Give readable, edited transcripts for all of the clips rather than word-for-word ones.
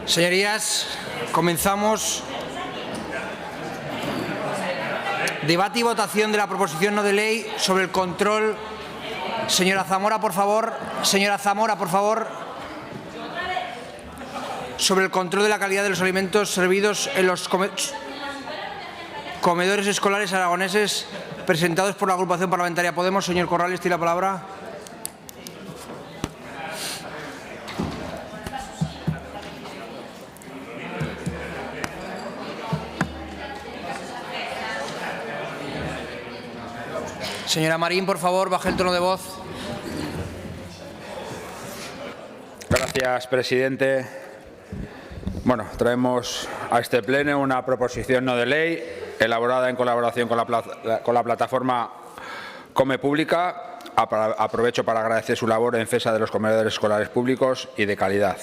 Señorías, comenzamos. Debate y votación de la proposición no de ley sobre el control. Señora Zamora, por favor. Señora Zamora, por favor. Sobre el control de la calidad de los alimentos servidos en los comedores escolares aragoneses, presentados por la agrupación parlamentaria Podemos. Señor Corrales, tiene la palabra. Señora Marín, por favor, baje el tono de voz. Gracias, presidente. Bueno, traemos a este pleno una proposición no de ley elaborada en colaboración con la plataforma Come Pública. Aprovecho para agradecer su labor en defensa de los comedores escolares públicos y de calidad.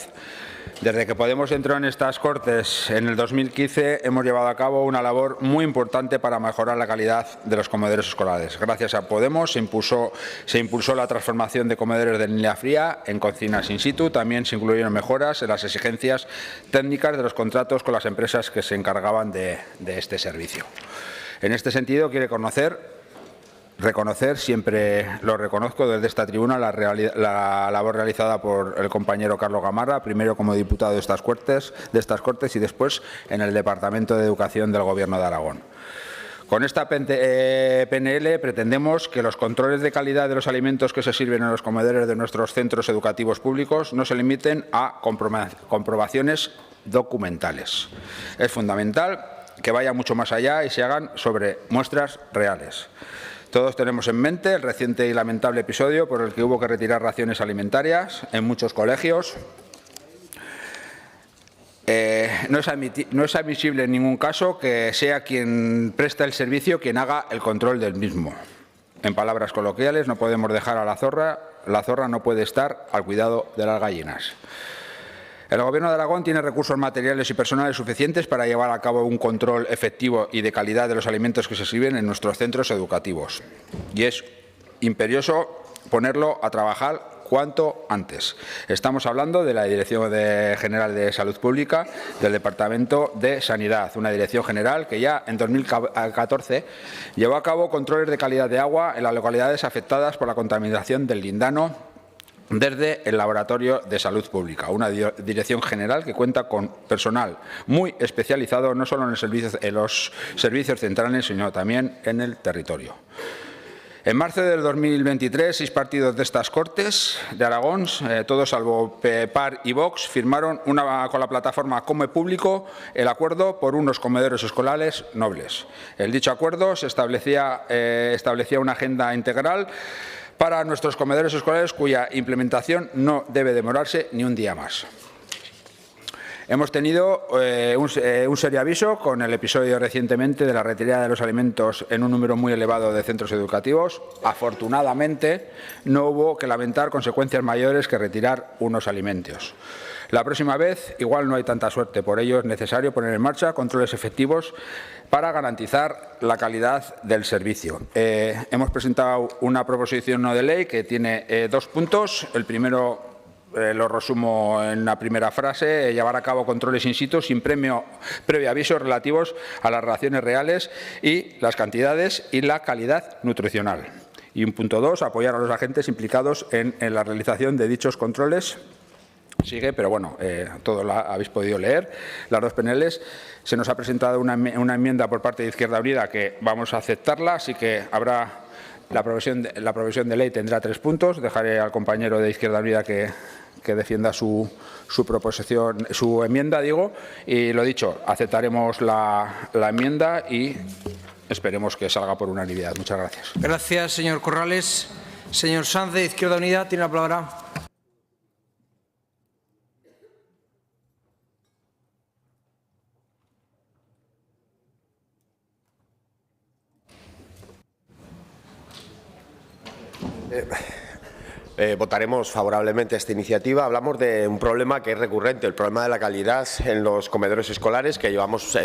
Desde que Podemos entró en estas Cortes en el 2015, hemos llevado a cabo una labor muy importante para mejorar la calidad de los comedores escolares. Gracias a Podemos se impulsó la transformación de comedores de línea fría en cocinas in situ. También se incluyeron mejoras en las exigencias técnicas de los contratos con las empresas que se encargaban de este servicio. En este sentido, quiero reconocer, siempre lo reconozco desde esta tribuna, la labor realizada por el compañero Carlos Gamarra, primero como diputado de estas Cortes y después en el Departamento de Educación del Gobierno de Aragón. Con esta PNL pretendemos que los controles de calidad de los alimentos que se sirven en los comedores de nuestros centros educativos públicos no se limiten a comprobaciones documentales. Es fundamental que vaya mucho más allá y se hagan sobre muestras reales. Todos tenemos en mente el reciente y lamentable episodio por el que hubo que retirar raciones alimentarias en muchos colegios. No es admisible en ningún caso que sea quien presta el servicio quien haga el control del mismo. En palabras coloquiales, no podemos dejar a la zorra no puede estar al cuidado de las gallinas. El Gobierno de Aragón tiene recursos materiales y personales suficientes para llevar a cabo un control efectivo y de calidad de los alimentos que se sirven en nuestros centros educativos. Y es imperioso ponerlo a trabajar cuanto antes. Estamos hablando de la Dirección General de Salud Pública, del Departamento de Sanidad, una dirección general que ya en 2014 llevó a cabo controles de calidad de agua en las localidades afectadas por la contaminación del lindano desde el Laboratorio de Salud Pública, una dirección general que cuenta con personal muy especializado no solo en los servicios centrales, sino también en el territorio. En marzo del 2023, 6 partidos de estas Cortes de Aragón, todos salvo PAR y Vox, firmaron con la plataforma Come Público el acuerdo por unos comedores escolares nobles. En dicho acuerdo se establecía una agenda integral para nuestros comedores escolares cuya implementación no debe demorarse ni un día más. Hemos tenido un serio aviso con el episodio recientemente de la retirada de los alimentos en un número muy elevado de centros educativos. Afortunadamente, no hubo que lamentar consecuencias mayores que retirar unos alimentos. La próxima vez igual no hay tanta suerte, por ello es necesario poner en marcha controles efectivos para garantizar la calidad del servicio. Hemos presentado una proposición no de ley que tiene 2 puntos. El primero lo resumo en la primera frase: llevar a cabo controles in situ sin previo aviso relativos a las raciones reales y las cantidades y la calidad nutricional. Y un punto 2, apoyar a los agentes implicados en la realización de dichos controles. Sigue, pero bueno, todo lo habéis podido leer. Las 2 PNLs. Se nos ha presentado una enmienda por parte de Izquierda Unida que vamos a aceptarla, así que habrá la provisión de ley tendrá 3 puntos. Dejaré al compañero de Izquierda Unida que defienda su enmienda, y lo dicho, aceptaremos la enmienda y esperemos que salga por unanimidad. Muchas gracias. Gracias, señor Corrales. Señor Sanz, de Izquierda Unida, tiene la palabra. Votaremos favorablemente a esta iniciativa. Hablamos de un problema que es recurrente, el problema de la calidad en los comedores escolares, que llevamos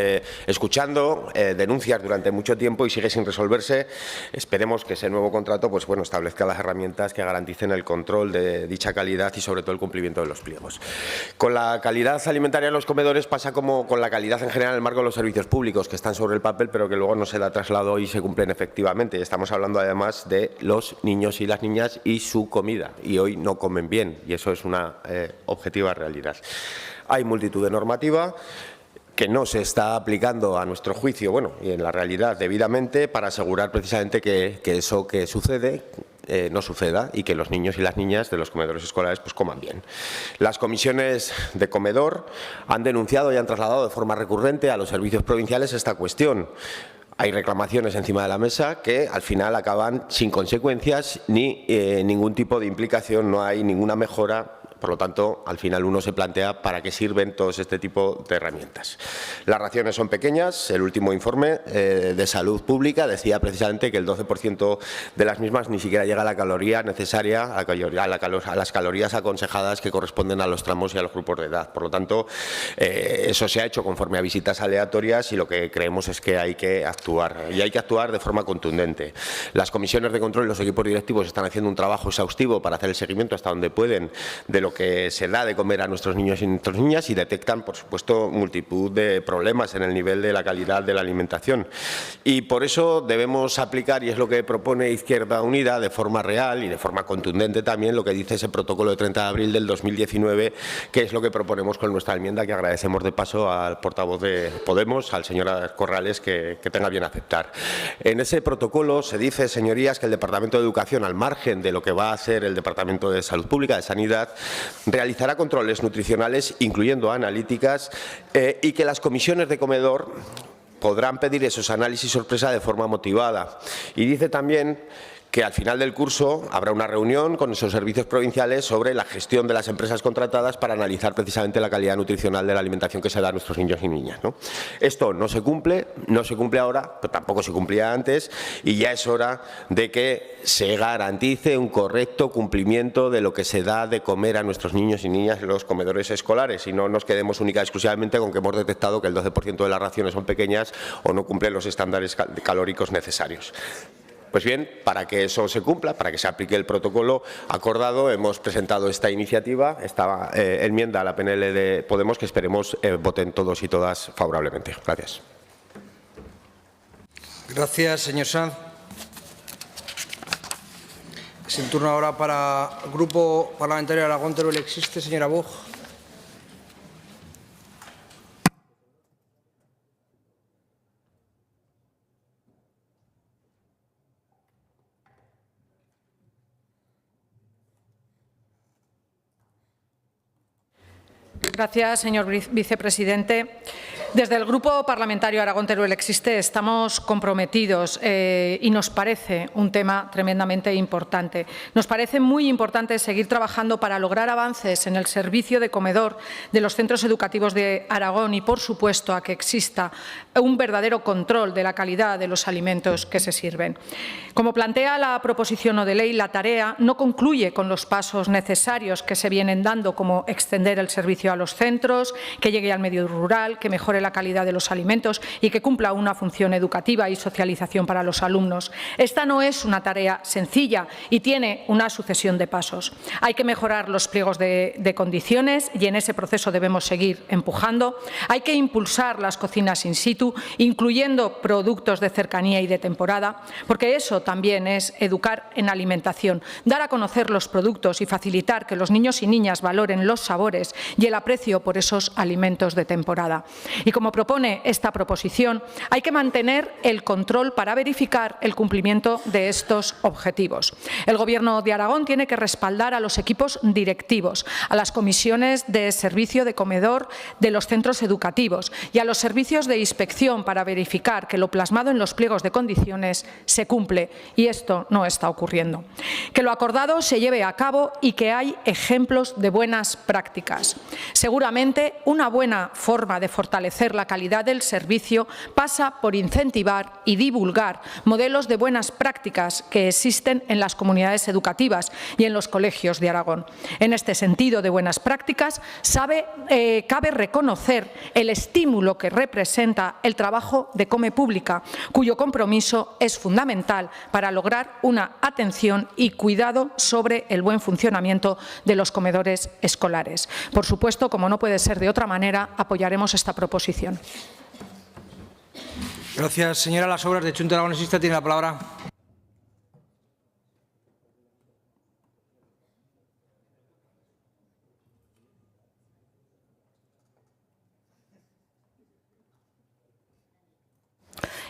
escuchando denuncias durante mucho tiempo y sigue sin resolverse. Esperemos que ese nuevo contrato establezca las herramientas que garanticen el control de dicha calidad y sobre todo el cumplimiento de los pliegos. Con la calidad alimentaria en los comedores pasa como con la calidad en general en el marco de los servicios públicos, que están sobre el papel pero que luego no se da traslado y se cumplen efectivamente. Estamos hablando además de los niños y las niñas y su comida. Y hoy no comen bien, y eso es una objetiva realidad. Hay multitud de normativa que no se está aplicando a nuestro juicio, y en la realidad debidamente, para asegurar precisamente que eso que sucede no suceda y que los niños y las niñas de los comedores escolares coman bien. Las comisiones de comedor han denunciado y han trasladado de forma recurrente a los servicios provinciales esta cuestión. Hay reclamaciones encima de la mesa que al final acaban sin consecuencias ni ningún tipo de implicación, no hay ninguna mejora. Por lo tanto, al final uno se plantea para qué sirven todos este tipo de herramientas. Las raciones son pequeñas. El último informe de salud pública decía precisamente que el 12% de las mismas ni siquiera llega a la caloría necesaria, a las calorías aconsejadas que corresponden a los tramos y a los grupos de edad. Por lo tanto, eso se ha hecho conforme a visitas aleatorias y lo que creemos es que hay que actuar. Y hay que actuar de forma contundente. Las comisiones de control y los equipos directivos están haciendo un trabajo exhaustivo para hacer el seguimiento hasta donde pueden de lo que se da de comer a nuestros niños y nuestras niñas y detectan, por supuesto, multitud de problemas en el nivel de la calidad de la alimentación. Y por eso debemos aplicar, y es lo que propone Izquierda Unida, de forma real y de forma contundente también, lo que dice ese protocolo de 30 de abril del 2019, que es lo que proponemos con nuestra enmienda, que agradecemos de paso al portavoz de Podemos, al señor Corrales, que tenga bien aceptar. En ese protocolo se dice, señorías, que el Departamento de Educación, al margen de lo que va a hacer el Departamento de Salud Pública, de Sanidad, realizará controles nutricionales, incluyendo analíticas, y que las comisiones de comedor podrán pedir esos análisis sorpresa de forma motivada. Y dice también que al final del curso habrá una reunión con esos servicios provinciales sobre la gestión de las empresas contratadas para analizar precisamente la calidad nutricional de la alimentación que se da a nuestros niños y niñas, ¿no? Esto no se cumple ahora, pero tampoco se cumplía antes, y ya es hora de que se garantice un correcto cumplimiento de lo que se da de comer a nuestros niños y niñas en los comedores escolares y no nos quedemos única y exclusivamente con que hemos detectado que el 12% de las raciones son pequeñas o no cumplen los estándares calóricos necesarios. Pues bien, para que eso se cumpla, para que se aplique el protocolo acordado, hemos presentado esta iniciativa, esta enmienda a la PNL de Podemos, que esperemos voten todos y todas favorablemente. Gracias. Gracias, señor Sanz. Es el turno ahora para el Grupo Parlamentario de Aragón Teruel Existe, señora Boj. Gracias, señor vicepresidente. Desde el Grupo Parlamentario Aragón Teruel Existe estamos comprometidos y nos parece un tema tremendamente importante. Nos parece muy importante seguir trabajando para lograr avances en el servicio de comedor de los centros educativos de Aragón y, por supuesto, a que exista un verdadero control de la calidad de los alimentos que se sirven. Como plantea la proposición no de ley, la tarea no concluye con los pasos necesarios que se vienen dando, como extender el servicio a los centros, que llegue al medio rural, que mejore la calidad de los alimentos y que cumpla una función educativa y socialización para los alumnos. Esta no es una tarea sencilla y tiene una sucesión de pasos. Hay que mejorar los pliegos de condiciones y en ese proceso debemos seguir empujando. Hay que impulsar las cocinas in situ, incluyendo productos de cercanía y de temporada, porque eso también es educar en alimentación, dar a conocer los productos y facilitar que los niños y niñas valoren los sabores y el aprecio por esos alimentos de temporada. Y como propone esta proposición, hay que mantener el control para verificar el cumplimiento de estos objetivos. El Gobierno de Aragón tiene que respaldar a los equipos directivos, a las comisiones de servicio de comedor de los centros educativos y a los servicios de inspección para verificar que lo plasmado en los pliegos de condiciones se cumple, y esto no está ocurriendo. Que lo acordado se lleve a cabo y que hay ejemplos de buenas prácticas. Seguramente una buena forma de fortalecer favorecer la calidad del servicio pasa por incentivar y divulgar modelos de buenas prácticas que existen en las comunidades educativas y en los colegios de Aragón. En este sentido de buenas prácticas, cabe reconocer el estímulo que representa el trabajo de Come Pública, cuyo compromiso es fundamental para lograr una atención y cuidado sobre el buen funcionamiento de los comedores escolares. Por supuesto, como no puede ser de otra manera, apoyaremos esta proposición. Gracias. Señora Las Obras, de Chunta Aragonesista, tiene la palabra.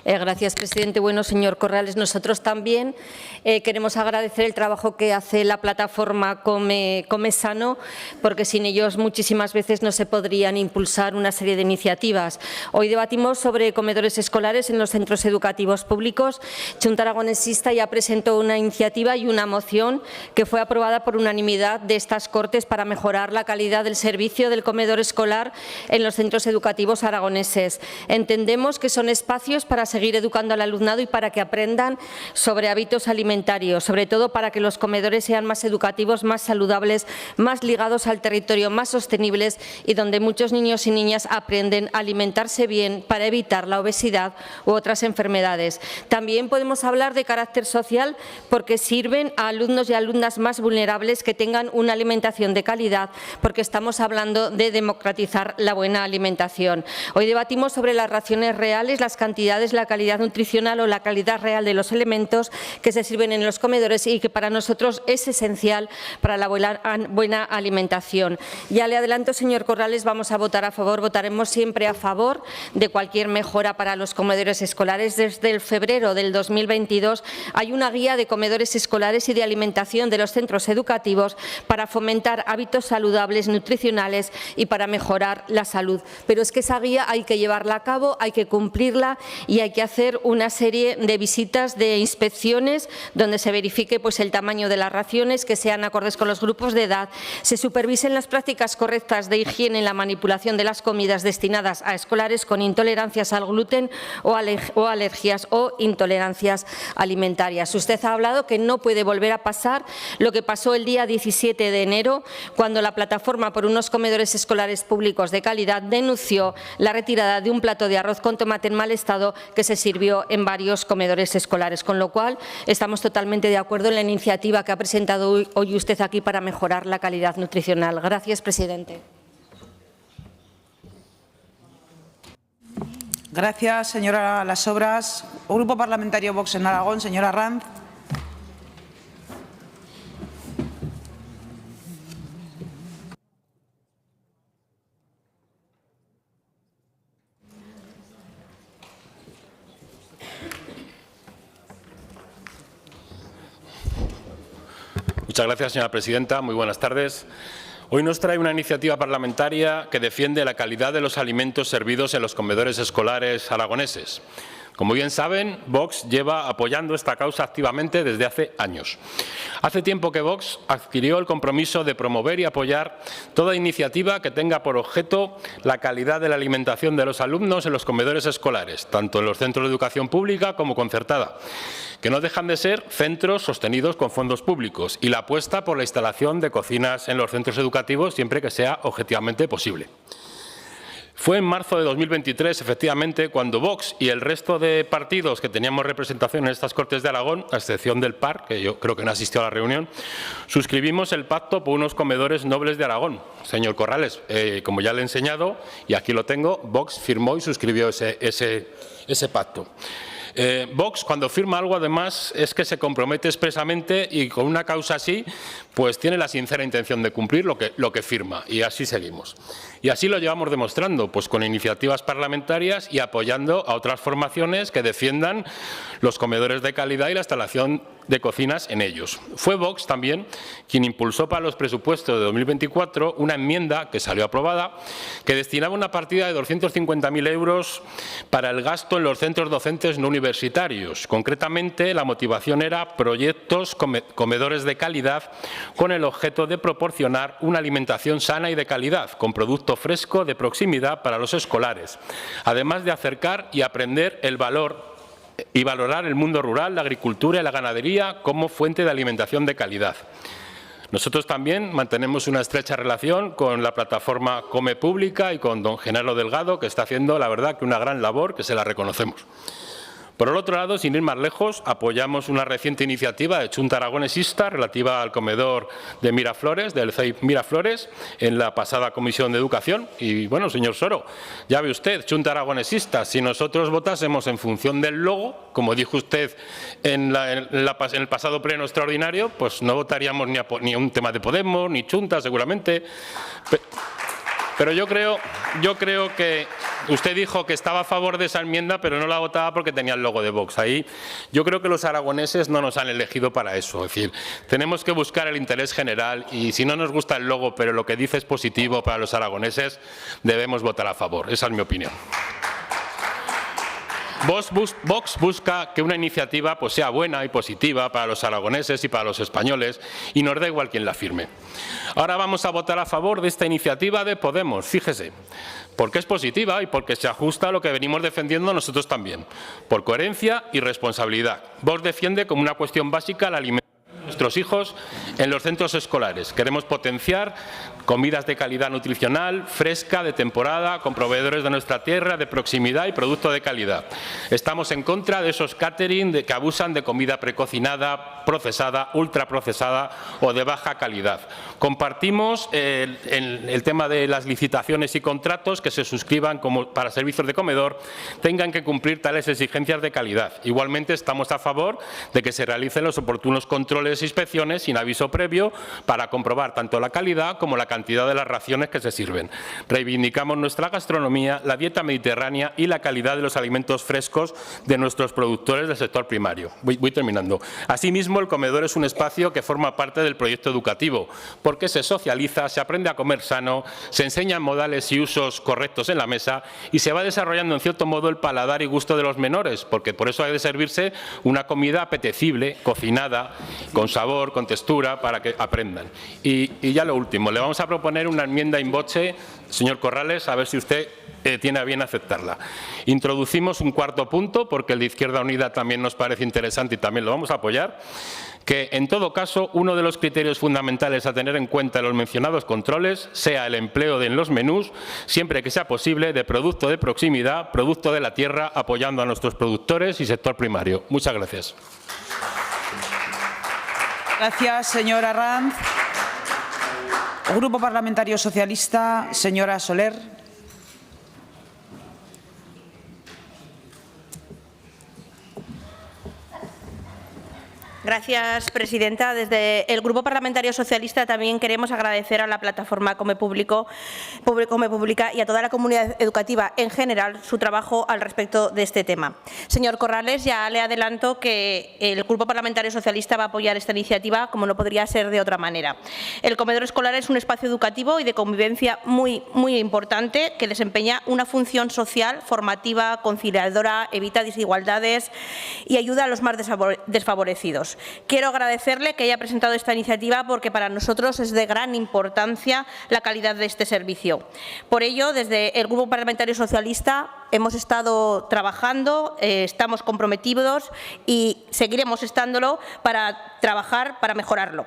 Gracias, presidente. Bueno, señor Corrales, nosotros también queremos agradecer el trabajo que hace la plataforma Come Sano, porque sin ellos muchísimas veces no se podrían impulsar una serie de iniciativas. Hoy debatimos sobre comedores escolares en los centros educativos públicos. Chunta Aragonesista ya presentó una iniciativa y una moción que fue aprobada por unanimidad de estas Cortes para mejorar la calidad del servicio del comedor escolar en los centros educativos aragoneses. Entendemos que son espacios para seguir educando al alumnado y para que aprendan sobre hábitos alimentarios, sobre todo para que los comedores sean más educativos, más saludables, más ligados al territorio, más sostenibles y donde muchos niños y niñas aprenden a alimentarse bien para evitar la obesidad u otras enfermedades. También podemos hablar de carácter social porque sirven a alumnos y alumnas más vulnerables que tengan una alimentación de calidad, porque estamos hablando de democratizar la buena alimentación. Hoy debatimos sobre las raciones reales, las cantidades, la calidad nutricional o la calidad real de los elementos que se sirven en los comedores y que para nosotros es esencial para la buena alimentación. Ya le adelanto, señor Corrales, vamos a votar a favor, votaremos siempre a favor de cualquier mejora para los comedores escolares. Desde el febrero del 2022 hay una guía de comedores escolares y de alimentación de los centros educativos para fomentar hábitos saludables, nutricionales y para mejorar la salud. Pero es que esa guía hay que llevarla a cabo, hay que cumplirla y hay que hacer una serie de visitas, de inspecciones, donde se verifique el tamaño de las raciones, que sean acordes con los grupos de edad, se supervisen las prácticas correctas de higiene en la manipulación de las comidas destinadas a escolares con intolerancias al gluten o alergias o intolerancias alimentarias. Usted ha hablado que no puede volver a pasar lo que pasó el día 17 de enero, cuando la Plataforma por unos comedores escolares públicos de calidad denunció la retirada de un plato de arroz con tomate en mal estado que se sirvió en varios comedores escolares, con lo cual estamos totalmente de acuerdo en la iniciativa que ha presentado hoy usted aquí para mejorar la calidad nutricional. Gracias, presidente. Gracias, señora Las Obras. Grupo Parlamentario Vox en Aragón, señora Ranz. Muchas gracias, señora presidenta. Muy buenas tardes. Hoy nos trae una iniciativa parlamentaria que defiende la calidad de los alimentos servidos en los comedores escolares aragoneses. Como bien saben, Vox lleva apoyando esta causa activamente desde hace años. Hace tiempo que Vox adquirió el compromiso de promover y apoyar toda iniciativa que tenga por objeto la calidad de la alimentación de los alumnos en los comedores escolares, tanto en los centros de educación pública como concertada, que no dejan de ser centros sostenidos con fondos públicos, y la apuesta por la instalación de cocinas en los centros educativos siempre que sea objetivamente posible. Fue en marzo de 2023, efectivamente, cuando Vox y el resto de partidos que teníamos representación en estas Cortes de Aragón, a excepción del PAR, que yo creo que no asistió a la reunión, suscribimos el pacto por unos comedores nobles de Aragón. Señor Corrales, como ya le he enseñado, y aquí lo tengo, Vox firmó y suscribió ese pacto. Vox, cuando firma algo, además, es que se compromete expresamente y con una causa así, pues tiene la sincera intención de cumplir lo que firma, y así seguimos. Y así lo llevamos demostrando, pues con iniciativas parlamentarias y apoyando a otras formaciones que defiendan los comedores de calidad y la instalación de cocinas en ellos. Fue Vox también quien impulsó para los presupuestos de 2024 una enmienda que salió aprobada que destinaba una partida de 250.000 euros para el gasto en los centros docentes no universitarios universitarios. Concretamente, la motivación era proyectos comedores de calidad con el objeto de proporcionar una alimentación sana y de calidad, con producto fresco de proximidad para los escolares, además de acercar y aprender el valor y valorar el mundo rural, la agricultura y la ganadería como fuente de alimentación de calidad. Nosotros también mantenemos una estrecha relación con la plataforma Come Pública y con don Genaro Delgado, que está haciendo, la verdad, que una gran labor, que se la reconocemos. Por el otro lado, sin ir más lejos, apoyamos una reciente iniciativa de Chunta Aragonesista relativa al comedor de Miraflores, del CEIP Miraflores, en la pasada Comisión de Educación. Y, bueno, señor Soro, ya ve usted, Chunta Aragonesista, si nosotros votásemos en función del logo, como dijo usted en el pasado pleno extraordinario, pues no votaríamos ni a un tema de Podemos, ni Chunta, seguramente. Pero yo creo que usted dijo que estaba a favor de esa enmienda, pero no la votaba porque tenía el logo de Vox. Ahí yo creo que los aragoneses no nos han elegido para eso. Es decir, tenemos que buscar el interés general y si no nos gusta el logo, pero lo que dice es positivo para los aragoneses, debemos votar a favor. Esa es mi opinión. Vox busca que una iniciativa pues, sea buena y positiva para los aragoneses y para los españoles y nos da igual quién la firme. Ahora vamos a votar a favor de esta iniciativa de Podemos, fíjese, porque es positiva y porque se ajusta a lo que venimos defendiendo nosotros también, por coherencia y responsabilidad. Vox defiende como una cuestión básica la alimentación de nuestros hijos en los centros escolares. Queremos potenciar comidas de calidad nutricional, fresca, de temporada, con proveedores de nuestra tierra, de proximidad y producto de calidad. Estamos en contra de esos catering que abusan de comida precocinada, procesada, ultraprocesada o de baja calidad. Compartimos el tema de las licitaciones y contratos que se suscriban para servicios de comedor tengan que cumplir tales exigencias de calidad. Igualmente estamos a favor de que se realicen los oportunos controles e inspecciones sin aviso previo para comprobar tanto la calidad como la cantidad de las raciones que se sirven. Reivindicamos nuestra gastronomía, la dieta mediterránea y la calidad de los alimentos frescos de nuestros productores del sector primario. Voy terminando. Asimismo, el comedor es un espacio que forma parte del proyecto educativo, porque se socializa, se aprende a comer sano, se enseñan modales y usos correctos en la mesa y se va desarrollando en cierto modo el paladar y gusto de los menores, porque por eso ha de servirse una comida apetecible, cocinada, con sabor, con textura, para que aprendan. Y ya lo último, le vamos a proponer una enmienda in voce, señor Corrales, a ver si usted tiene a bien aceptarla. Introducimos un cuarto punto, porque el de Izquierda Unida también nos parece interesante y también lo vamos a apoyar, que en todo caso uno de los criterios fundamentales a tener en cuenta en los mencionados controles sea el empleo en los menús, siempre que sea posible, de producto de proximidad, producto de la tierra, apoyando a nuestros productores y sector primario. Muchas gracias. Gracias, señor Arranz. Grupo Parlamentario Socialista, señora Soler. Gracias, presidenta. Desde el Grupo Parlamentario Socialista también queremos agradecer a la plataforma Come Pública y a toda la comunidad educativa en general su trabajo al respecto de este tema. Señor Corrales, ya le adelanto que el Grupo Parlamentario Socialista va a apoyar esta iniciativa como no podría ser de otra manera. El comedor escolar es un espacio educativo y de convivencia muy importante que desempeña una función social, formativa, conciliadora, evita desigualdades y ayuda a los más desfavorecidos. Quiero agradecerle que haya presentado esta iniciativa porque para nosotros es de gran importancia la calidad de este servicio. Por ello, desde el Grupo Parlamentario Socialista hemos estado trabajando, estamos comprometidos y seguiremos estándolo para trabajar para mejorarlo.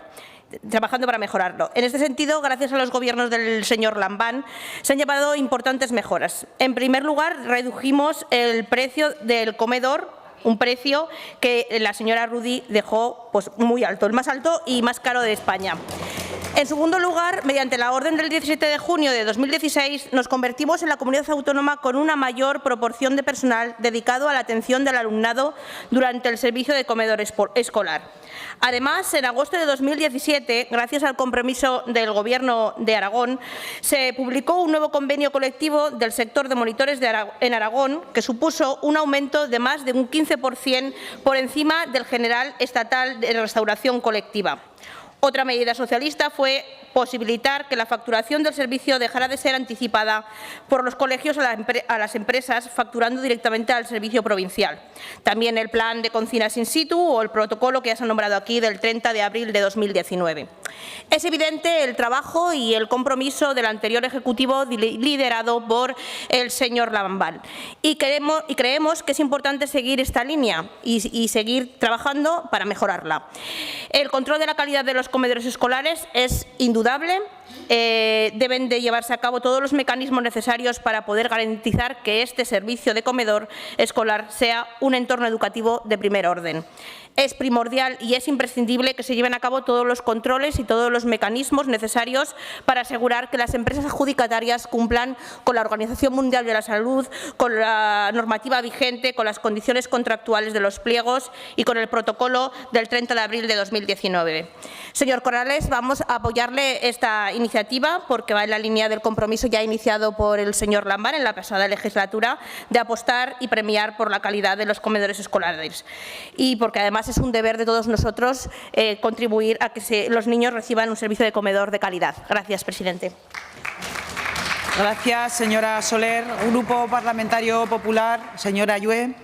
En este sentido, gracias a los gobiernos del señor Lambán, se han llevado importantes mejoras. En primer lugar, redujimos el precio del comedor, un precio que la señora Rudy dejó pues, muy alto, el más alto y más caro de España. En segundo lugar, mediante la orden del 17 de junio de 2016, nos convertimos en la comunidad autónoma con una mayor proporción de personal dedicado a la atención del alumnado durante el servicio de comedor escolar. Además, en agosto de 2017, gracias al compromiso del Gobierno de Aragón, se publicó un nuevo convenio colectivo del sector de monitores en Aragón que supuso un aumento de más de un 15% por encima del general estatal de restauración colectiva. Otra medida socialista fue posibilitar que la facturación del servicio dejara de ser anticipada por los colegios a las empresas, facturando directamente al servicio provincial. También el plan de cocinas in situ o el protocolo que ya se ha nombrado aquí del 30 de abril de 2019. Es evidente el trabajo y el compromiso del anterior Ejecutivo liderado por el señor Lambán. Y creemos que es importante seguir esta línea y seguir trabajando para mejorarla. El control de la calidad de los comedores escolares es indudable. Deben de llevarse a cabo todos los mecanismos necesarios para poder garantizar que este servicio de comedor escolar sea un entorno educativo de primer orden. Es primordial y es imprescindible que se lleven a cabo todos los controles y todos los mecanismos necesarios para asegurar que las empresas adjudicatarias cumplan con la Organización Mundial de la Salud, con la normativa vigente, con las condiciones contractuales de los pliegos y con el protocolo del 30 de abril de 2019. Señor Corrales, vamos a apoyarle esta iniciativa porque va en la línea del compromiso ya iniciado por el señor Lambán en la pasada legislatura de apostar y premiar por la calidad de los comedores escolares y porque además es un deber de todos nosotros contribuir a que los niños reciban un servicio de comedor de calidad. Gracias, presidente. Gracias, señora Soler. Grupo Parlamentario Popular, señora Ayue.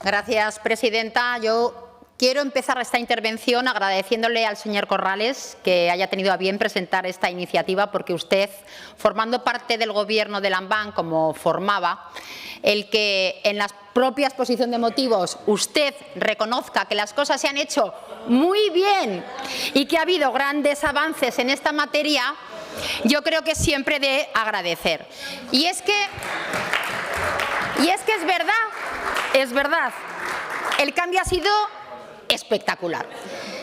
Gracias, presidenta. Yo quiero empezar esta intervención agradeciéndole al señor Corrales que haya tenido a bien presentar esta iniciativa, porque usted, formando parte del Gobierno de Lambán, como formaba, el que en la propia exposición de motivos usted reconozca que las cosas se han hecho muy bien y que ha habido grandes avances en esta materia, yo creo que es siempre de agradecer. Y es que es verdad, el cambio ha sido espectacular.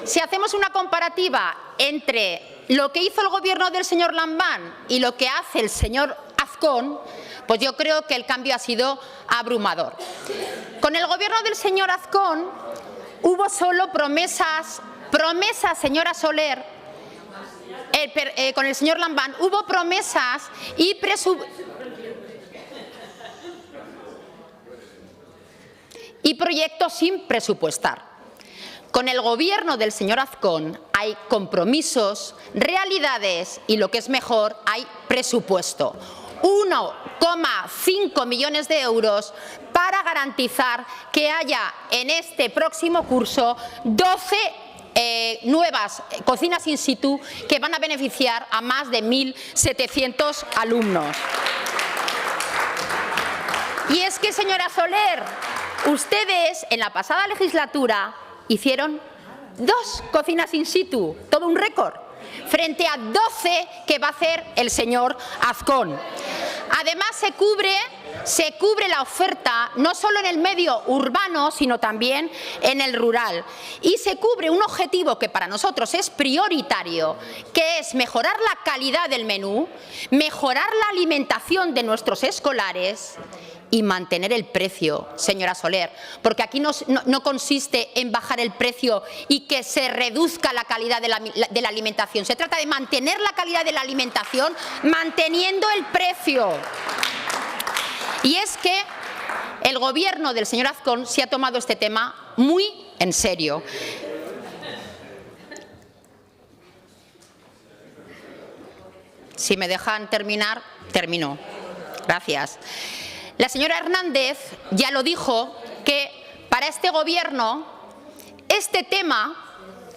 Si hacemos una comparativa entre lo que hizo el Gobierno del señor Lambán y lo que hace el señor Azcón, pues yo creo que el cambio ha sido abrumador. Con el Gobierno del señor Azcón hubo solo promesas, señora Soler. Con el señor Lambán hubo promesas y proyectos sin presupuestar. Con el Gobierno del señor Azcón hay compromisos, realidades y, lo que es mejor, hay presupuesto. 1,5 millones de euros para garantizar que haya en este próximo curso 12 nuevas cocinas in situ que van a beneficiar a más de 1.700 alumnos. Y es que, señora Soler, ustedes en la pasada legislatura hicieron 2 cocinas in situ, todo un récord, frente a 12 que va a hacer el señor Azcón. Además, se cubre la oferta no solo en el medio urbano, sino también en el rural. Y se cubre un objetivo que para nosotros es prioritario, que es mejorar la calidad del menú, mejorar la alimentación de nuestros escolares y mantener el precio, señora Soler, porque aquí no consiste en bajar el precio y que se reduzca la calidad de la alimentación. Se trata de mantener la calidad de la alimentación manteniendo el precio. Y es que el Gobierno del señor Azcón se ha tomado este tema muy en serio. Si me dejan terminar, termino. Gracias. La señora Hernández ya lo dijo, que para este Gobierno este tema,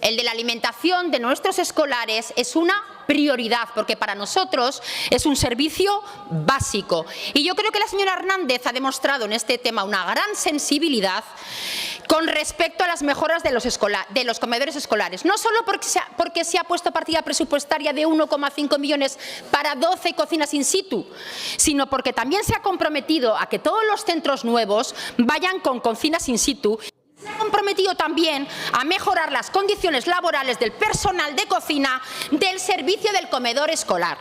el de la alimentación de nuestros escolares, es una prioridad, porque para nosotros es un servicio básico. Y yo creo que la señora Hernández ha demostrado en este tema una gran sensibilidad con respecto a las mejoras de los comedores escolares. No solo porque se ha puesto partida presupuestaria de 1,5 millones para 12 cocinas in situ, sino porque también se ha comprometido a que todos los centros nuevos vayan con cocinas in situ. Se ha comprometido también a mejorar las condiciones laborales del personal de cocina del servicio del comedor escolar.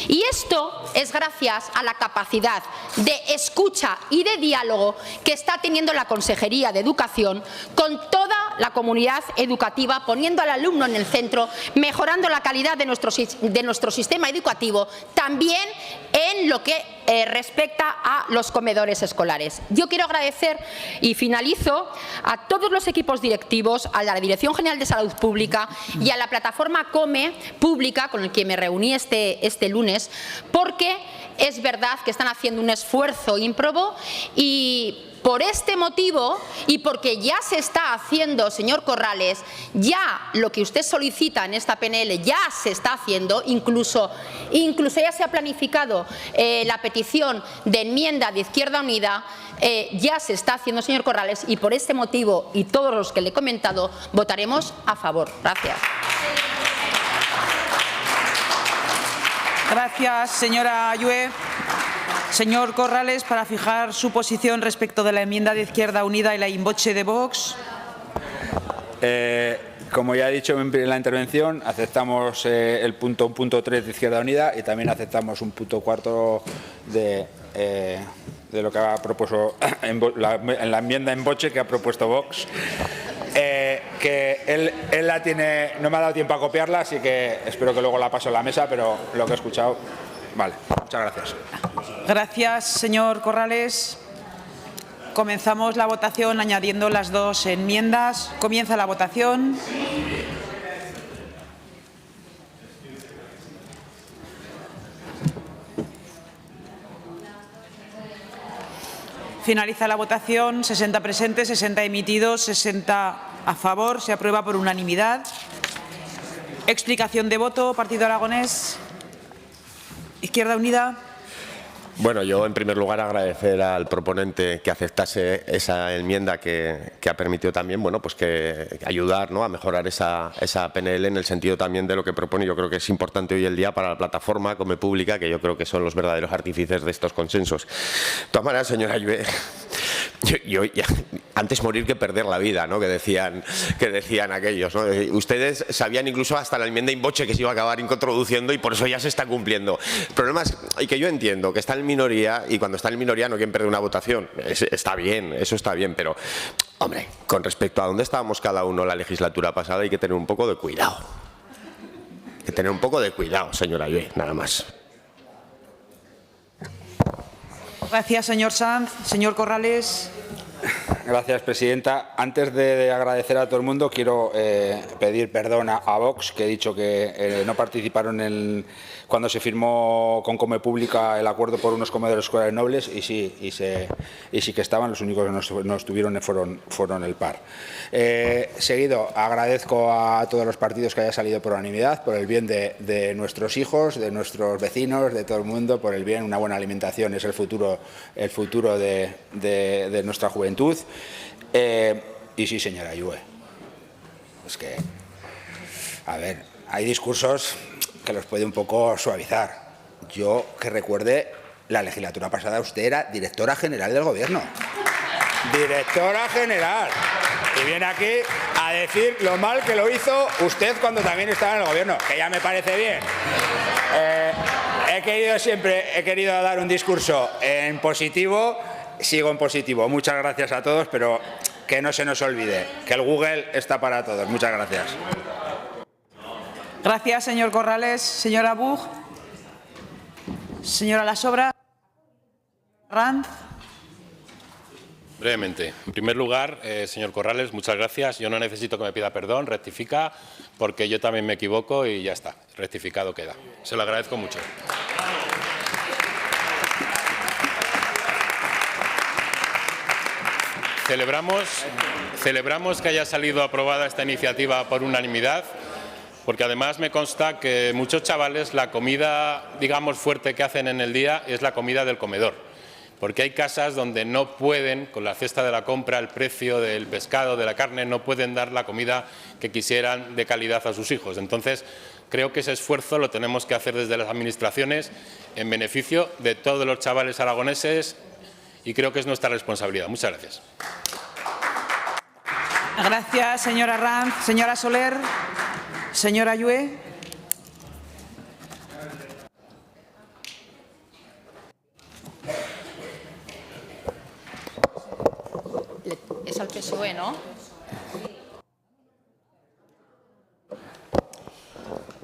Y esto es gracias a la capacidad de escucha y de diálogo que está teniendo la Consejería de Educación con toda la comunidad educativa, poniendo al alumno en el centro, mejorando la calidad de nuestro sistema educativo, también en lo que respecta a los comedores escolares. Yo quiero agradecer, y finalizo, a todos los equipos directivos, a la Dirección General de Salud Pública y a la plataforma COME Pública, con el que me reuní este lunes, porque es verdad que están haciendo un esfuerzo ímprobo y por este motivo y porque ya se está haciendo, señor Corrales, ya lo que usted solicita en esta PNL ya se está haciendo, incluso ya se ha planificado la petición de enmienda de Izquierda Unida, ya se está haciendo, señor Corrales, y por este motivo y todos los que le he comentado votaremos a favor. Gracias. Gracias, señora Ayue. Señor Corrales, para fijar su posición respecto de la enmienda de Izquierda Unida y la in voce de Vox. Como ya he dicho en la intervención, aceptamos un punto 3 de Izquierda Unida y también aceptamos un punto 4 de lo que ha propuesto en la enmienda en voce que ha propuesto Vox. Que él la tiene, no me ha dado tiempo a copiarla, así que espero que luego la paso a la mesa, pero lo que he escuchado, vale. Muchas gracias. Gracias, señor Corrales. Comenzamos la votación añadiendo las dos enmiendas. Comienza la votación. Finaliza la votación. 60 presentes, 60 emitidos, 60 a favor. Se aprueba por unanimidad. Explicación de voto. Partido Aragonés. Izquierda Unida. Bueno, yo en primer lugar agradecer al proponente que aceptase esa enmienda que ha permitido también, bueno, pues que ayudar, ¿no?, a mejorar esa PNL en el sentido también de lo que propone. Yo creo que es importante hoy el día para la plataforma COME Pública, que yo creo que son los verdaderos artífices de estos consensos. De todas maneras, señora Ayue, yo antes morir que perder la vida, ¿no?, que decían aquellos, ¿no? Ustedes sabían incluso hasta la enmienda in voce que se iba a acabar introduciendo y por eso ya se está cumpliendo. El problema es que yo entiendo que está en minoría y cuando está en minoría no quieren perder una votación. Está bien, eso está bien, pero, hombre, con respecto a dónde estábamos cada uno la legislatura pasada hay que tener un poco de cuidado. Hay que tener un poco de cuidado, señora Ayue, nada más. Gracias, señor Sanz. Señor Corrales. Gracias, presidenta. Antes de agradecer a todo el mundo, quiero pedir perdón a Vox, que he dicho que no participaron cuando se firmó con COME Pública el acuerdo por unos comedores escolares nobles y sí que estaban, los únicos que no estuvieron fueron el PAR. Seguido, agradezco a todos los partidos que haya salido por unanimidad, por el bien de nuestros hijos, de nuestros vecinos, de todo el mundo, por el bien, una buena alimentación es el futuro de nuestra juventud. Y sí, señora Ayue, es que, a ver, hay discursos que los puede un poco suavizar. Yo, que recuerde, la legislatura pasada usted era directora general del Gobierno. Directora general. Y viene aquí a decir lo mal que lo hizo usted cuando también estaba en el Gobierno, que ya me parece bien. He querido dar un discurso en positivo. Sigo en positivo. Muchas gracias a todos, pero que no se nos olvide que el Google está para todos. Muchas gracias. Gracias, señor Corrales. Señora Buch. Señora Lasobra. Ranz. Brevemente. En primer lugar, señor Corrales, muchas gracias. Yo no necesito que me pida perdón, rectifica, porque yo también me equivoco y ya está. Rectificado queda. Se lo agradezco mucho. Celebramos que haya salido aprobada esta iniciativa por unanimidad, porque además me consta que muchos chavales la comida, digamos, fuerte que hacen en el día es la comida del comedor, porque hay casas donde no pueden, con la cesta de la compra, el precio del pescado, de la carne, no pueden dar la comida que quisieran de calidad a sus hijos. Entonces, creo que ese esfuerzo lo tenemos que hacer desde las administraciones en beneficio de todos los chavales aragoneses y creo que es nuestra responsabilidad. Muchas gracias. Gracias, señora Ranz. Señora Soler. Señora Ayue. Es al PSOE, ¿no?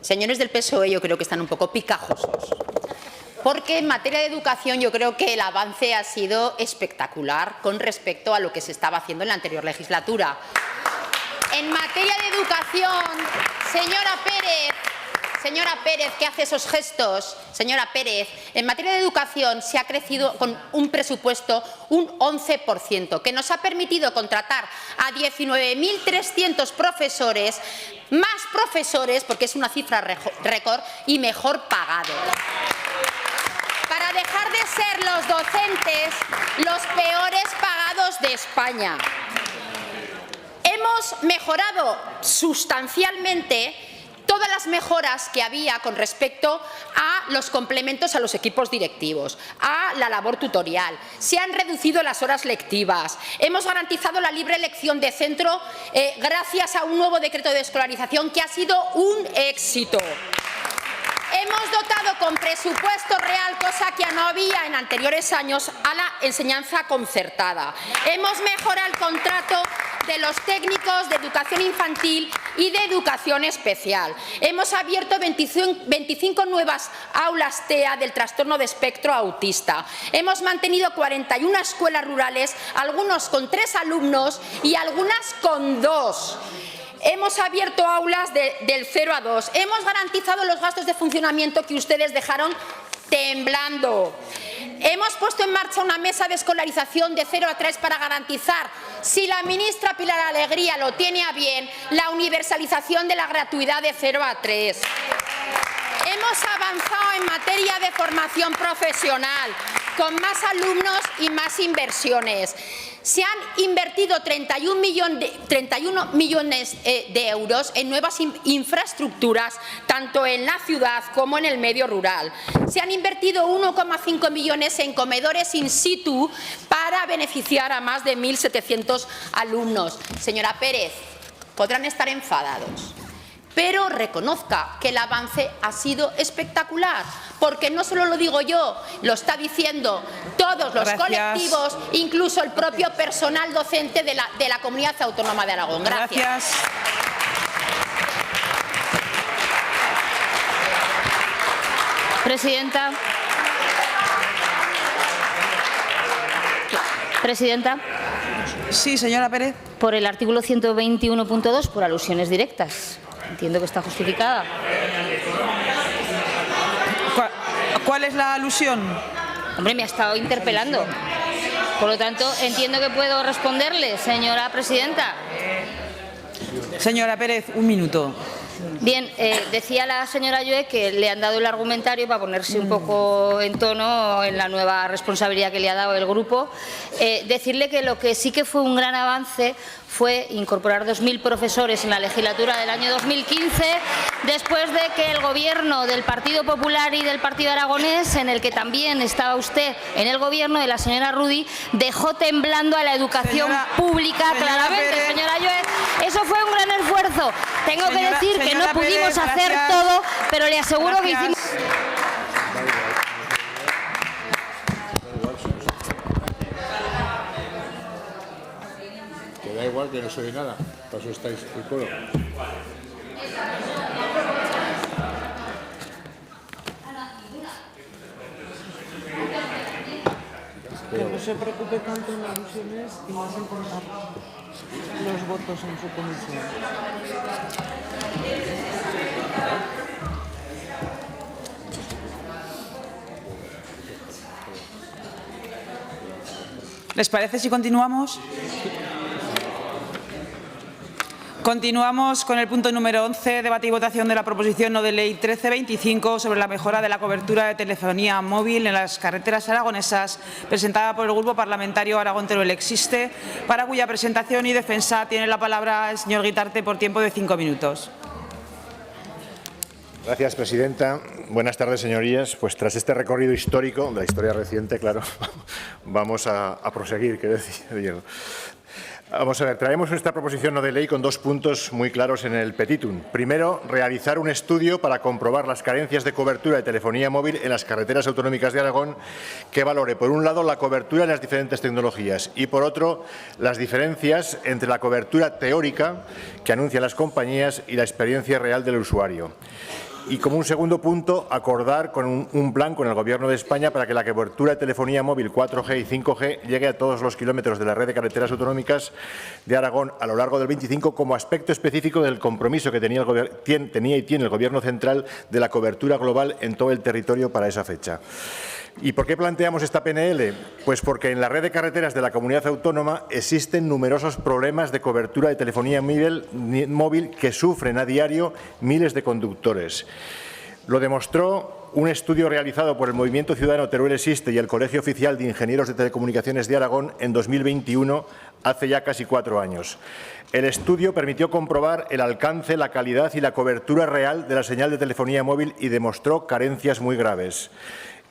Señores del PSOE, yo creo que están un poco picajosos, porque en materia de educación yo creo que el avance ha sido espectacular con respecto a lo que se estaba haciendo en la anterior legislatura. En materia de educación, señora Pérez, ¿qué hace esos gestos? Señora Pérez, en materia de educación se ha crecido con un presupuesto un 11%, que nos ha permitido contratar a 19.300 profesores, más profesores, porque es una cifra récord, y mejor pagados. Para dejar de ser los docentes los peores pagados de España. Hemos mejorado sustancialmente todas las mejoras que había con respecto a los complementos a los equipos directivos, a la labor tutorial. Se han reducido las horas lectivas. Hemos garantizado la libre elección de centro gracias a un nuevo decreto de escolarización que ha sido un éxito. Hemos dotado con presupuesto real, cosa que no había en anteriores años, a la enseñanza concertada. Hemos mejorado el contrato de los técnicos de educación infantil y de educación especial. Hemos abierto 25 nuevas aulas TEA del trastorno de espectro autista. Hemos mantenido 41 escuelas rurales, algunos con 3 alumnos y algunas con 2. Hemos abierto aulas del 0 a 2. Hemos garantizado los gastos de funcionamiento que ustedes dejaron temblando. Hemos puesto en marcha una mesa de escolarización de 0 a 3 para garantizar, si la ministra Pilar Alegría lo tiene a bien, la universalización de la gratuidad de 0 a 3. Hemos avanzado en materia de formación profesional, con más alumnos y más inversiones. Se han invertido 31 millones de euros en nuevas infraestructuras, tanto en la ciudad como en el medio rural. Se han invertido 1,5 millones en comedores in situ para beneficiar a más de 1.700 alumnos. Señora Pérez, podrán estar enfadados, pero reconozca que el avance ha sido espectacular, porque no solo lo digo yo, lo está diciendo todos los colectivos, incluso el propio personal docente de la Comunidad Autónoma de Aragón. Gracias. Presidenta. Sí, señora Pérez. Por el artículo 121.2, por alusiones directas. Entiendo que está justificada. ¿Cuál es la alusión? Hombre, me ha estado interpelando. Por lo tanto, entiendo que puedo responderle, señora presidenta. Señora Pérez, un minuto. Bien, decía la señora Lloé que le han dado el argumentario para ponerse un poco en tono en la nueva responsabilidad que le ha dado el grupo. Decirle que lo que sí que fue un gran avance fue incorporar 2.000 profesores en la legislatura del año 2015, después de que el Gobierno del Partido Popular y del Partido Aragonés, en el que también estaba usted en el Gobierno de la señora Rudy, dejó temblando a la educación pública claramente. Pérez. Señora Lloé, eso fue un gran esfuerzo. Tengo que decir que no pudimos Pérez, hacer todo, pero le aseguro que hicimos... Que da igual, que no soy nada. Para eso estáis el coro. Que no se preocupe tanto en alusiones y más en contar los votos en su comisión. ¿Les parece si continuamos? Continuamos con el punto número 11, debate y votación de la proposición no de ley 1325 sobre la mejora de la cobertura de telefonía móvil en las carreteras aragonesas, presentada por el Grupo Parlamentario Aragón Teruel Existe, para cuya presentación y defensa tiene la palabra el señor Guitarte por tiempo de 5 minutos. Gracias, presidenta. Buenas tardes, señorías. Pues tras este recorrido histórico, de la historia reciente, claro, vamos a proseguir, quiero decir, Diego. Vamos a ver, traemos esta proposición no de ley con 2 puntos muy claros en el petitum. Primero, realizar un estudio para comprobar las carencias de cobertura de telefonía móvil en las carreteras autonómicas de Aragón, que valore, por un lado, la cobertura en las diferentes tecnologías y, por otro, las diferencias entre la cobertura teórica que anuncian las compañías y la experiencia real del usuario. Y como un segundo punto, acordar con un plan con el Gobierno de España para que la cobertura de telefonía móvil 4G y 5G llegue a todos los kilómetros de la red de carreteras autonómicas de Aragón a lo largo del 25 como aspecto específico del compromiso que tenía y tiene el Gobierno central de la cobertura global en todo el territorio para esa fecha. ¿Y por qué planteamos esta PNL? Pues porque en la red de carreteras de la comunidad autónoma existen numerosos problemas de cobertura de telefonía móvil que sufren a diario miles de conductores. Lo demostró un estudio realizado por el Movimiento Ciudadano Teruel Existe y el Colegio Oficial de Ingenieros de Telecomunicaciones de Aragón en 2021, hace ya casi 4 años. El estudio permitió comprobar el alcance, la calidad y la cobertura real de la señal de telefonía móvil y demostró carencias muy graves.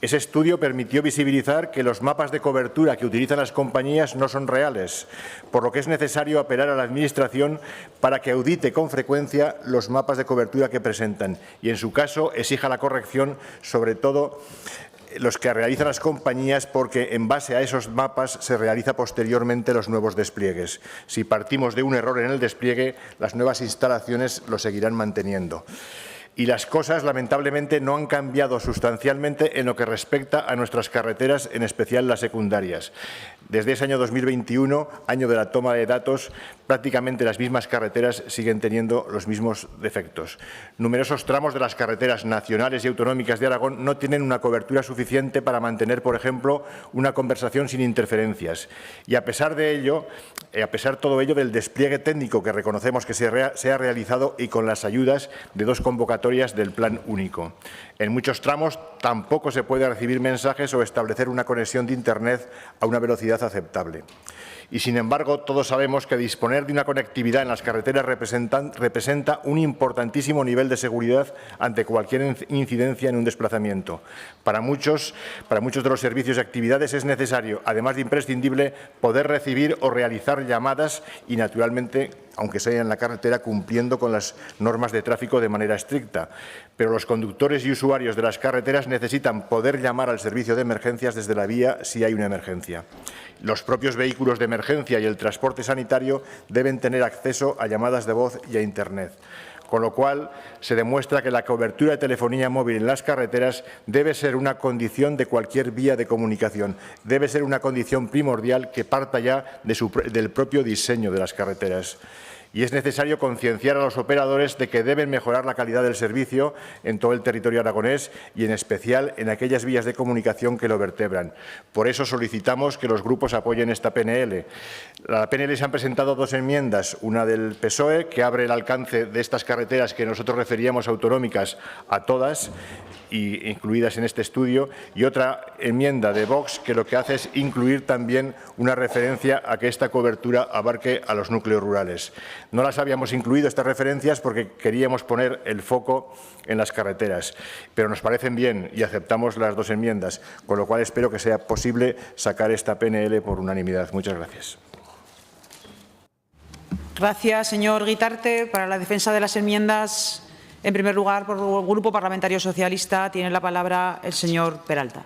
Ese estudio permitió visibilizar que los mapas de cobertura que utilizan las compañías no son reales, por lo que es necesario apelar a la Administración para que audite con frecuencia los mapas de cobertura que presentan y, en su caso, exija la corrección, sobre todo los que realizan las compañías, porque en base a esos mapas se realiza posteriormente los nuevos despliegues. Si partimos de un error en el despliegue, las nuevas instalaciones lo seguirán manteniendo. Y las cosas, lamentablemente, no han cambiado sustancialmente en lo que respecta a nuestras carreteras, en especial las secundarias. Desde ese año 2021, año de la toma de datos, prácticamente las mismas carreteras siguen teniendo los mismos defectos. Numerosos tramos de las carreteras nacionales y autonómicas de Aragón no tienen una cobertura suficiente para mantener, por ejemplo, una conversación sin interferencias. Y a pesar todo ello del despliegue técnico que reconocemos que se ha realizado y con las ayudas de 2 convocatorias del Plan Único. En muchos tramos tampoco se puede recibir mensajes o establecer una conexión de Internet a una velocidad aceptable. Y, sin embargo, todos sabemos que disponer de una conectividad en las carreteras representa un importantísimo nivel de seguridad ante cualquier incidencia en un desplazamiento. Para muchos de los servicios y actividades es necesario, además de imprescindible, poder recibir o realizar llamadas y, naturalmente, aunque sea en la carretera, cumpliendo con las normas de tráfico de manera estricta. Pero los conductores y usuarios de las carreteras necesitan poder llamar al servicio de emergencias desde la vía si hay una emergencia. Los propios vehículos de emergencia y el transporte sanitario deben tener acceso a llamadas de voz y a Internet. Con lo cual, se demuestra que la cobertura de telefonía móvil en las carreteras debe ser una condición de cualquier vía de comunicación. Debe ser una condición primordial que parta ya del propio diseño de las carreteras. Y es necesario concienciar a los operadores de que deben mejorar la calidad del servicio en todo el territorio aragonés y, en especial, en aquellas vías de comunicación que lo vertebran. Por eso solicitamos que los grupos apoyen esta PNL. A la PNL se han presentado 2 enmiendas, una del PSOE, que abre el alcance de estas carreteras que nosotros referíamos autonómicas a todas, y incluidas en este estudio, y otra enmienda de Vox que lo que hace es incluir también una referencia a que esta cobertura abarque a los núcleos rurales. No las habíamos incluido estas referencias porque queríamos poner el foco en las carreteras, pero nos parecen bien y aceptamos las 2 enmiendas, con lo cual espero que sea posible sacar esta PNL por unanimidad. Muchas gracias. Gracias, señor Guitarte. Para la defensa de las enmiendas, en primer lugar, por el Grupo Parlamentario Socialista, tiene la palabra el señor Peralta.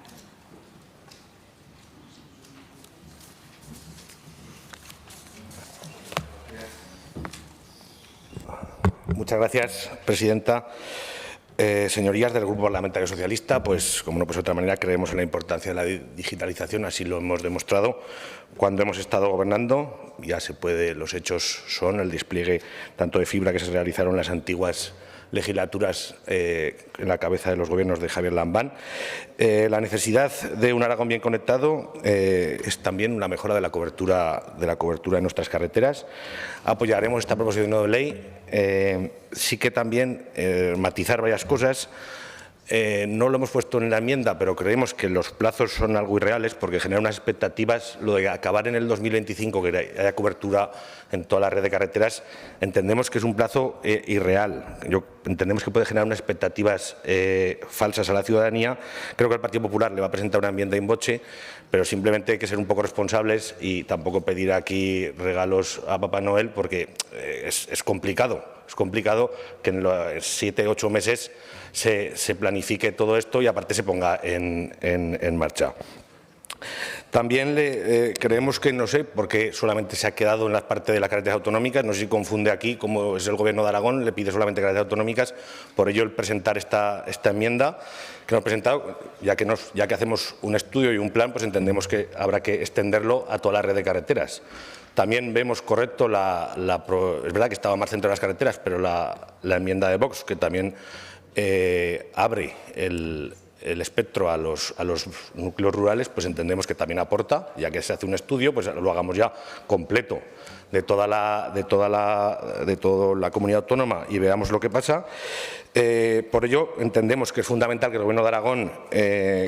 Muchas gracias, presidenta. Señorías del Grupo Parlamentario Socialista, pues como no puede ser de otra manera, creemos en la importancia de la digitalización, así lo hemos demostrado cuando hemos estado gobernando. Ya se puede, los hechos son el despliegue tanto de fibra que se realizaron en las antiguas legislaturas en la cabeza de los gobiernos de Javier Lambán. La necesidad de un Aragón bien conectado es también una mejora de la cobertura de nuestras carreteras. Apoyaremos esta proposición no de ley. Sí que también matizar varias cosas. No lo hemos puesto en la enmienda, pero creemos que los plazos son algo irreales porque generan unas expectativas. Lo de acabar en el 2025, que haya cobertura en toda la red de carreteras, entendemos que es un plazo irreal. Entendemos que puede generar unas expectativas falsas a la ciudadanía. Creo que el Partido Popular le va a presentar una enmienda in voce, pero simplemente hay que ser un poco responsables y tampoco pedir aquí regalos a Papá Noel porque es complicado. Es complicado que en los 7 u 8 meses se planifique todo esto y aparte se ponga en marcha. También creemos que, no sé por qué solamente se ha quedado en la parte de las carreteras autonómicas, no sé si confunde aquí, como es el Gobierno de Aragón, le pide solamente carreteras autonómicas, por ello el presentar esta enmienda que hemos presentado, ya que hacemos un estudio y un plan, pues entendemos que habrá que extenderlo a toda la red de carreteras. También vemos correcto, es verdad que estaba más centrado en las carreteras, pero la enmienda de Vox, que también abre el espectro a los núcleos rurales, pues entendemos que también aporta, ya que se hace un estudio, pues lo hagamos ya completo de toda la comunidad autónoma y veamos lo que pasa. Por ello, entendemos que es fundamental que el Gobierno de Aragón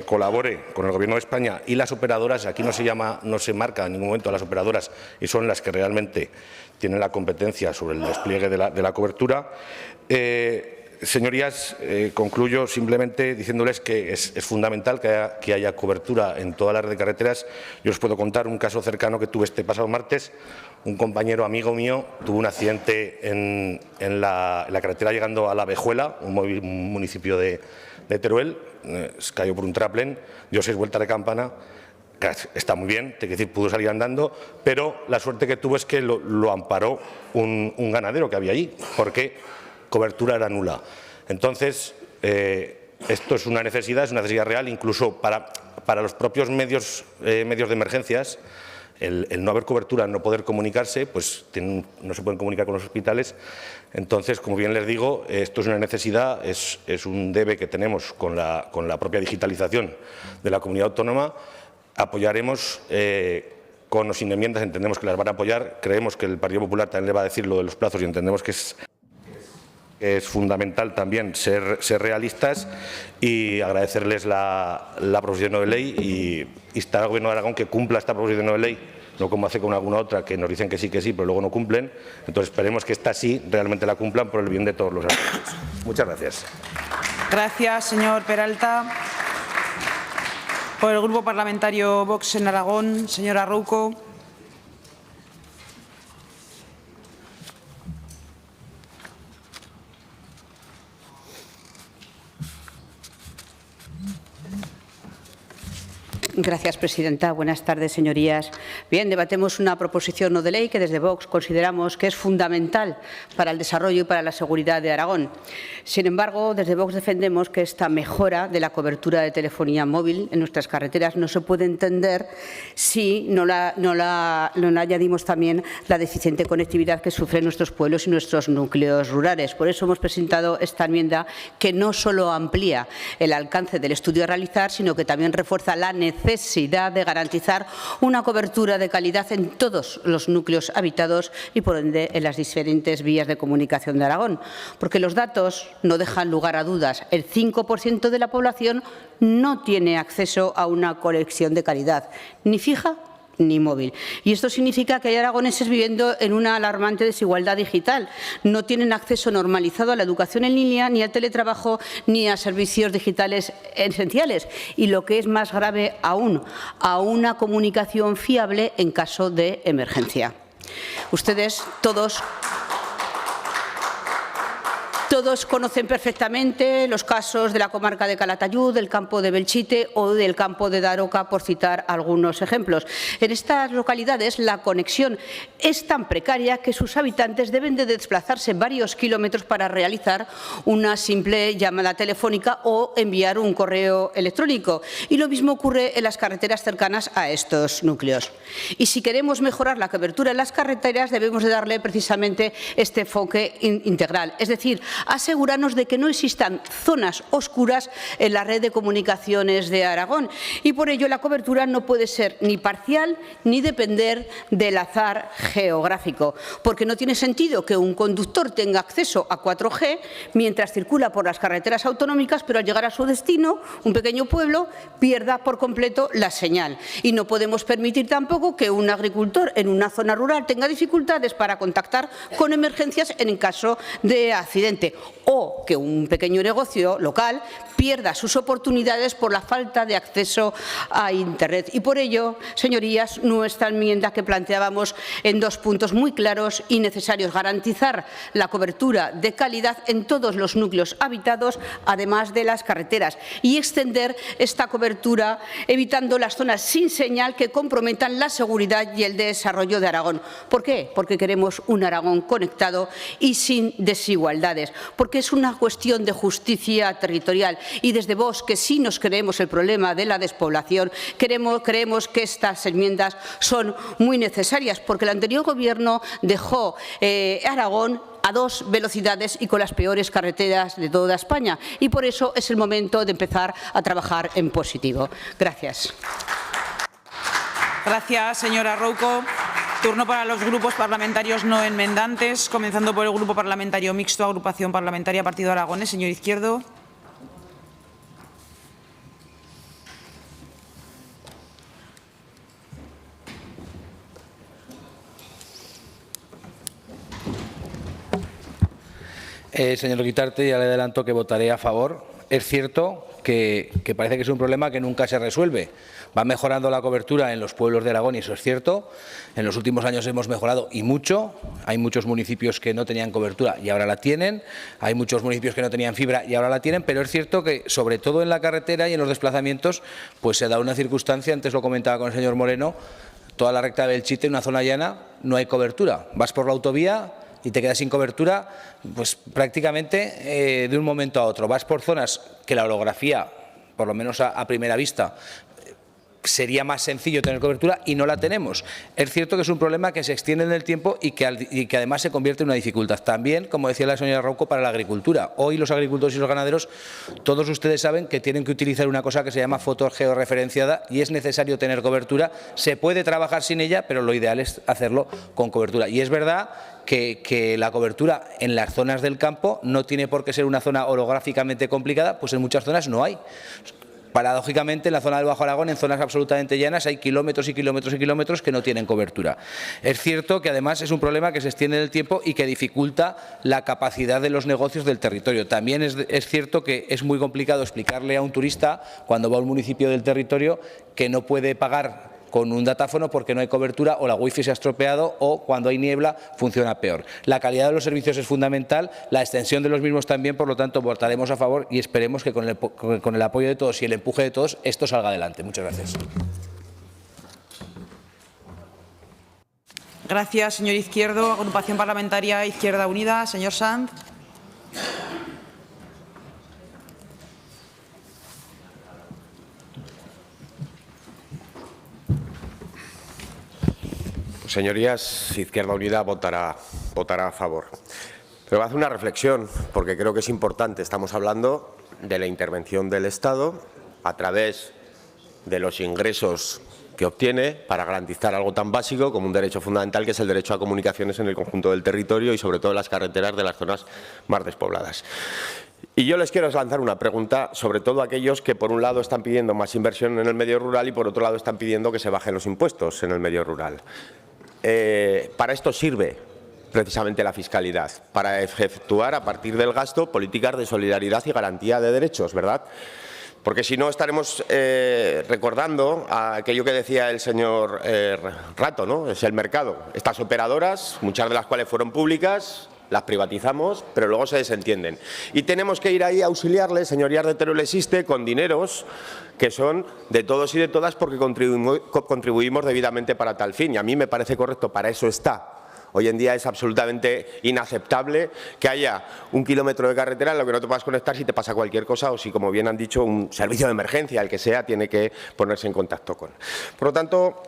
colabore con el Gobierno de España y las operadoras. Aquí no se marca en ningún momento a las operadoras y son las que realmente tienen la competencia sobre el despliegue de la cobertura. Señorías, concluyo simplemente diciéndoles que es fundamental que haya cobertura en toda la red de carreteras. Yo os puedo contar un caso cercano que tuve este pasado martes. Un compañero amigo mío tuvo un accidente en la carretera llegando a La Vejuela, un municipio de Teruel. Cayó por un traplén, dio 6 vueltas de campana. Está muy bien, te quiero decir, pudo salir andando, pero la suerte que tuvo es que lo amparó un ganadero que había allí, porque cobertura era nula. Entonces, esto es una necesidad real, incluso para los propios medios de emergencias. El no haber cobertura, no poder comunicarse, pues no se pueden comunicar con los hospitales. Entonces, como bien les digo, esto es una necesidad, es un debe que tenemos con la propia digitalización de la comunidad autónoma. Apoyaremos con o sin enmiendas, entendemos que las van a apoyar. Creemos que el Partido Popular también le va a decir lo de los plazos y entendemos que es fundamental también ser realistas y agradecerles la proposición no de ley y instar al Gobierno de Aragón que cumpla esta proposición no de ley, no como hace con alguna otra que nos dicen que sí, pero luego no cumplen. Entonces esperemos que esta sí realmente la cumplan por el bien de todos los argentinos. Muchas gracias. Gracias, señor Peralta. Por el Grupo Parlamentario Vox en Aragón, señora Rouco. Gracias, presidenta. Buenas tardes, señorías. Bien, debatemos una proposición no de ley que desde Vox consideramos que es fundamental para el desarrollo y para la seguridad de Aragón. Sin embargo, desde Vox defendemos que esta mejora de la cobertura de telefonía móvil en nuestras carreteras no se puede entender si no añadimos también la deficiente conectividad que sufren nuestros pueblos y nuestros núcleos rurales. Por eso hemos presentado esta enmienda que no solo amplía el alcance del estudio a realizar, sino que también refuerza la necesidad de garantizar una cobertura de calidad en todos los núcleos habitados y, por ende, en las diferentes vías de comunicación de Aragón. Porque los datos no dejan lugar a dudas. El 5% de la población no tiene acceso a una conexión de calidad, ni fija ni móvil. Y esto significa que hay aragoneses viviendo en una alarmante desigualdad digital. No tienen acceso normalizado a la educación en línea, ni al teletrabajo, ni a servicios digitales esenciales. Y lo que es más grave aún, a una comunicación fiable en caso de emergencia. Ustedes todos conocen perfectamente los casos de la comarca de Calatayud, del campo de Belchite o del campo de Daroca, por citar algunos ejemplos. En estas localidades la conexión es tan precaria que sus habitantes deben de desplazarse varios kilómetros para realizar una simple llamada telefónica o enviar un correo electrónico. Y lo mismo ocurre en las carreteras cercanas a estos núcleos. Y si queremos mejorar la cobertura en las carreteras, debemos de darle precisamente este enfoque integral, es decir, asegurarnos de que no existan zonas oscuras en la red de comunicaciones de Aragón. Y por ello la cobertura no puede ser ni parcial ni depender del azar geográfico, porque no tiene sentido que un conductor tenga acceso a 4G mientras circula por las carreteras autonómicas, pero al llegar a su destino, un pequeño pueblo, pierda por completo la señal. Y no podemos permitir tampoco que un agricultor en una zona rural tenga dificultades para contactar con emergencias en caso de accidente. permanente o que un pequeño negocio local pierda sus oportunidades por la falta de acceso a Internet. Y por ello, señorías, nuestra enmienda que planteábamos en 2 puntos muy claros y necesarios: garantizar la cobertura de calidad en todos los núcleos habitados, además de las carreteras, y extender esta cobertura evitando las zonas sin señal que comprometan la seguridad y el desarrollo de Aragón. ¿Por qué? Porque queremos un Aragón conectado y sin desigualdades, porque es una cuestión de justicia territorial, y desde Vox, que sí nos creemos el problema de la despoblación, creemos que estas enmiendas son muy necesarias, porque el anterior Gobierno dejó Aragón a 2 velocidades y con las peores carreteras de toda España, y por eso es el momento de empezar a trabajar en positivo. Gracias. Gracias, señora Rouco. Turno para los grupos parlamentarios no enmendantes, comenzando por el Grupo Parlamentario Mixto, Agrupación Parlamentaria Partido Aragonés. Señor Izquierdo. Señor Guitarte, ya le adelanto que votaré a favor. Es cierto que parece que es un problema que nunca se resuelve. Va mejorando la cobertura en los pueblos de Aragón y eso es cierto. En los últimos años hemos mejorado y mucho. Hay muchos municipios que no tenían cobertura y ahora la tienen. Hay muchos municipios que no tenían fibra y ahora la tienen. Pero es cierto que, sobre todo en la carretera y en los desplazamientos, pues se da una circunstancia, antes lo comentaba con el señor Moreno, toda la recta del Chite, una zona llana, no hay cobertura. Vas por la autovía y te quedas sin cobertura, pues prácticamente de un momento a otro. Vas por zonas que la orografía, por lo menos a primera vista, sería más sencillo tener cobertura y no la tenemos. Es cierto que es un problema que se extiende en el tiempo y que además se convierte en una dificultad. También, como decía la señora Rouco, para la agricultura. Hoy los agricultores y los ganaderos, todos ustedes saben que tienen que utilizar una cosa que se llama foto georreferenciada y es necesario tener cobertura. Se puede trabajar sin ella, pero lo ideal es hacerlo con cobertura. Y es verdad que la cobertura en las zonas del campo no tiene por qué ser una zona orográficamente complicada, pues en muchas zonas no hay. Paradójicamente, en la zona del Bajo Aragón, en zonas absolutamente llanas, hay kilómetros y kilómetros y kilómetros que no tienen cobertura. Es cierto que además es un problema que se extiende en el tiempo y que dificulta la capacidad de los negocios del territorio. También es cierto que es muy complicado explicarle a un turista, cuando va a un municipio del territorio, que no puede pagar con un datáfono porque no hay cobertura o la wifi se ha estropeado o cuando hay niebla funciona peor. La calidad de los servicios es fundamental, la extensión de los mismos también, por lo tanto votaremos a favor y esperemos que con el apoyo de todos y el empuje de todos esto salga adelante. Muchas gracias. Gracias, señor Izquierdo. Agrupación Parlamentaria Izquierda Unida. Señor Sanz. Señorías, Izquierda Unida votará a favor. Pero voy a hacer una reflexión, porque creo que es importante. Estamos hablando de la intervención del Estado a través de los ingresos que obtiene para garantizar algo tan básico como un derecho fundamental, que es el derecho a comunicaciones en el conjunto del territorio y sobre todo en las carreteras de las zonas más despobladas. Y yo les quiero lanzar una pregunta, sobre todo a aquellos que por un lado están pidiendo más inversión en el medio rural y por otro lado están pidiendo que se bajen los impuestos en el medio rural. Para esto sirve precisamente la fiscalidad, para efectuar a partir del gasto políticas de solidaridad y garantía de derechos, ¿verdad? Porque si no estaremos recordando a aquello que decía el señor Rato, ¿no? Es el mercado. Estas operadoras, muchas de las cuales fueron públicas, las privatizamos, pero luego se desentienden. Y tenemos que ir ahí a auxiliarles, señorías de Teruel Existe, con dineros que son de todos y de todas porque contribuimos debidamente para tal fin. Y a mí me parece correcto, para eso está. Hoy en día es absolutamente inaceptable que haya un kilómetro de carretera en lo que no te puedas conectar si te pasa cualquier cosa o si, como bien han dicho, un servicio de emergencia, el que sea, tiene que ponerse en contacto con. Por lo tanto,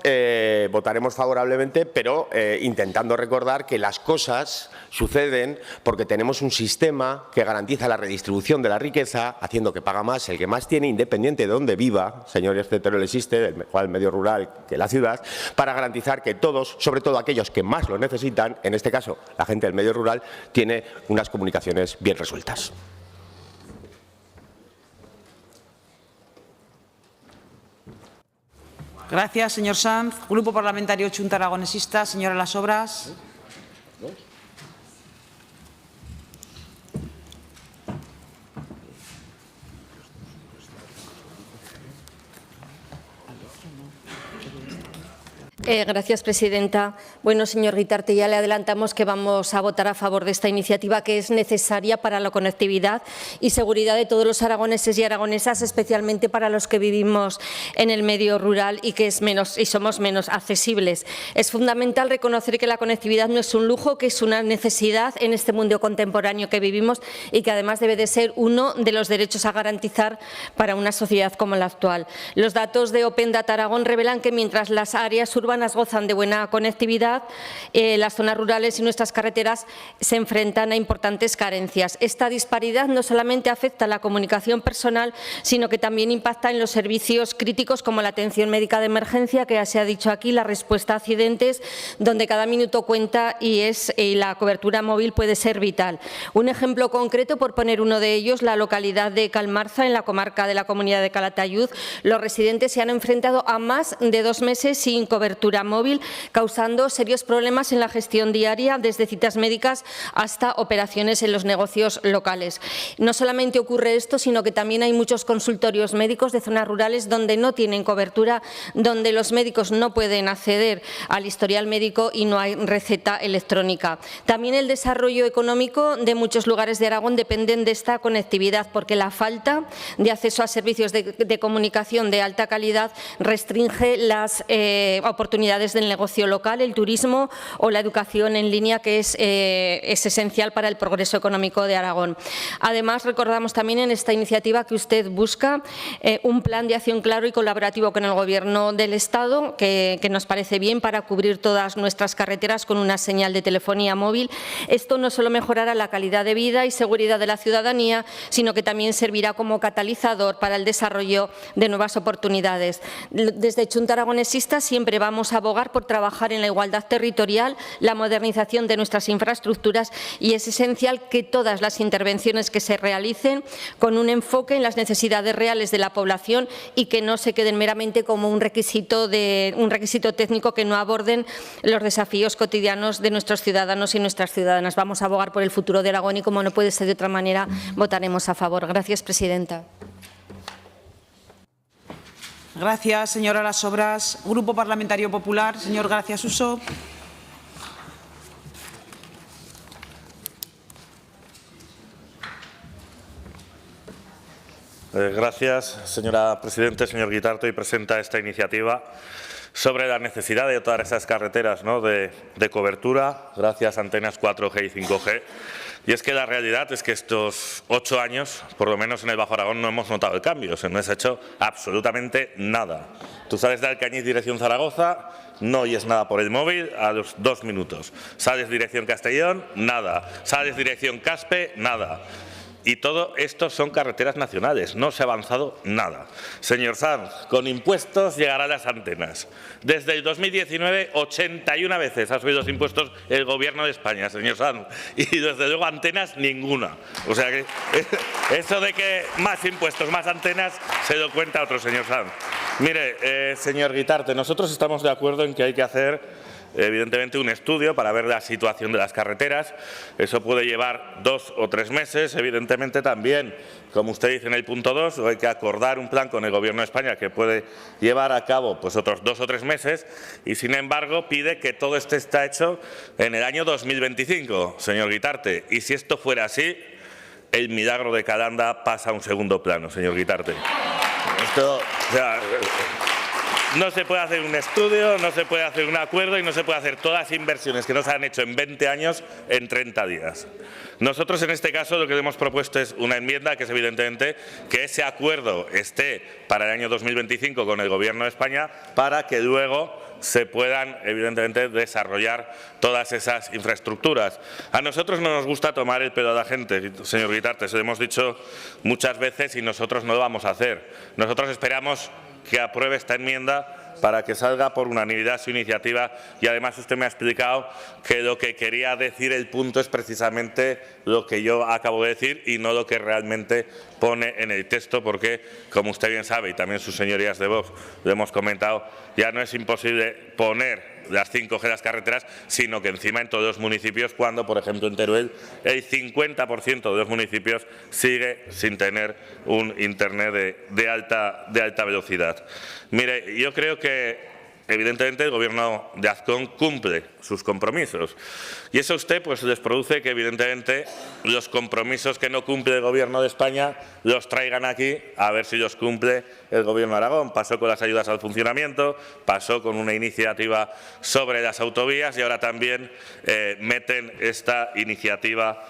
votaremos favorablemente, pero intentando recordar que las cosas suceden porque tenemos un sistema que garantiza la redistribución de la riqueza, haciendo que paga más el que más tiene, independiente de dónde viva, señores de Teruel Existe, del medio rural que la ciudad, para garantizar que todos, sobre todo aquellos que más lo necesitan, en este caso la gente del medio rural, tiene unas comunicaciones bien resueltas. Gracias, señor Sanz. Grupo Parlamentario Chunta Aragonesista, señora Las Obras. Gracias, presidenta. Bueno, señor Guitarte, ya le adelantamos que vamos a votar a favor de esta iniciativa, que es necesaria para la conectividad y seguridad de todos los aragoneses y aragonesas, especialmente para los que vivimos en el medio rural y que somos menos accesibles. Es fundamental reconocer que la conectividad no es un lujo, que es una necesidad en este mundo contemporáneo que vivimos y que además debe de ser uno de los derechos a garantizar para una sociedad como la actual. Los datos de Open Data Aragón revelan que mientras las áreas urbanas gozan de buena conectividad, las zonas rurales y nuestras carreteras se enfrentan a importantes carencias. Esta disparidad no solamente afecta a la comunicación personal, sino que también impacta en los servicios críticos como la atención médica de emergencia, que ya se ha dicho aquí, la respuesta a accidentes, donde cada minuto cuenta y la cobertura móvil puede ser vital. Un ejemplo concreto, por poner uno de ellos, la localidad de Calmarza, en la comarca de la Comunidad de Calatayud. Los residentes se han enfrentado a más de 2 meses sin cobertura móvil, causando serios problemas en la gestión diaria, desde citas médicas hasta operaciones en los negocios locales. No solamente ocurre esto, sino que también hay muchos consultorios médicos de zonas rurales donde no tienen cobertura, donde los médicos no pueden acceder al historial médico y no hay receta electrónica. También el desarrollo económico de muchos lugares de Aragón dependen de esta conectividad, porque la falta de acceso a servicios de comunicación de alta calidad restringe las oportunidades del negocio local, el turismo o la educación en línea, que es esencial para el progreso económico de Aragón. Además, recordamos también en esta iniciativa que usted busca un plan de acción claro y colaborativo con el Gobierno del Estado, que nos parece bien, para cubrir todas nuestras carreteras con una señal de telefonía móvil. Esto no solo mejorará la calidad de vida y seguridad de la ciudadanía, sino que también servirá como catalizador para el desarrollo de nuevas oportunidades. Desde Chunta Aragonesista siempre vamos a abogar por trabajar en la igualdad territorial, la modernización de nuestras infraestructuras, y es esencial que todas las intervenciones que se realicen con un enfoque en las necesidades reales de la población y que no se queden meramente como un requisito técnico, que no aborden los desafíos cotidianos de nuestros ciudadanos y nuestras ciudadanas. Vamos a abogar por el futuro de Aragón y, como no puede ser de otra manera, votaremos a favor. Gracias, presidenta. Gracias, señora Las Obras. Grupo Parlamentario Popular, señor García Suso. Gracias, señora presidenta. Señor Guitarte, hoy presenta esta iniciativa sobre la necesidad de dotar esas carreteras, ¿no?, de cobertura gracias a antenas 4G y 5G. Y es que la realidad es que estos 8 años, por lo menos en el Bajo Aragón, no hemos notado el cambio. Se no se ha hecho absolutamente nada. Tú sales de Alcañiz dirección Zaragoza, no oyes nada por el móvil a los 2 minutos. Sales dirección Castellón, nada. Sales dirección Caspe, nada. Y todo esto son carreteras nacionales, no se ha avanzado nada. Señor Sanz, con impuestos llegarán las antenas. Desde el 2019, 81 veces ha subido los impuestos el Gobierno de España, señor Sanz, y desde luego antenas ninguna. O sea que eso de que más impuestos, más antenas, se lo cuenta otro, señor Sanz. Mire, señor Guitarte, nosotros estamos de acuerdo en que hay que hacer evidentemente un estudio para ver la situación de las carreteras. Eso puede llevar 2 o 3 meses. Evidentemente también, como usted dice en el punto 2, hay que acordar un plan con el Gobierno de España que puede llevar a cabo pues otros 2 o 3 meses, y sin embargo pide que todo esto esté hecho en el año 2025, señor Guitarte. Y si esto fuera así, el milagro de Calanda pasa a un segundo plano, señor Guitarte. Esto, o sea, no se puede hacer un estudio, no se puede hacer un acuerdo y no se puede hacer todas las inversiones que no se han hecho en 20 años en 30 días. Nosotros en este caso lo que hemos propuesto es una enmienda que es evidentemente que ese acuerdo esté para el año 2025 con el Gobierno de España, para que luego se puedan evidentemente desarrollar todas esas infraestructuras. A nosotros no nos gusta tomar el pelo a la gente, señor Guitarte, se lo hemos dicho muchas veces y nosotros no lo vamos a hacer. Nosotros esperamos que apruebe esta enmienda para que salga por unanimidad su iniciativa, y además usted me ha explicado que lo que quería decir el punto es precisamente lo que yo acabo de decir y no lo que realmente pone en el texto, porque, como usted bien sabe, y también sus señorías de Vox lo hemos comentado, ya no es imposible poner las 5G las carreteras, sino que encima en todos los municipios, cuando, por ejemplo, en Teruel, el 50% de los municipios sigue sin tener un Internet de alta velocidad. Mire, yo creo que evidentemente el Gobierno de Azcón cumple sus compromisos. Y eso a usted pues, les produce que evidentemente los compromisos que no cumple el Gobierno de España los traigan aquí a ver si los cumple el Gobierno de Aragón. Pasó con las ayudas al funcionamiento, pasó con una iniciativa sobre las autovías y ahora también meten esta iniciativa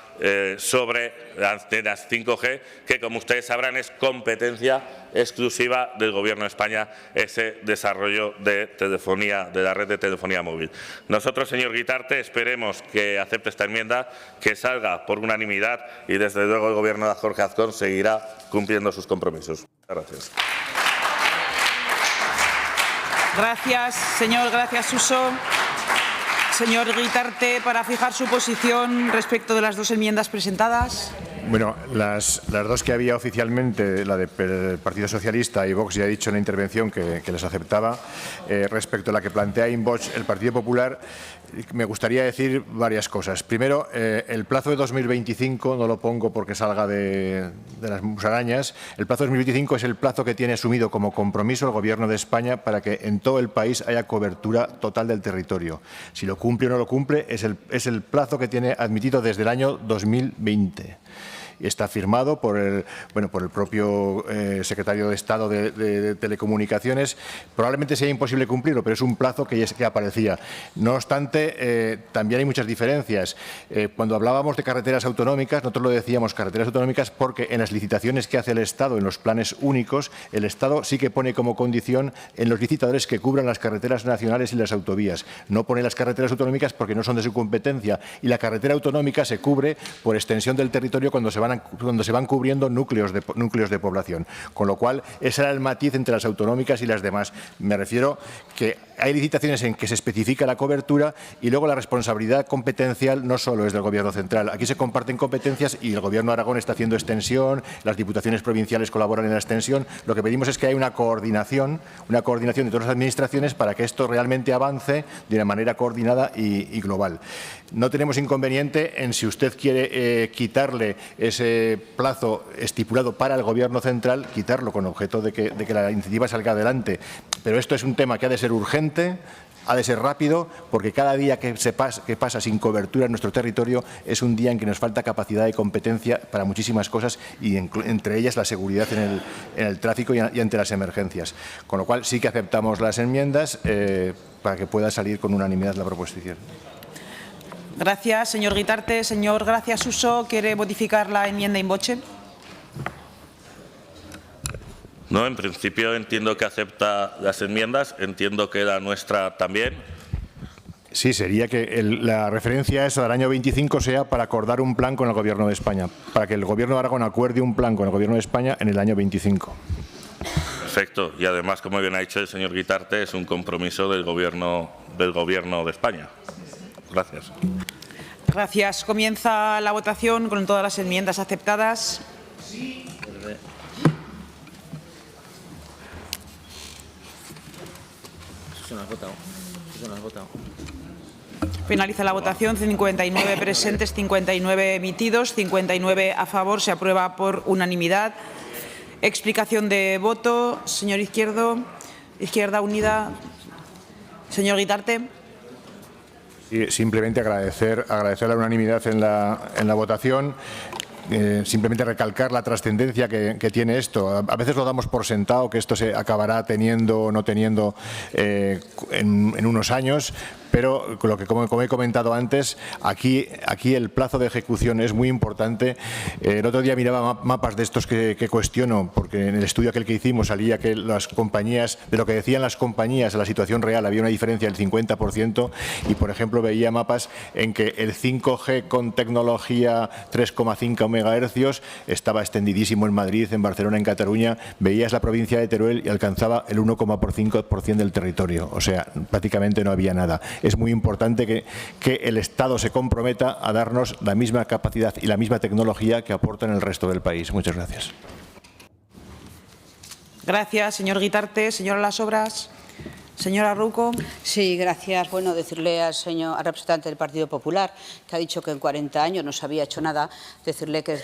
sobre las antenas 5G, que como ustedes sabrán es competencia exclusiva del Gobierno de España ese desarrollo de telefonía, de la red de telefonía móvil. Nosotros, señor Guitarte, esperemos que acepte esta enmienda, que salga por unanimidad y desde luego el Gobierno de Jorge Azcón seguirá cumpliendo sus compromisos. Muchas gracias. Gracias, señor. Gracias, Suso. Señor Guitarte, para fijar su posición respecto de las dos enmiendas presentadas. Bueno, las dos que había oficialmente, la del Partido Socialista y Vox, ya he dicho en la intervención que les aceptaba. Respecto a la que plantea Invox el Partido Popular, me gustaría decir varias cosas. Primero, el plazo de 2025 no lo pongo porque salga de las musarañas. El plazo de 2025 es el plazo que tiene asumido como compromiso el Gobierno de España para que en todo el país haya cobertura total del territorio. Si lo cumple o no lo cumple, es el plazo que tiene admitido desde el año 2020. Está firmado por el propio secretario de Estado de Telecomunicaciones. Probablemente sea imposible cumplirlo, pero es un plazo que aparecía. No obstante, también hay muchas diferencias. Cuando hablábamos de carreteras autonómicas, nosotros lo decíamos carreteras autonómicas porque en las licitaciones que hace el Estado, en los planes únicos, el Estado sí que pone como condición en los licitadores que cubran las carreteras nacionales y las autovías. No pone las carreteras autonómicas porque no son de su competencia, y la carretera autonómica se cubre por extensión del territorio cuando se van cubriendo núcleos de población. Con lo cual, ese era el matiz entre las autonómicas y las demás. Me refiero que hay licitaciones en que se especifica la cobertura y luego la responsabilidad competencial no solo es del Gobierno central. Aquí se comparten competencias y el Gobierno de Aragón está haciendo extensión, las diputaciones provinciales colaboran en la extensión. Lo que pedimos es que haya una coordinación de todas las administraciones para que esto realmente avance de una manera coordinada y global. No tenemos inconveniente en, si usted quiere quitarle ese plazo estipulado para el Gobierno central, quitarlo con objeto de que la iniciativa salga adelante. Pero esto es un tema que ha de ser urgente, ha de ser rápido, porque cada día que pasa sin cobertura en nuestro territorio es un día en que nos falta capacidad y competencia para muchísimas cosas, y entre ellas la seguridad en el tráfico y ante las emergencias. Con lo cual sí que aceptamos las enmiendas para que pueda salir con unanimidad la proposición. Gracias, señor Guitarte. Señor Gracia Suso, ¿quiere modificar la enmienda in voce? No, en principio entiendo que acepta las enmiendas, entiendo que la nuestra también. Sí, sería que la referencia a eso del año 25 sea para acordar un plan con el Gobierno de España, para que el Gobierno de Aragón acuerde un plan con el Gobierno de España en el año 25. Perfecto. Y además, como bien ha dicho el señor Guitarte, es un compromiso del Gobierno de España. Gracias. Gracias. Comienza la votación con todas las enmiendas aceptadas. Finaliza la votación. 59 presentes, 59 emitidos, 59 a favor. Se aprueba por unanimidad. Explicación de voto. Señor Izquierda Unida. Señor Guitarte. Simplemente agradecer la unanimidad en la votación. Simplemente recalcar la trascendencia que tiene esto. A veces lo damos por sentado que esto se acabará teniendo o no teniendo en unos años, pero como he comentado antes, aquí el plazo de ejecución es muy importante. El otro día miraba mapas de estos que cuestiono, porque en el estudio aquel que hicimos salía que las compañías, de lo que decían las compañías a la situación real, había una diferencia del 50%, y por ejemplo veía mapas en que el 5G con tecnología 3,5 megahercios estaba extendidísimo en Madrid, en Barcelona, en Cataluña. Veías la provincia de Teruel y alcanzaba el 1,5% del territorio, o sea, prácticamente no había nada. Es muy importante que el Estado se comprometa a darnos la misma capacidad y la misma tecnología que aporta en el resto del país. Muchas gracias. Gracias, señor Guitarte. Señora Las Obras. Señora Rouco. Sí, gracias. Bueno, decirle al representante del Partido Popular, que ha dicho que en 40 años no se había hecho nada, decirle que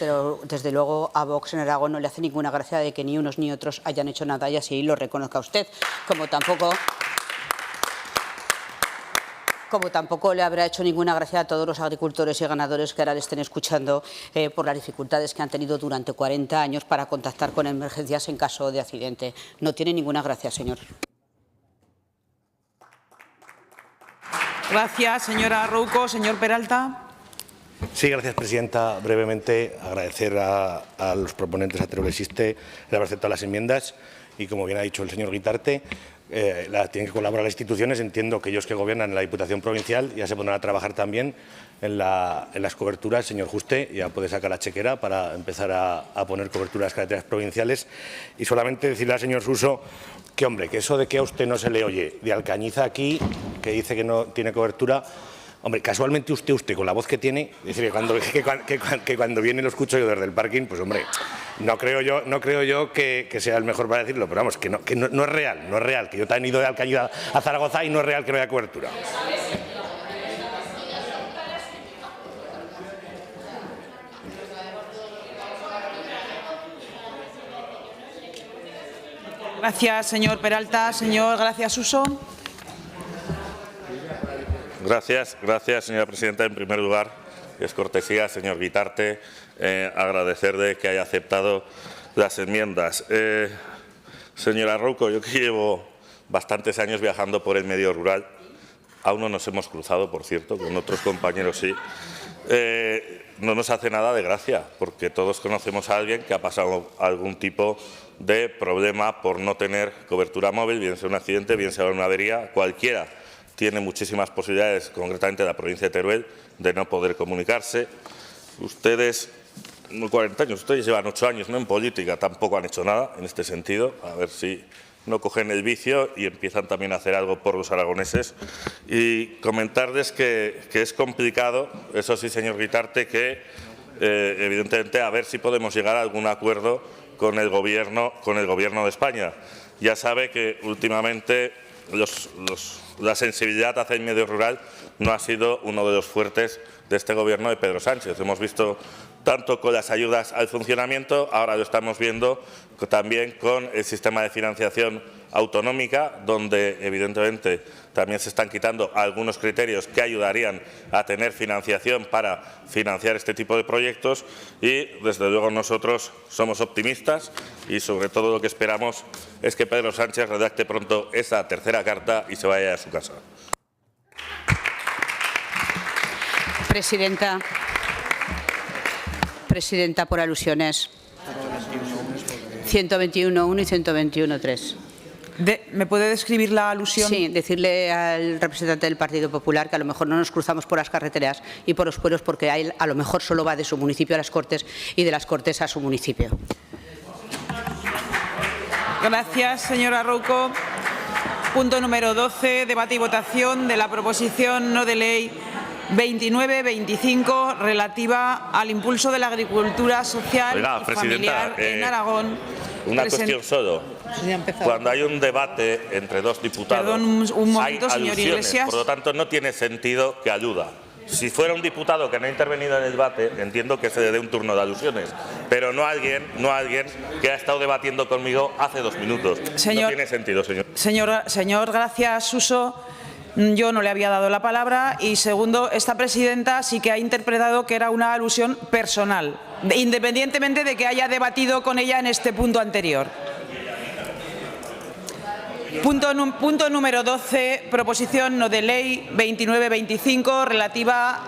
desde luego a Vox en Aragón no le hace ninguna gracia de que ni unos ni otros hayan hecho nada, y así lo reconozca usted, como tampoco como tampoco le habrá hecho ninguna gracia a todos los agricultores y ganadores que ahora le estén escuchando por las dificultades que han tenido durante 40 años para contactar con emergencias en caso de accidente. No tiene ninguna gracia, señor. Gracias, señora Rouco. Señor Peralta. Sí, gracias, presidenta. Brevemente, agradecer a los proponentes, a Teruel Existe, el haber aceptado las enmiendas y, como bien ha dicho el señor Guitarte, tienen que colaborar las instituciones. Entiendo que ellos que gobiernan en la Diputación Provincial ya se pondrán a trabajar también en las coberturas. Señor Juste ya puede sacar la chequera para empezar a poner cobertura a las carreteras provinciales. Y solamente decirle al señor Suso que, hombre, que eso de que a usted no se le oye de Alcañiza aquí, que dice que no tiene cobertura. Hombre, casualmente usted con la voz que tiene, es decir, que cuando viene lo escucho yo desde el parking, pues hombre, no creo yo que sea el mejor para decirlo, pero vamos, que no es real, que yo también he ido de Alcañiza a Zaragoza y no es real que no haya cobertura. Gracias, señor Peralta. Señor Gracia Suso. Gracias, señora presidenta. En primer lugar, es cortesía, señor Guitarte, agradecerle que haya aceptado las enmiendas. Señora Rouco, yo que llevo bastantes años viajando por el medio rural, aún no nos hemos cruzado, por cierto, con otros compañeros sí, no nos hace nada de gracia, porque todos conocemos a alguien que ha pasado algún tipo de problema por no tener cobertura móvil, bien sea un accidente, bien sea una avería, cualquiera tiene muchísimas posibilidades, concretamente la provincia de Teruel, de no poder comunicarse. Ustedes, 40 años, ustedes llevan 8 años, ¿no?, en política, tampoco han hecho nada en este sentido. A ver si no cogen el vicio y empiezan también a hacer algo por los aragoneses. Y comentarles que es complicado, eso sí, señor Guitarte, que evidentemente a ver si podemos llegar a algún acuerdo con el Gobierno de España. Ya sabe que últimamente la sensibilidad hacia el medio rural no ha sido uno de los fuertes de este Gobierno de Pedro Sánchez. Hemos visto tanto con las ayudas al funcionamiento, ahora lo estamos viendo también con el sistema de financiación autonómica, donde evidentemente también se están quitando algunos criterios que ayudarían a tener financiación para financiar este tipo de proyectos y, desde luego, nosotros somos optimistas y, sobre todo, lo que esperamos es que Pedro Sánchez redacte pronto esa tercera carta y se vaya a su casa. Presidenta, por alusiones. 121.1 y 121.3. ¿Me puede describir la alusión? Sí, decirle al representante del Partido Popular que a lo mejor no nos cruzamos por las carreteras y por los pueblos porque a él a lo mejor solo va de su municipio a las Cortes y de las Cortes a su municipio. Gracias, señora Rouco. Punto número 12, debate y votación de la proposición no de ley 2925 relativa al impulso de la agricultura social y familiar en Aragón. Una cuestión solo. Cuando hay un debate entre dos diputados, perdón, un momento, hay señor alusiones, Iglesias. por lo tanto no tiene sentido que aluda. Si fuera un diputado que no ha intervenido en el debate, entiendo que se le dé un turno de alusiones, pero no alguien que ha estado debatiendo conmigo hace 2 minutos. No tiene sentido, señor. Señor Gracia Suso, yo no le había dado la palabra y, segundo, esta presidenta sí que ha interpretado que era una alusión personal, independientemente de que haya debatido con ella en este punto anterior. Punto número 12, proposición no de ley 2925 relativa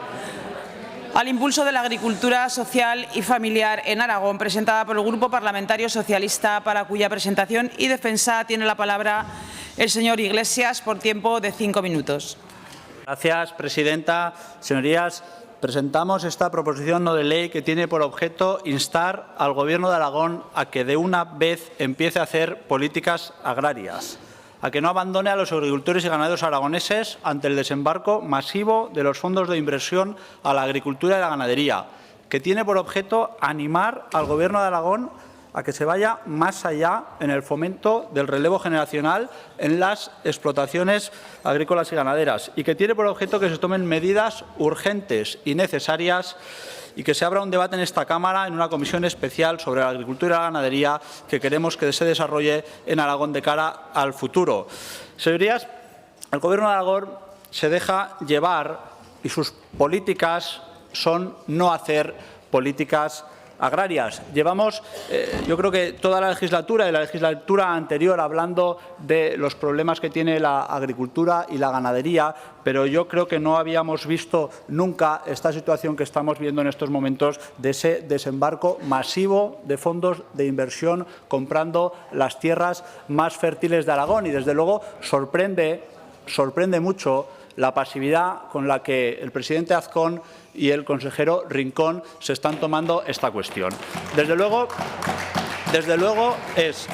al impulso de la agricultura social y familiar en Aragón, presentada por el Grupo Parlamentario Socialista, para cuya presentación y defensa tiene la palabra el señor Iglesias por tiempo de 5 minutos. Gracias, presidenta. Señorías, presentamos esta proposición no de ley que tiene por objeto instar al Gobierno de Aragón a que de una vez empiece a hacer políticas agrarias, a que no abandone a los agricultores y ganaderos aragoneses ante el desembarco masivo de los fondos de inversión a la agricultura y la ganadería, que tiene por objeto animar al Gobierno de Aragón a que se vaya más allá en el fomento del relevo generacional en las explotaciones agrícolas y ganaderas y que tiene por objeto que se tomen medidas urgentes y necesarias y que se abra un debate en esta Cámara en una comisión especial sobre la agricultura y la ganadería que queremos que se desarrolle en Aragón de cara al futuro. Señorías, el Gobierno de Aragón se deja llevar y sus políticas son no hacer políticas agrarias. Llevamos, yo creo que toda la legislatura y la legislatura anterior hablando de los problemas que tiene la agricultura y la ganadería, pero yo creo que no habíamos visto nunca esta situación que estamos viendo en estos momentos de ese desembarco masivo de fondos de inversión comprando las tierras más fértiles de Aragón y, desde luego, sorprende mucho la pasividad con la que el presidente Azcón y el consejero Rincón se están tomando esta cuestión. Desde luego es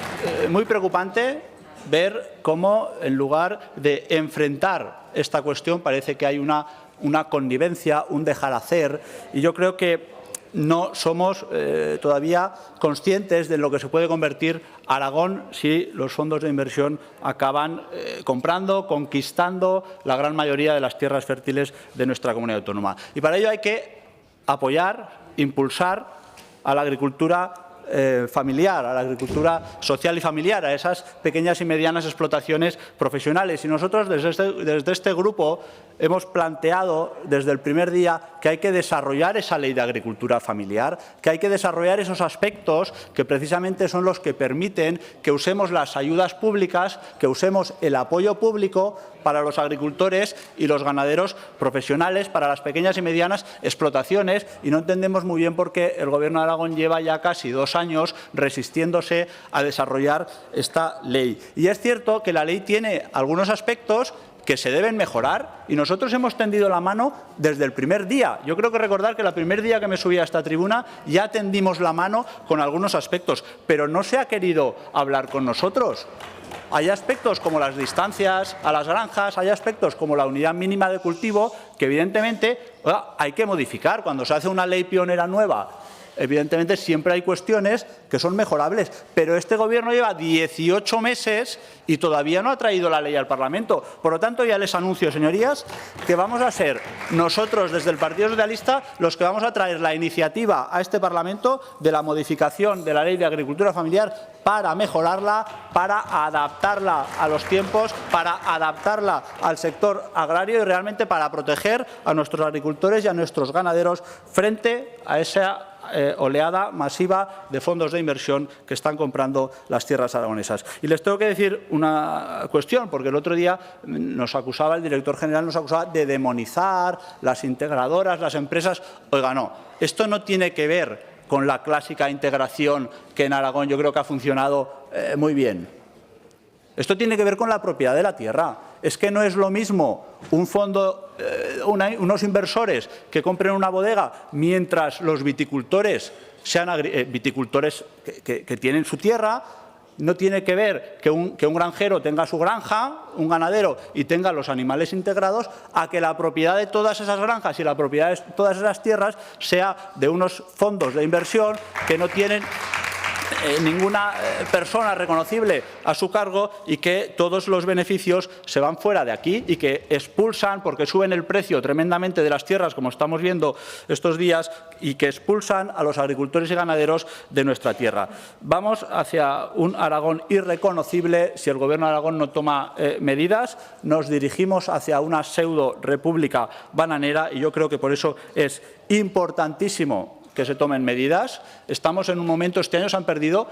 muy preocupante ver cómo, en lugar de enfrentar esta cuestión, parece que hay una connivencia, un dejar hacer, y yo creo que no somos todavía conscientes de lo que se puede convertir Aragón si los fondos de inversión acaban comprando, conquistando la gran mayoría de las tierras fértiles de nuestra comunidad autónoma. Y para ello hay que apoyar, impulsar a la agricultura familiar, a la agricultura social y familiar, a esas pequeñas y medianas explotaciones profesionales. Y nosotros desde este grupo hemos planteado desde el primer día que hay que desarrollar esa ley de agricultura familiar, que hay que desarrollar esos aspectos que precisamente son los que permiten que usemos las ayudas públicas, que usemos el apoyo público para los agricultores y los ganaderos profesionales, para las pequeñas y medianas explotaciones, y no entendemos muy bien por qué el Gobierno de Aragón lleva ya casi 2 años resistiéndose a desarrollar esta ley. Y es cierto que la ley tiene algunos aspectos que se deben mejorar y nosotros hemos tendido la mano desde el primer día. Yo creo que recordar que el primer día que me subí a esta tribuna ya tendimos la mano con algunos aspectos, pero no se ha querido hablar con nosotros. Hay aspectos como las distancias a las granjas, hay aspectos como la unidad mínima de cultivo que evidentemente hay que modificar. Cuando se hace una ley pionera nueva, evidentemente siempre hay cuestiones que son mejorables, pero este Gobierno lleva 18 meses y todavía no ha traído la ley al Parlamento. Por lo tanto, ya les anuncio, señorías, que vamos a ser nosotros desde el Partido Socialista los que vamos a traer la iniciativa a este Parlamento de la modificación de la Ley de Agricultura Familiar para mejorarla, para adaptarla a los tiempos, para adaptarla al sector agrario y realmente para proteger a nuestros agricultores y a nuestros ganaderos frente a esa oleada masiva de fondos de inversión que están comprando las tierras aragonesas. Y les tengo que decir una cuestión, porque el otro día el director general nos acusaba de demonizar las integradoras, las empresas. Oiga, no, esto no tiene que ver con la clásica integración que en Aragón yo creo que ha funcionado muy bien. Esto tiene que ver con la propiedad de la tierra. Es que no es lo mismo un fondo, unos inversores que compren una bodega mientras los viticultores sean viticultores que tienen su tierra. No tiene que ver que un granjero tenga su granja, un ganadero, y tenga los animales integrados, a que la propiedad de todas esas granjas y la propiedad de todas esas tierras sea de unos fondos de inversión que no tienen ninguna persona reconocible a su cargo y que todos los beneficios se van fuera de aquí y que expulsan, porque suben el precio tremendamente de las tierras, como estamos viendo estos días, y que expulsan a los agricultores y ganaderos de nuestra tierra. Vamos hacia un Aragón irreconocible si el Gobierno de Aragón no toma medidas. Nos dirigimos hacia una pseudo-república bananera y yo creo que por eso es importantísimo que se tomen medidas. Estamos en un momento, este año se han perdido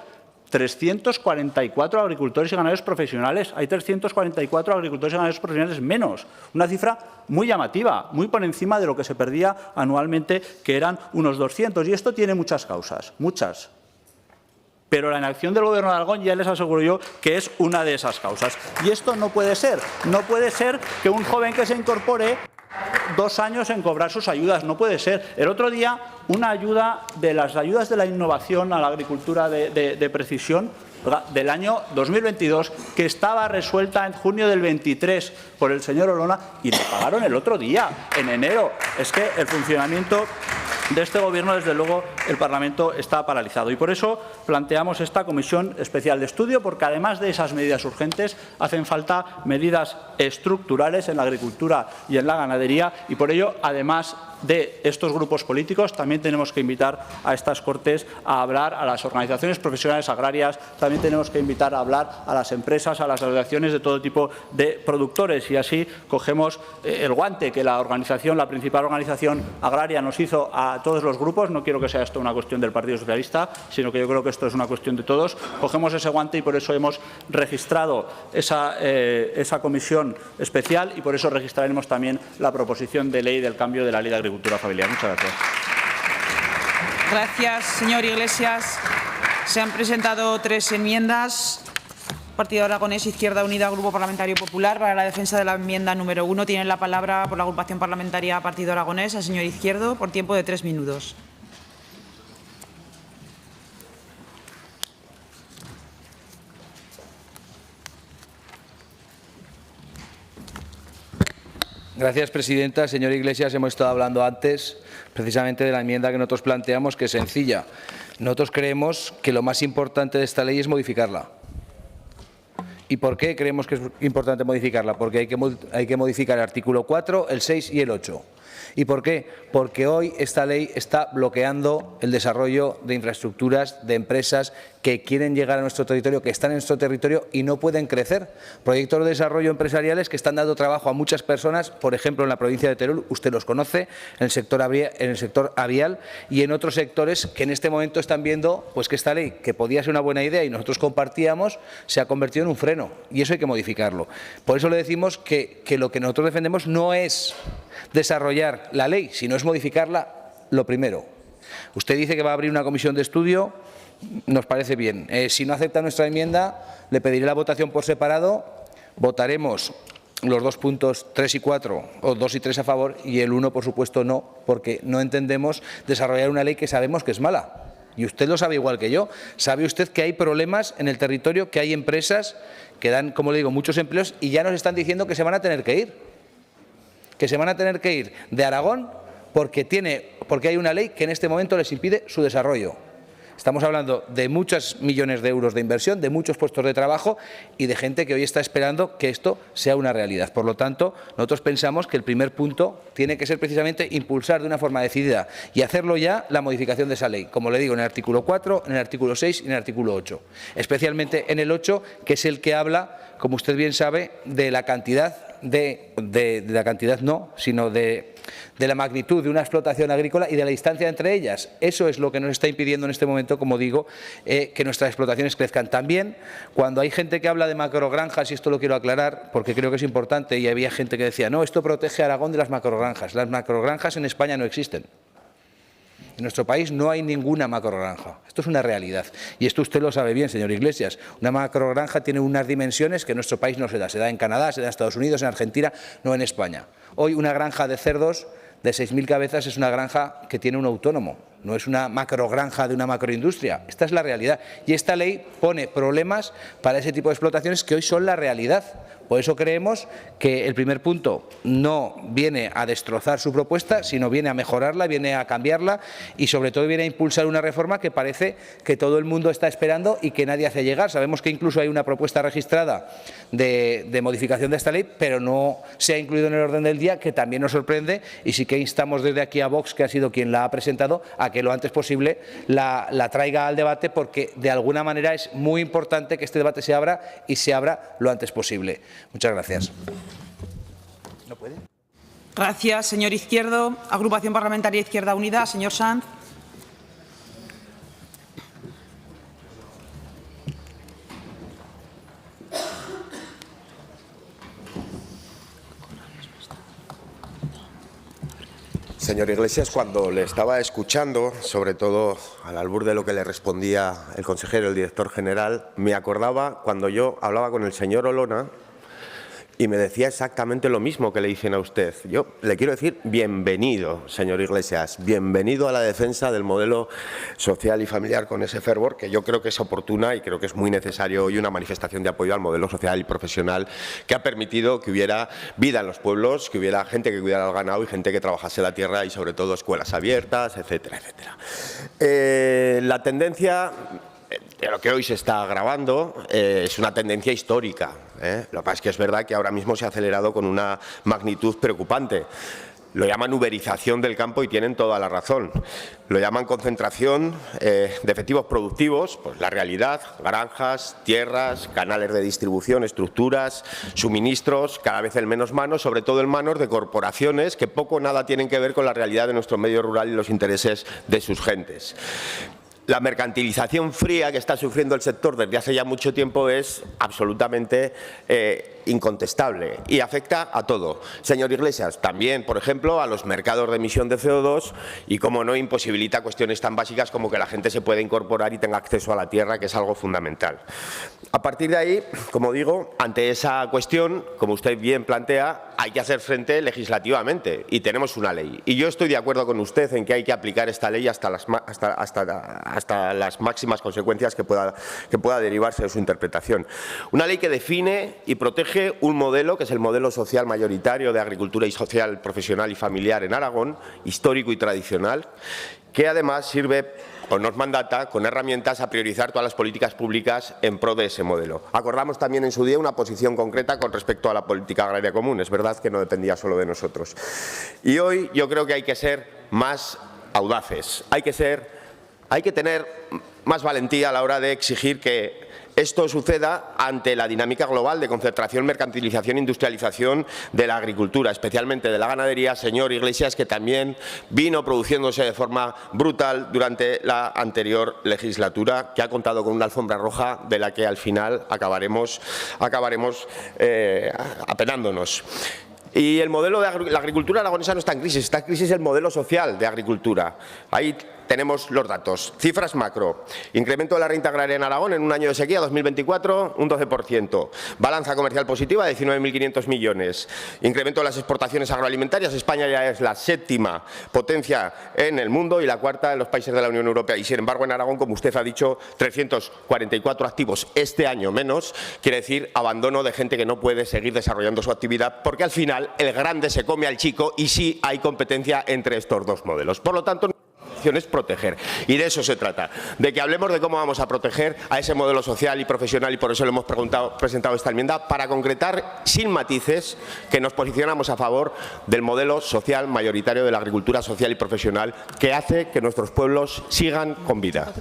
344 agricultores y ganaderos profesionales. Hay 344 agricultores y ganaderos profesionales menos. Una cifra muy llamativa, muy por encima de lo que se perdía anualmente, que eran unos 200. Y esto tiene muchas causas, muchas. Pero la inacción del Gobierno de Aragón ya les aseguro yo que es una de esas causas. Y esto no puede ser. No puede ser que un joven que se incorpore 2 años en cobrar sus ayudas, no puede ser. El otro día, una ayuda de las ayudas de la innovación a la agricultura de precisión del año 2022, que estaba resuelta en junio del 23 por el señor Olona, y le pagaron el otro día, en enero. Es que el funcionamiento de este Gobierno, desde luego, el Parlamento está paralizado. Y por eso planteamos esta comisión especial de estudio, porque además de esas medidas urgentes, hacen falta medidas estructurales en la agricultura y en la ganadería, y por ello, además, de estos grupos políticos, también tenemos que invitar a estas Cortes a hablar a las organizaciones profesionales agrarias, también tenemos que invitar a hablar a las empresas, a las asociaciones de todo tipo de productores, y así cogemos el guante que la principal organización agraria nos hizo a todos los grupos. No quiero que sea esto una cuestión del Partido Socialista, sino que yo creo que esto es una cuestión de todos. Cogemos ese guante y por eso hemos registrado esa comisión especial y por eso registraremos también la proposición de ley del cambio de la Ley de Agricultura Familiar. Muchas gracias. Gracias, señor Iglesias. Se han presentado 3 enmiendas. Partido Aragonés, Izquierda Unida, Grupo Parlamentario Popular. Para la defensa de la enmienda número 1 tiene la palabra por la agrupación parlamentaria Partido Aragonés el señor Izquierdo por tiempo de 3 minutos. Gracias, presidenta. Señor Iglesias, hemos estado hablando antes precisamente de la enmienda que nosotros planteamos, que es sencilla. Nosotros creemos que lo más importante de esta ley es modificarla. ¿Y por qué creemos que es importante modificarla? Porque hay que modificar el artículo 4, el 6 y el 8. ¿Y por qué? Porque hoy esta ley está bloqueando el desarrollo de infraestructuras, de empresas que quieren llegar a nuestro territorio, que están en nuestro territorio y no pueden crecer. Proyectos de desarrollo empresariales que están dando trabajo a muchas personas, por ejemplo, en la provincia de Teruel, usted los conoce, en el sector avial y en otros sectores que en este momento están viendo pues que esta ley, que podía ser una buena idea y nosotros compartíamos, se ha convertido en un freno y eso hay que modificarlo. Por eso le decimos que lo que nosotros defendemos no es desarrollar la ley, sino es modificarla lo primero. Usted dice que va a abrir una comisión de estudio, nos parece bien. Si no acepta nuestra enmienda, le pediré la votación por separado, votaremos los 2 puntos 3 y 4, o 2 y 3 a favor, y el 1, por supuesto, no, porque no entendemos desarrollar una ley que sabemos que es mala. Y usted lo sabe igual que yo. Sabe usted que hay problemas en el territorio, que hay empresas que dan, como le digo, muchos empleos y ya nos están diciendo que se van a tener que ir. Que se van a tener que ir de Aragón porque hay una ley que en este momento les impide su desarrollo. Estamos hablando de muchos millones de euros de inversión, de muchos puestos de trabajo y de gente que hoy está esperando que esto sea una realidad. Por lo tanto, nosotros pensamos que el primer punto tiene que ser precisamente impulsar de una forma decidida y hacerlo ya la modificación de esa ley, como le digo, en el artículo 4, en el artículo 6 y en el artículo 8. Especialmente en el 8, que es el que habla, como usted bien sabe, de la cantidad sino de la magnitud de una explotación agrícola y de la distancia entre ellas. Eso es lo que nos está impidiendo en este momento, como digo, que nuestras explotaciones crezcan. También, cuando hay gente que habla de macrogranjas, y esto lo quiero aclarar porque creo que es importante, y había gente que decía, no, esto protege a Aragón de las macrogranjas. Las macrogranjas en España no existen. En nuestro país no hay ninguna macrogranja. Esto es una realidad. Y esto usted lo sabe bien, señor Iglesias. Una macrogranja tiene unas dimensiones que en nuestro país no se da. Se da en Canadá, se da en Estados Unidos, en Argentina, no en España. Hoy una granja de cerdos de 6.000 cabezas es una granja que tiene un autónomo. No es una macrogranja de una macroindustria. Esta es la realidad. Y esta ley pone problemas para ese tipo de explotaciones que hoy son la realidad. Por eso creemos que el primer punto no viene a destrozar su propuesta, sino viene a mejorarla, viene a cambiarla y sobre todo viene a impulsar una reforma que parece que todo el mundo está esperando y que nadie hace llegar. Sabemos que incluso hay una propuesta registrada de modificación de esta ley, pero no se ha incluido en el orden del día, que también nos sorprende, y sí que instamos desde aquí a Vox, que ha sido quien la ha presentado, a que lo antes posible la traiga al debate, porque de alguna manera es muy importante que este debate se abra y se abra lo antes posible. Muchas gracias. ¿No puede? Gracias, señor Izquierdo. Agrupación Parlamentaria Izquierda Unida, señor Sanz. Señor Iglesias, cuando le estaba escuchando, sobre todo al albur de lo que le respondía el consejero, el director general, me acordaba cuando yo hablaba con el señor Olona y me decía exactamente lo mismo que le dicen a usted. Yo le quiero decir bienvenido, señor Iglesias, bienvenido a la defensa del modelo social y familiar con ese fervor, que yo creo que es oportuna y creo que es muy necesario hoy una manifestación de apoyo al modelo social y profesional que ha permitido que hubiera vida en los pueblos, que hubiera gente que cuidara el ganado y gente que trabajase la tierra y sobre todo escuelas abiertas, etcétera, etcétera. La tendencia de lo que hoy se está agravando es una tendencia histórica. Lo que pasa es que es verdad que ahora mismo se ha acelerado con una magnitud preocupante. Lo llaman uberización del campo y tienen toda la razón. Lo llaman concentración de efectivos productivos, pues la realidad, granjas, tierras, canales de distribución, estructuras, suministros, cada vez en menos manos, sobre todo en manos de corporaciones que poco o nada tienen que ver con la realidad de nuestro medio rural y los intereses de sus gentes. La mercantilización fría que está sufriendo el sector desde hace ya mucho tiempo es absolutamente incontestable y afecta a todo. Señor Iglesias, también, por ejemplo, a los mercados de emisión de CO2 y, como no, imposibilita cuestiones tan básicas como que la gente se pueda incorporar y tenga acceso a la tierra, que es algo fundamental. A partir de ahí, como digo, ante esa cuestión, como usted bien plantea, hay que hacer frente legislativamente y tenemos una ley. Y yo estoy de acuerdo con usted en que hay que aplicar esta ley hasta las máximas consecuencias que pueda derivarse de su interpretación. Una ley que define y protege un modelo, que es el modelo social mayoritario de agricultura y social, profesional y familiar en Aragón, histórico y tradicional, que además sirve o nos mandata con herramientas a priorizar todas las políticas públicas en pro de ese modelo. Acordamos también en su día una posición concreta con respecto a la política agraria común. Es verdad que no dependía solo de nosotros. Y hoy yo creo que hay que ser más audaces, hay que tener más valentía a la hora de exigir que esto suceda ante la dinámica global de concentración, mercantilización e industrialización de la agricultura, especialmente de la ganadería, señor Iglesias, que también vino produciéndose de forma brutal durante la anterior legislatura, que ha contado con una alfombra roja de la que al final acabaremos apenándonos. Y el modelo de la agricultura aragonesa no está en crisis el modelo social de agricultura. Ahí tenemos los datos. Cifras macro. Incremento de la renta agraria en Aragón en un año de sequía, 2024, un 12%. Balanza comercial positiva, 19.500 millones. Incremento de las exportaciones agroalimentarias. España ya es la séptima potencia en el mundo y la cuarta en los países de la Unión Europea. Y, sin embargo, en Aragón, como usted ha dicho, 344 activos. Este año menos, quiere decir abandono de gente que no puede seguir desarrollando su actividad, porque al final el grande se come al chico y sí hay competencia entre estos dos modelos. Por lo tanto, es proteger, y de eso se trata, de que hablemos de cómo vamos a proteger a ese modelo social y profesional, y por eso le hemos presentado esta enmienda, para concretar sin matices que nos posicionamos a favor del modelo social mayoritario de la agricultura social y profesional, que hace que nuestros pueblos sigan con vida.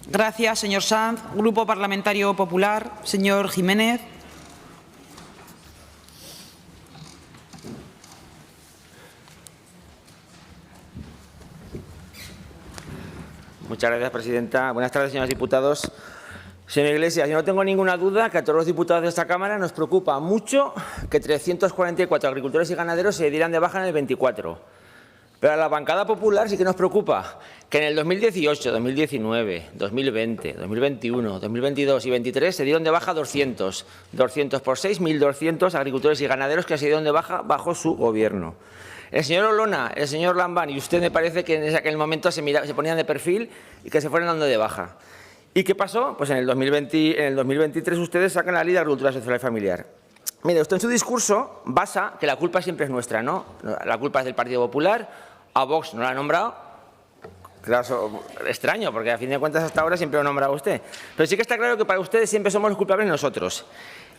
Gracias, señor Sanz. Grupo Parlamentario Popular, señor Jiménez. Muchas gracias, presidenta. Buenas tardes, señores diputados. Señor Iglesias, yo no tengo ninguna duda que a todos los diputados de esta Cámara nos preocupa mucho que 344 agricultores y ganaderos se dieran de baja en el 24. Pero a la bancada popular sí que nos preocupa que en el 2018, 2019, 2020, 2021, 2022 y 2023 se dieron de baja 200 por 6, 1.200 agricultores y ganaderos que se dieron de baja bajo su gobierno. El señor Olona, el señor Lambán y usted me parece que en aquel momento se ponían de perfil y que se fueron dando de baja. ¿Y qué pasó? Pues en el 2023 ustedes sacan la Ley de Agricultura Social y Familiar. Mire, usted en su discurso basa que la culpa siempre es nuestra, ¿no? La culpa es del Partido Popular, a Vox no la ha nombrado. Claro, extraño, porque a fin de cuentas hasta ahora siempre lo ha nombrado usted. Pero sí que está claro que para ustedes siempre somos los culpables nosotros.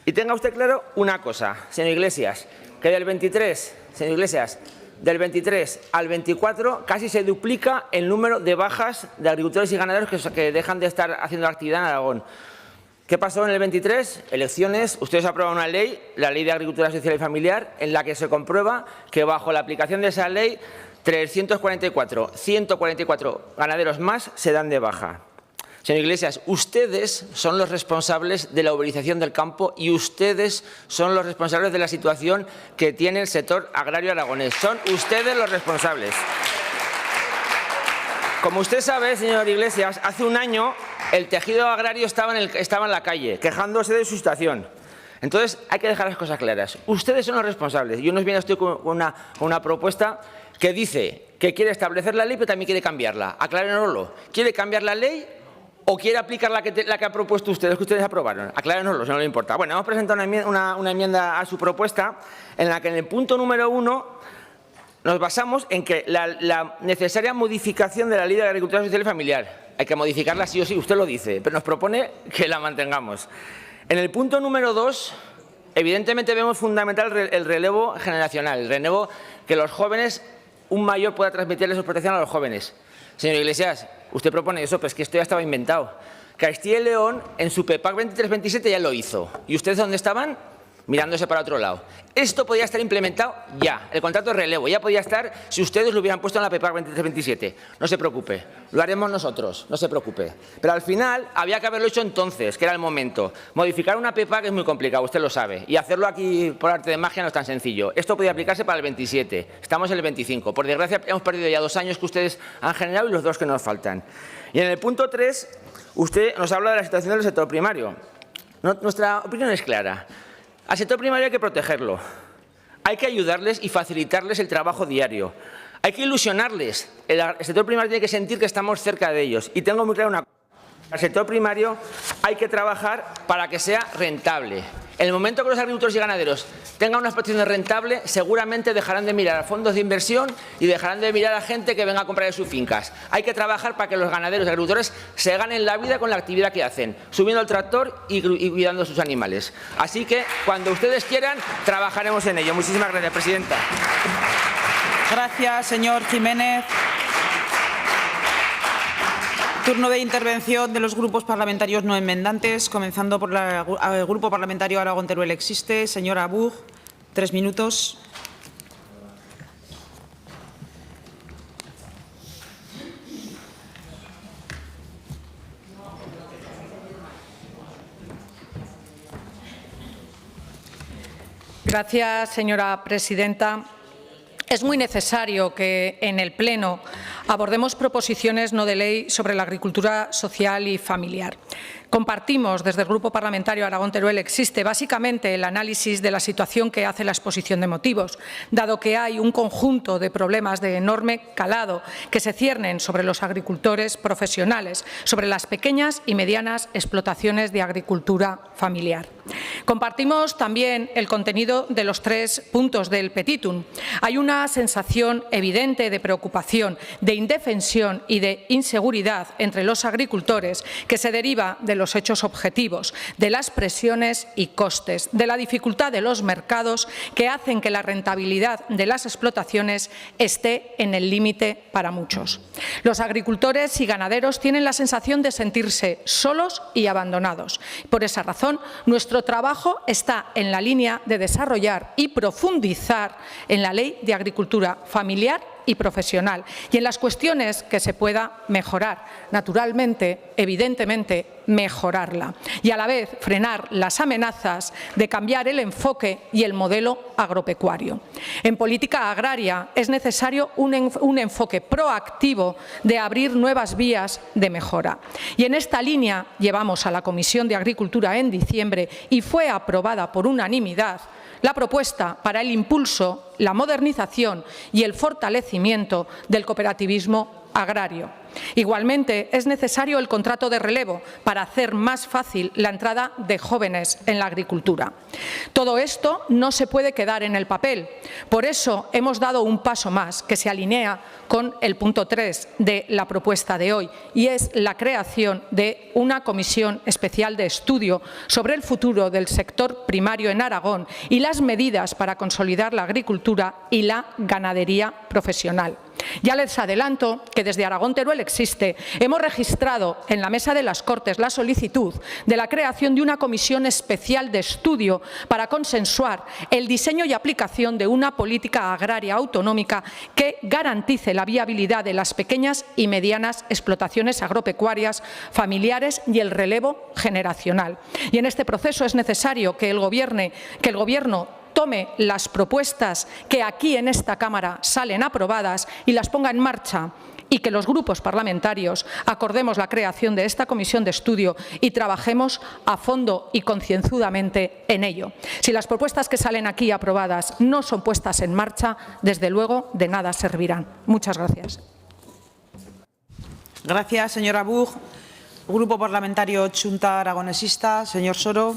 Y tenga usted claro una cosa, señor Iglesias, que del 23, señor Iglesias, del 23 al 24 casi se duplica el número de bajas de agricultores y ganaderos que dejan de estar haciendo actividad en Aragón. ¿Qué pasó en el 23? Elecciones. Ustedes aprueban una ley, la Ley de Agricultura Social y Familiar, en la que se comprueba que bajo la aplicación de esa ley 144 ganaderos más se dan de baja. Señor Iglesias, ustedes son los responsables de la uberización del campo y ustedes son los responsables de la situación que tiene el sector agrario aragonés. Son ustedes los responsables. Como usted sabe, señor Iglesias, hace un año el tejido agrario estaba en la calle, quejándose de su situación. Entonces, hay que dejar las cosas claras. Ustedes son los responsables. Yo nos viene usted con una propuesta que dice que quiere establecer la ley, pero también quiere cambiarla. Aclárenoslo. ¿Quiere cambiar la ley o quiere aplicar la que ha propuesto ustedes, que ustedes aprobaron? Aclárenoslo, si no le importa. Bueno, hemos presentado una enmienda a su propuesta en la que en el punto número 1 nos basamos en que la necesaria modificación de la Ley de Agricultura Social y Familiar, hay que modificarla sí o sí, usted lo dice, pero nos propone que la mantengamos. En el punto número 2 Evidentemente vemos fundamental el relevo generacional, el relevo que los jóvenes, un mayor pueda transmitirle su protección a los jóvenes. Señor Iglesias, usted propone eso, pero es que esto ya estaba inventado. Castilla y León en su PEPAC 23-27 ya lo hizo. ¿Y ustedes dónde estaban? Mirándose para otro lado. Esto podía estar implementado ya. El contrato de relevo ya podía estar si ustedes lo hubieran puesto en la PEPAC 23-27. No se preocupe, lo haremos nosotros, no se preocupe. Pero al final había que haberlo hecho entonces, que era el momento. Modificar una PEPAC es muy complicado, usted lo sabe. Y hacerlo aquí por arte de magia no es tan sencillo. Esto podía aplicarse para el 27. Estamos en el 25. Por desgracia hemos perdido ya 2 años que ustedes han generado y los 2 que nos faltan. Y en el punto 3, usted nos habla de la situación del sector primario. Nuestra opinión es clara. Al sector primario hay que protegerlo, hay que ayudarles y facilitarles el trabajo diario, hay que ilusionarles. El sector primario tiene que sentir que estamos cerca de ellos. Y tengo muy claro una cosa, al sector primario hay que trabajar para que sea rentable. En el momento que los agricultores y ganaderos tengan una explotación rentable, seguramente dejarán de mirar a fondos de inversión y dejarán de mirar a gente que venga a comprar sus fincas. Hay que trabajar para que los ganaderos y agricultores se ganen la vida con la actividad que hacen, subiendo el tractor y cuidando sus animales. Así que, cuando ustedes quieran, trabajaremos en ello. Muchísimas gracias, presidenta. Gracias, señor Jiménez. Turno de intervención de los grupos parlamentarios no enmendantes, comenzando por el Grupo Parlamentario Aragón-Teruel Existe. Señora Abug, 3 minutos. Gracias, señora presidenta. Es muy necesario que en el Pleno abordemos proposiciones no de ley sobre la agricultura social y familiar. Compartimos desde el Grupo Parlamentario Aragón-Teruel Existe básicamente el análisis de la situación que hace la exposición de motivos, dado que hay un conjunto de problemas de enorme calado que se ciernen sobre los agricultores profesionales, sobre las pequeñas y medianas explotaciones de agricultura familiar. Compartimos también el contenido de los 3 puntos del petitum. Hay una sensación evidente de preocupación, de indefensión y de inseguridad entre los agricultores que se deriva de los hechos objetivos, de las presiones y costes, de la dificultad de los mercados que hacen que la rentabilidad de las explotaciones esté en el límite para muchos. Los agricultores y ganaderos tienen la sensación de sentirse solos y abandonados. Por esa razón, nuestro trabajo está en la línea de desarrollar y profundizar en la Ley de Agricultura Familiar y profesional y en las cuestiones que se pueda mejorar. Naturalmente, evidentemente, mejorarla y a la vez frenar las amenazas de cambiar el enfoque y el modelo agropecuario. En política agraria es necesario un enfoque proactivo de abrir nuevas vías de mejora. Y en esta línea llevamos a la Comisión de Agricultura en diciembre y fue aprobada por unanimidad la propuesta para el impulso, la modernización y el fortalecimiento del cooperativismo agrario. Igualmente, es necesario el contrato de relevo para hacer más fácil la entrada de jóvenes en la agricultura. Todo esto no se puede quedar en el papel. Por eso hemos dado un paso más que se alinea con el punto 3 de la propuesta de hoy y es la creación de una comisión especial de estudio sobre el futuro del sector primario en Aragón y las medidas para consolidar la agricultura y la ganadería profesional. Ya les adelanto que desde Aragón-Teruel Existe hemos registrado en la Mesa de las Cortes la solicitud de la creación de una comisión especial de estudio para consensuar el diseño y aplicación de una política agraria autonómica que garantice la viabilidad de las pequeñas y medianas explotaciones agropecuarias familiares y el relevo generacional. Y en este proceso es necesario que el Gobierno tome las propuestas que aquí en esta Cámara salen aprobadas y las ponga en marcha y que los grupos parlamentarios acordemos la creación de esta comisión de estudio y trabajemos a fondo y concienzudamente en ello. Si las propuestas que salen aquí aprobadas no son puestas en marcha, desde luego de nada servirán. Muchas gracias. Gracias, señora Bug. Grupo Parlamentario Chunta Aragonesista, señor Soro.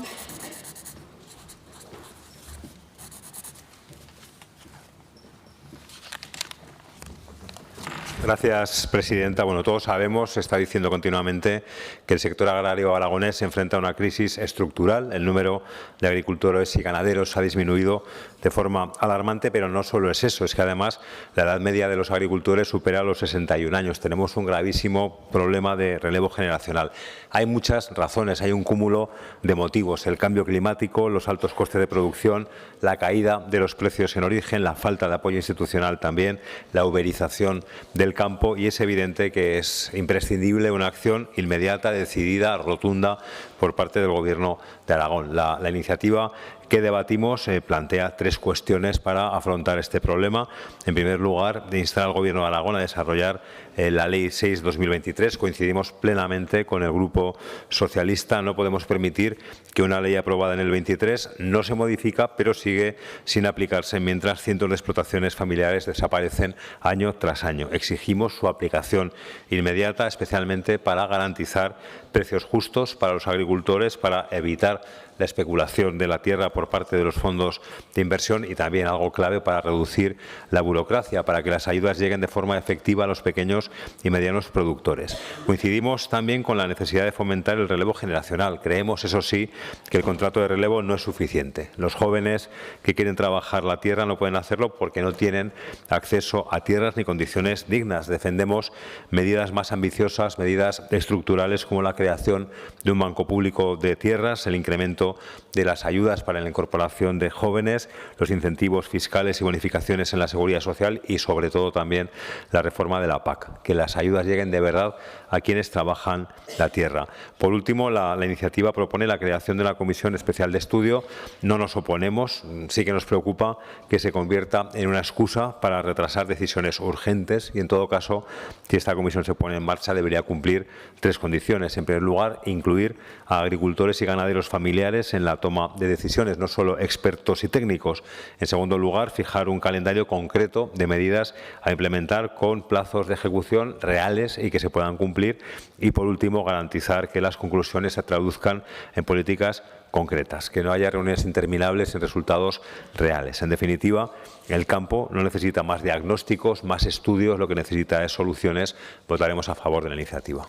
Gracias, presidenta. Bueno, todos sabemos, se está diciendo continuamente, que el sector agrario aragonés se enfrenta a una crisis estructural. El número de agricultores y ganaderos ha disminuido de forma alarmante, pero no solo es eso, es que además la edad media de los agricultores supera los 61 años. Tenemos un gravísimo problema de relevo generacional. Hay muchas razones, hay un cúmulo de motivos: el cambio climático, los altos costes de producción, la caída de los precios en origen, la falta de apoyo institucional también, la uberización del campo, y es evidente que es imprescindible una acción inmediata, decidida, rotunda por parte del Gobierno de Aragón. La iniciativa que debatimos plantea tres cuestiones para afrontar este problema. En primer lugar, de instar al Gobierno de Aragón a desarrollar la Ley 6/2023. Coincidimos plenamente con el Grupo Socialista. No podemos permitir que una ley aprobada en el 23 no se modifica, pero sigue sin aplicarse, mientras cientos de explotaciones familiares desaparecen año tras año. Exigimos su aplicación inmediata, especialmente para garantizar precios justos para los agricultores, para evitar la especulación de la tierra por parte de los fondos de inversión, y también, algo clave, para reducir la burocracia, para que las ayudas lleguen de forma efectiva a los pequeños y medianos productores. Coincidimos también con la necesidad de fomentar el relevo generacional. Creemos, eso sí, que el contrato de relevo no es suficiente. Los jóvenes que quieren trabajar la tierra no pueden hacerlo porque no tienen acceso a tierras ni condiciones dignas. Defendemos medidas más ambiciosas, medidas estructurales, como la creación de un banco público de tierras, el incremento de las ayudas para la incorporación de jóvenes, los incentivos fiscales y bonificaciones en la seguridad social, y sobre todo también la reforma de la PAC, que las ayudas lleguen de verdad a quienes trabajan la tierra. Por último, la iniciativa propone la creación de una comisión especial de estudio. No nos oponemos, sí que nos preocupa que se convierta en una excusa para retrasar decisiones urgentes, y en todo caso, si esta comisión se pone en marcha, debería cumplir tres condiciones. En primer lugar, incluir a agricultores y ganaderos familiares en la toma de decisiones, no solo expertos y técnicos. En segundo lugar, fijar un calendario concreto de medidas a implementar con plazos de ejecución reales y que se puedan cumplir. Y por último, garantizar que las conclusiones se traduzcan en políticas concretas, que no haya reuniones interminables sin resultados reales. En definitiva, el campo no necesita más diagnósticos, más estudios, lo que necesita es soluciones. Votaremos a favor de la iniciativa.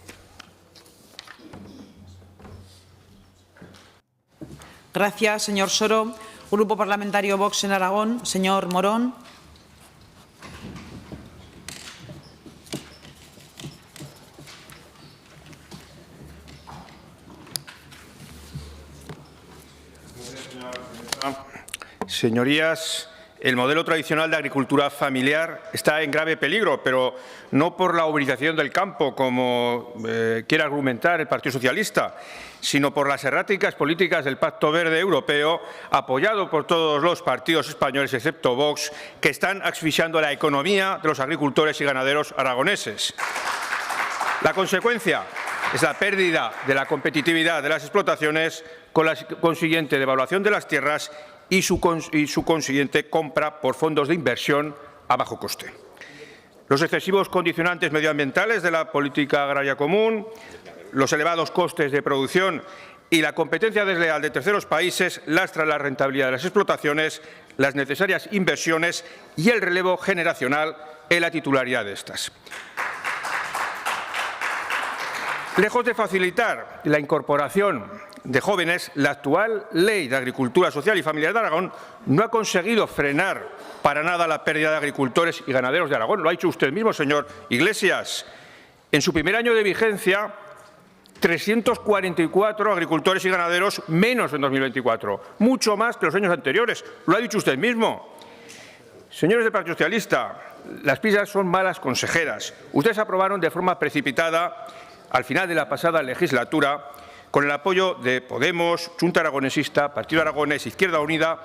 Gracias, señor Soro. Grupo Parlamentario Vox en Aragón, señor Morón. Señorías, el modelo tradicional de agricultura familiar está en grave peligro, pero no por la uberización del campo, como quiere argumentar el Partido Socialista, sino por las erráticas políticas del Pacto Verde Europeo, apoyado por todos los partidos españoles, excepto Vox, que están asfixiando la economía de los agricultores y ganaderos aragoneses. La consecuencia es la pérdida de la competitividad de las explotaciones, con la consiguiente devaluación de las tierras y su consiguiente compra por fondos de inversión a bajo coste. Los excesivos condicionantes medioambientales de la política agraria común, los elevados costes de producción y la competencia desleal de terceros países lastran la rentabilidad de las explotaciones, las necesarias inversiones y el relevo generacional en la titularidad de estas. Lejos de facilitar la incorporación de jóvenes, la actual Ley de Agricultura Social y Familiar de Aragón no ha conseguido frenar para nada la pérdida de agricultores y ganaderos de Aragón. Lo ha dicho usted mismo, señor Iglesias. En su primer año de vigencia, 344 agricultores y ganaderos menos en 2024, mucho más que los años anteriores. Lo ha dicho usted mismo. Señores del Partido Socialista, las prisas son malas consejeras. Ustedes aprobaron de forma precipitada, al final de la pasada legislatura, con el apoyo de Podemos, Junta Aragonesista, Partido Aragonés, Izquierda Unida,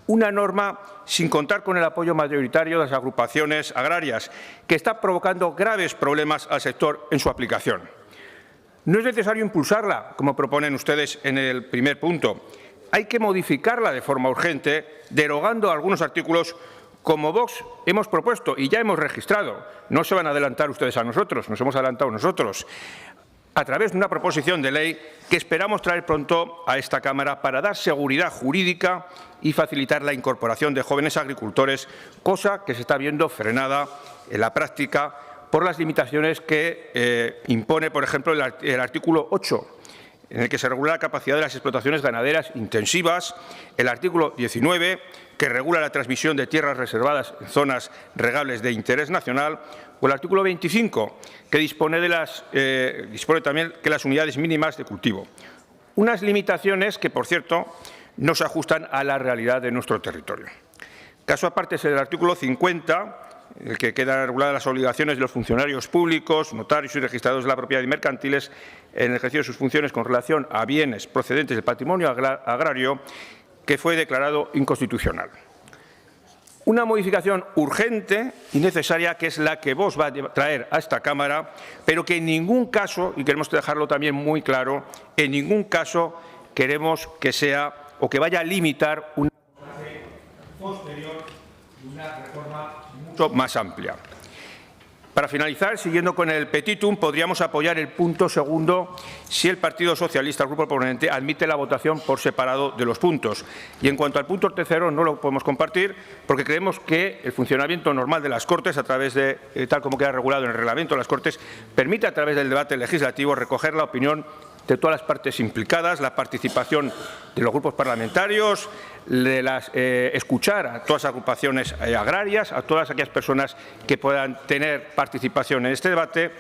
una norma sin contar con el apoyo mayoritario de las agrupaciones agrarias, que está provocando graves problemas al sector en su aplicación. No es necesario impulsarla, como proponen ustedes en el primer punto. Hay que modificarla de forma urgente, derogando algunos artículos, como Vox hemos propuesto y ya hemos registrado. No se van a adelantar ustedes a nosotros, nos hemos adelantado nosotros, a través de una proposición de ley que esperamos traer pronto a esta Cámara para dar seguridad jurídica y facilitar la incorporación de jóvenes agricultores, cosa que se está viendo frenada en la práctica por las limitaciones que impone, por ejemplo, el artículo 8, en el que se regula la capacidad de las explotaciones ganaderas intensivas, el artículo 19, que regula la transmisión de tierras reservadas en zonas regables de interés nacional, o el artículo 25, que dispone también que las unidades mínimas de cultivo. Unas limitaciones que, por cierto, no se ajustan a la realidad de nuestro territorio. Caso aparte es el artículo 50, en el que quedan reguladas las obligaciones de los funcionarios públicos, notarios y registradores de la propiedad y mercantiles en el ejercicio de sus funciones con relación a bienes procedentes del patrimonio agrario, que fue declarado inconstitucional. Una modificación urgente y necesaria, que es la que Vox va a traer a esta Cámara, pero que en ningún caso, y queremos dejarlo también muy claro, en ningún caso queremos que sea o que vaya a limitar una fase posterior y una reforma mucho más amplia. Para finalizar, siguiendo con el petitum, podríamos apoyar el punto segundo si el Partido Socialista, el Grupo Proponente, admite la votación por separado de los puntos. Y en cuanto al punto tercero, no lo podemos compartir porque creemos que el funcionamiento normal de las Cortes, a través de, tal como queda regulado en el reglamento de las Cortes, permite a través del debate legislativo recoger la opinión de todas las partes implicadas, la participación de los grupos parlamentarios, escuchar a todas las agrupaciones agrarias, a todas aquellas personas que puedan tener participación en este debate,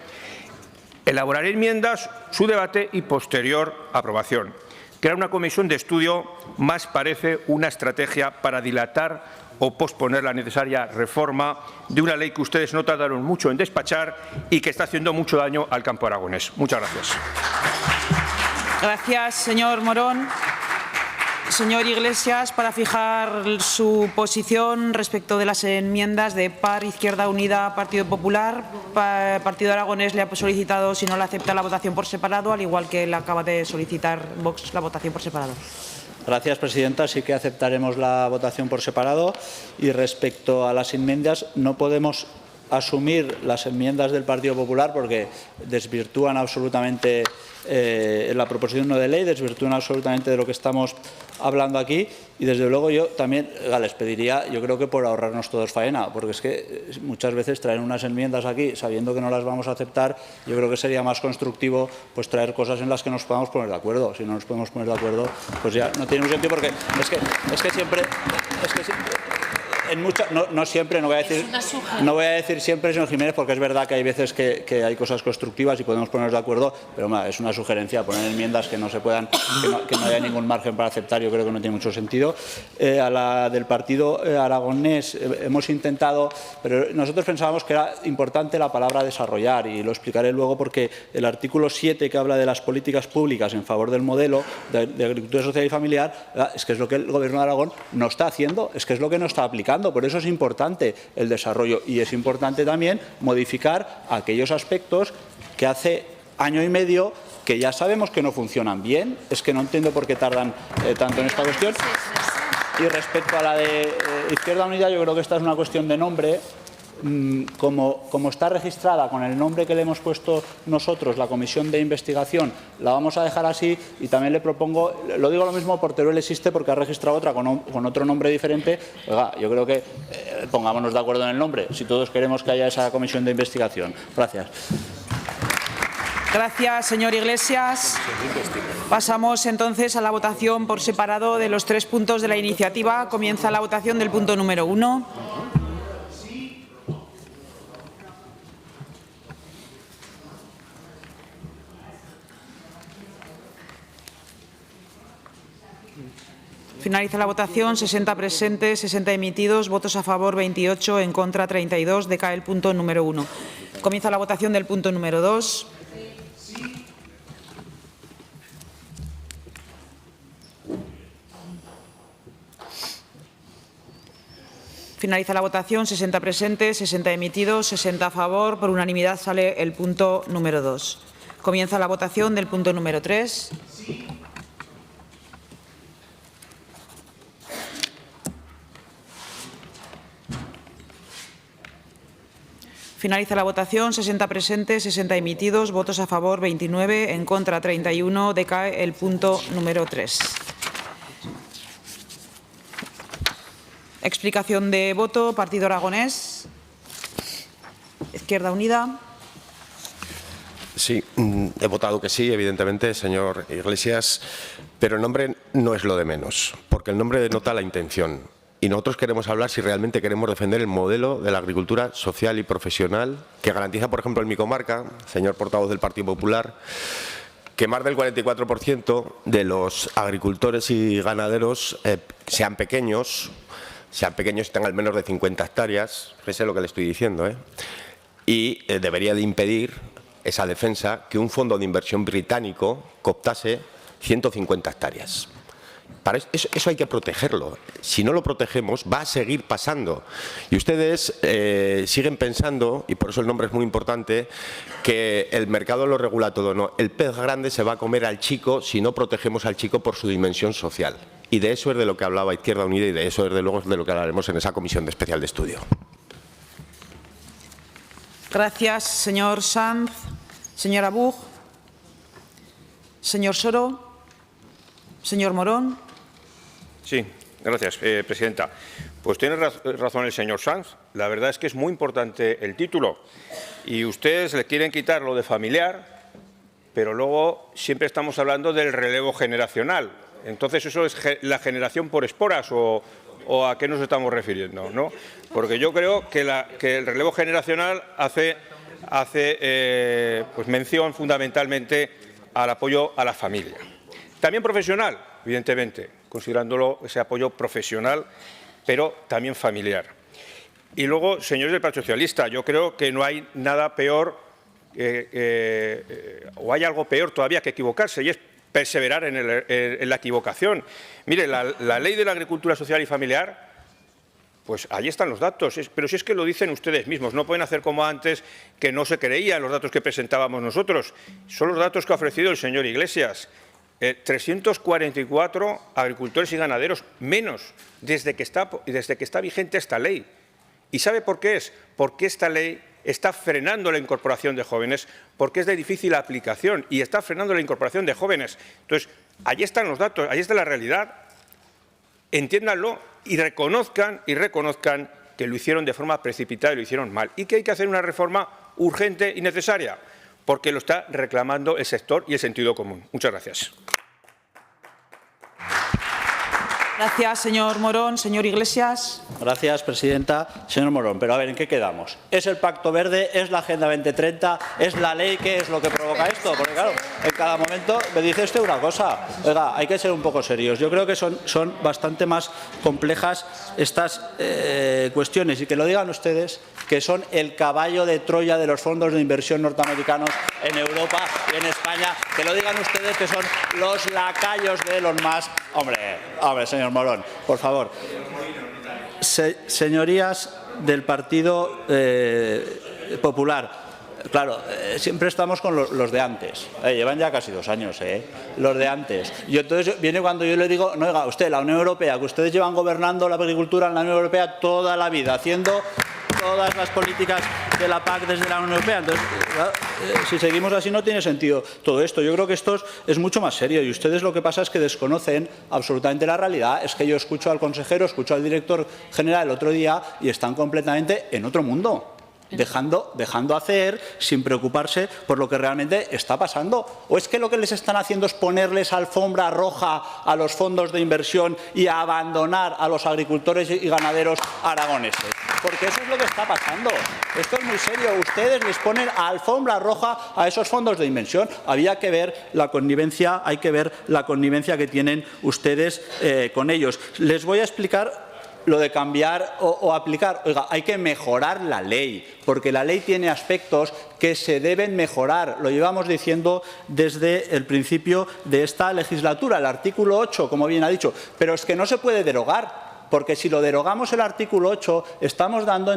elaborar enmiendas, su debate y posterior aprobación. Crear una comisión de estudio más parece una estrategia para dilatar o posponer la necesaria reforma de una ley que ustedes no tardaron mucho en despachar y que está haciendo mucho daño al campo aragonés. Muchas gracias. Gracias, señor Morón. Señor Iglesias, para fijar su posición respecto de las enmiendas de PAR, Izquierda Unida, Partido Popular, Partido Aragonés le ha solicitado, si no la acepta, la votación por separado, al igual que le acaba de solicitar Vox la votación por separado. Gracias, presidenta. Sí que aceptaremos la votación por separado. Y respecto a las enmiendas, no podemos asumir las enmiendas del Partido Popular porque desvirtúan absolutamente la proposición no de ley, desvirtúan absolutamente de lo que estamos hablando aquí y desde luego yo también les pediría, yo creo que por ahorrarnos todos faena, porque es que muchas veces traer unas enmiendas aquí sabiendo que no las vamos a aceptar, yo creo que sería más constructivo pues traer cosas en las que nos podamos poner de acuerdo. Si no nos podemos poner de acuerdo, pues ya no tiene un sentido porque es que siempre en no siempre, no voy a decir siempre, señor Jiménez, porque es verdad que hay veces que hay cosas constructivas y podemos ponernos de acuerdo, pero es una sugerencia poner enmiendas que no se puedan, que no haya ningún margen para aceptar, yo creo que no tiene mucho sentido. A la del Partido Aragonés hemos intentado, pero nosotros pensábamos que era importante la palabra desarrollar y lo explicaré luego porque el artículo 7 que habla de las políticas públicas en favor del modelo de agricultura social y familiar, es que es lo que el Gobierno de Aragón no está haciendo, es que es lo que no está aplicando. Por eso es importante el desarrollo y es importante también modificar aquellos aspectos que hace año y medio que ya sabemos que no funcionan bien. Es que no entiendo por qué tardan tanto en esta cuestión. Y respecto a la de Izquierda Unida, yo creo que esta es una cuestión de nombre. Como está registrada con el nombre que le hemos puesto nosotros, la comisión de investigación, la vamos a dejar así y también le propongo, lo digo lo mismo por Teruel existe porque ha registrado otra con otro nombre diferente. Oiga, yo creo que pongámonos de acuerdo en el nombre, si todos queremos que haya esa comisión de investigación. Gracias. Gracias, señor Iglesias. Pasamos entonces a la votación por separado de los 3 puntos de la iniciativa. Comienza la votación del punto número 1. Finaliza la votación. 60 presentes, 60 emitidos, votos a favor 28, en contra 32. Decae el punto número 1. Comienza la votación del punto número 2. Finaliza la votación. 60 presentes, 60 emitidos, 60 a favor. Por unanimidad sale el punto número 2. Comienza la votación del punto número 3. Finaliza la votación. 60 presentes, 60 emitidos, votos a favor 29, en contra 31. Decae el punto número 3. Explicación de voto. Partido Aragonés. Izquierda Unida. Sí, he votado que sí, evidentemente, señor Iglesias, pero el nombre no es lo de menos, porque el nombre denota la intención. Y nosotros queremos hablar si realmente queremos defender el modelo de la agricultura social y profesional que garantiza, por ejemplo, en mi comarca, señor portavoz del Partido Popular, que más del 44% de los agricultores y ganaderos sean pequeños y tengan menos de 50 hectáreas, fíjese lo que le estoy diciendo, y debería de impedir esa defensa que un fondo de inversión británico cooptase 150 hectáreas. Para eso hay que protegerlo. Si no lo protegemos, va a seguir pasando. Y ustedes siguen pensando, y por eso el nombre es muy importante, que el mercado lo regula todo. No, el pez grande se va a comer al chico si no protegemos al chico por su dimensión social. Y de eso es de lo que hablaba Izquierda Unida y de eso, desde luego, es de lo que hablaremos en esa comisión especial de estudio. Gracias, señor Sanz. Señora Buch. Señor Soro. Señor Morón. Sí, gracias, presidenta. Pues tiene razón el señor Sanz. La verdad es que es muy importante el título. Y ustedes le quieren quitar lo de familiar, pero luego siempre estamos hablando del relevo generacional. Entonces, ¿eso es la generación por esporas o a qué nos estamos refiriendo? ¿No? Porque yo creo que el relevo generacional hace pues mención fundamentalmente al apoyo a la familia. También profesional, evidentemente, considerándolo ese apoyo profesional, pero también familiar. Y luego, señores del Partido Socialista, yo creo que no hay nada peor, o hay algo peor todavía que equivocarse, y es perseverar en la equivocación. Mire, la ley de la agricultura social y familiar, pues ahí están los datos, pero si es que lo dicen ustedes mismos, no pueden hacer como antes, que no se creían los datos que presentábamos nosotros. Son los datos que ha ofrecido el señor Iglesias. 344 agricultores y ganaderos menos desde que está vigente esta ley. ¿Y sabe por qué es? Porque esta ley está frenando la incorporación de jóvenes, porque es de difícil aplicación y está frenando la incorporación de jóvenes. Entonces, ahí están los datos, ahí está la realidad. Entiéndanlo y reconozcan que lo hicieron de forma precipitada y lo hicieron mal. Y que hay que hacer una reforma urgente y necesaria, porque lo está reclamando el sector y el sentido común. Muchas gracias. Gracias, señor Morón. Señor Iglesias. Gracias, presidenta. Señor Morón, pero a ver, ¿en qué quedamos? ¿Es el Pacto Verde? ¿Es la Agenda 2030? ¿Es la ley? ¿Qué es lo que provoca esto? Porque claro, en cada momento me dice usted una cosa. Oiga, hay que ser un poco serios. Yo creo que son bastante más complejas estas cuestiones y que lo digan ustedes, que son el caballo de Troya de los fondos de inversión norteamericanos en Europa y en España, que lo digan ustedes que son los lacayos de Elon Musk. Hombre, señor Morón, por favor. Señorías del Partido Popular, claro, siempre estamos con los de antes. Llevan ya casi 2 años, los de antes. Y entonces viene cuando yo le digo, no, oiga, usted, la Unión Europea, que ustedes llevan gobernando la agricultura en la Unión Europea toda la vida, haciendo todas las políticas de la PAC desde la Unión Europea. Entonces, si seguimos así no tiene sentido todo esto. Yo creo que esto es mucho más serio y ustedes lo que pasa es que desconocen absolutamente la realidad. Es que yo escucho al consejero, escucho al director general el otro día y están completamente en otro mundo. Dejando hacer sin preocuparse por lo que realmente está pasando. ¿O es que lo que les están haciendo es ponerles alfombra roja a los fondos de inversión y a abandonar a los agricultores y ganaderos aragoneses? Porque eso es lo que está pasando. Esto es muy serio. Ustedes les ponen alfombra roja a esos fondos de inversión. Había que ver la connivencia, hay que ver la connivencia que tienen ustedes con ellos. Les voy a explicar lo de cambiar o aplicar. Oiga, hay que mejorar la ley, porque la ley tiene aspectos que se deben mejorar. Lo llevamos diciendo desde el principio de esta legislatura. El artículo 8, como bien ha dicho, pero es que no se puede derogar. Porque si lo derogamos el artículo 8, estamos dando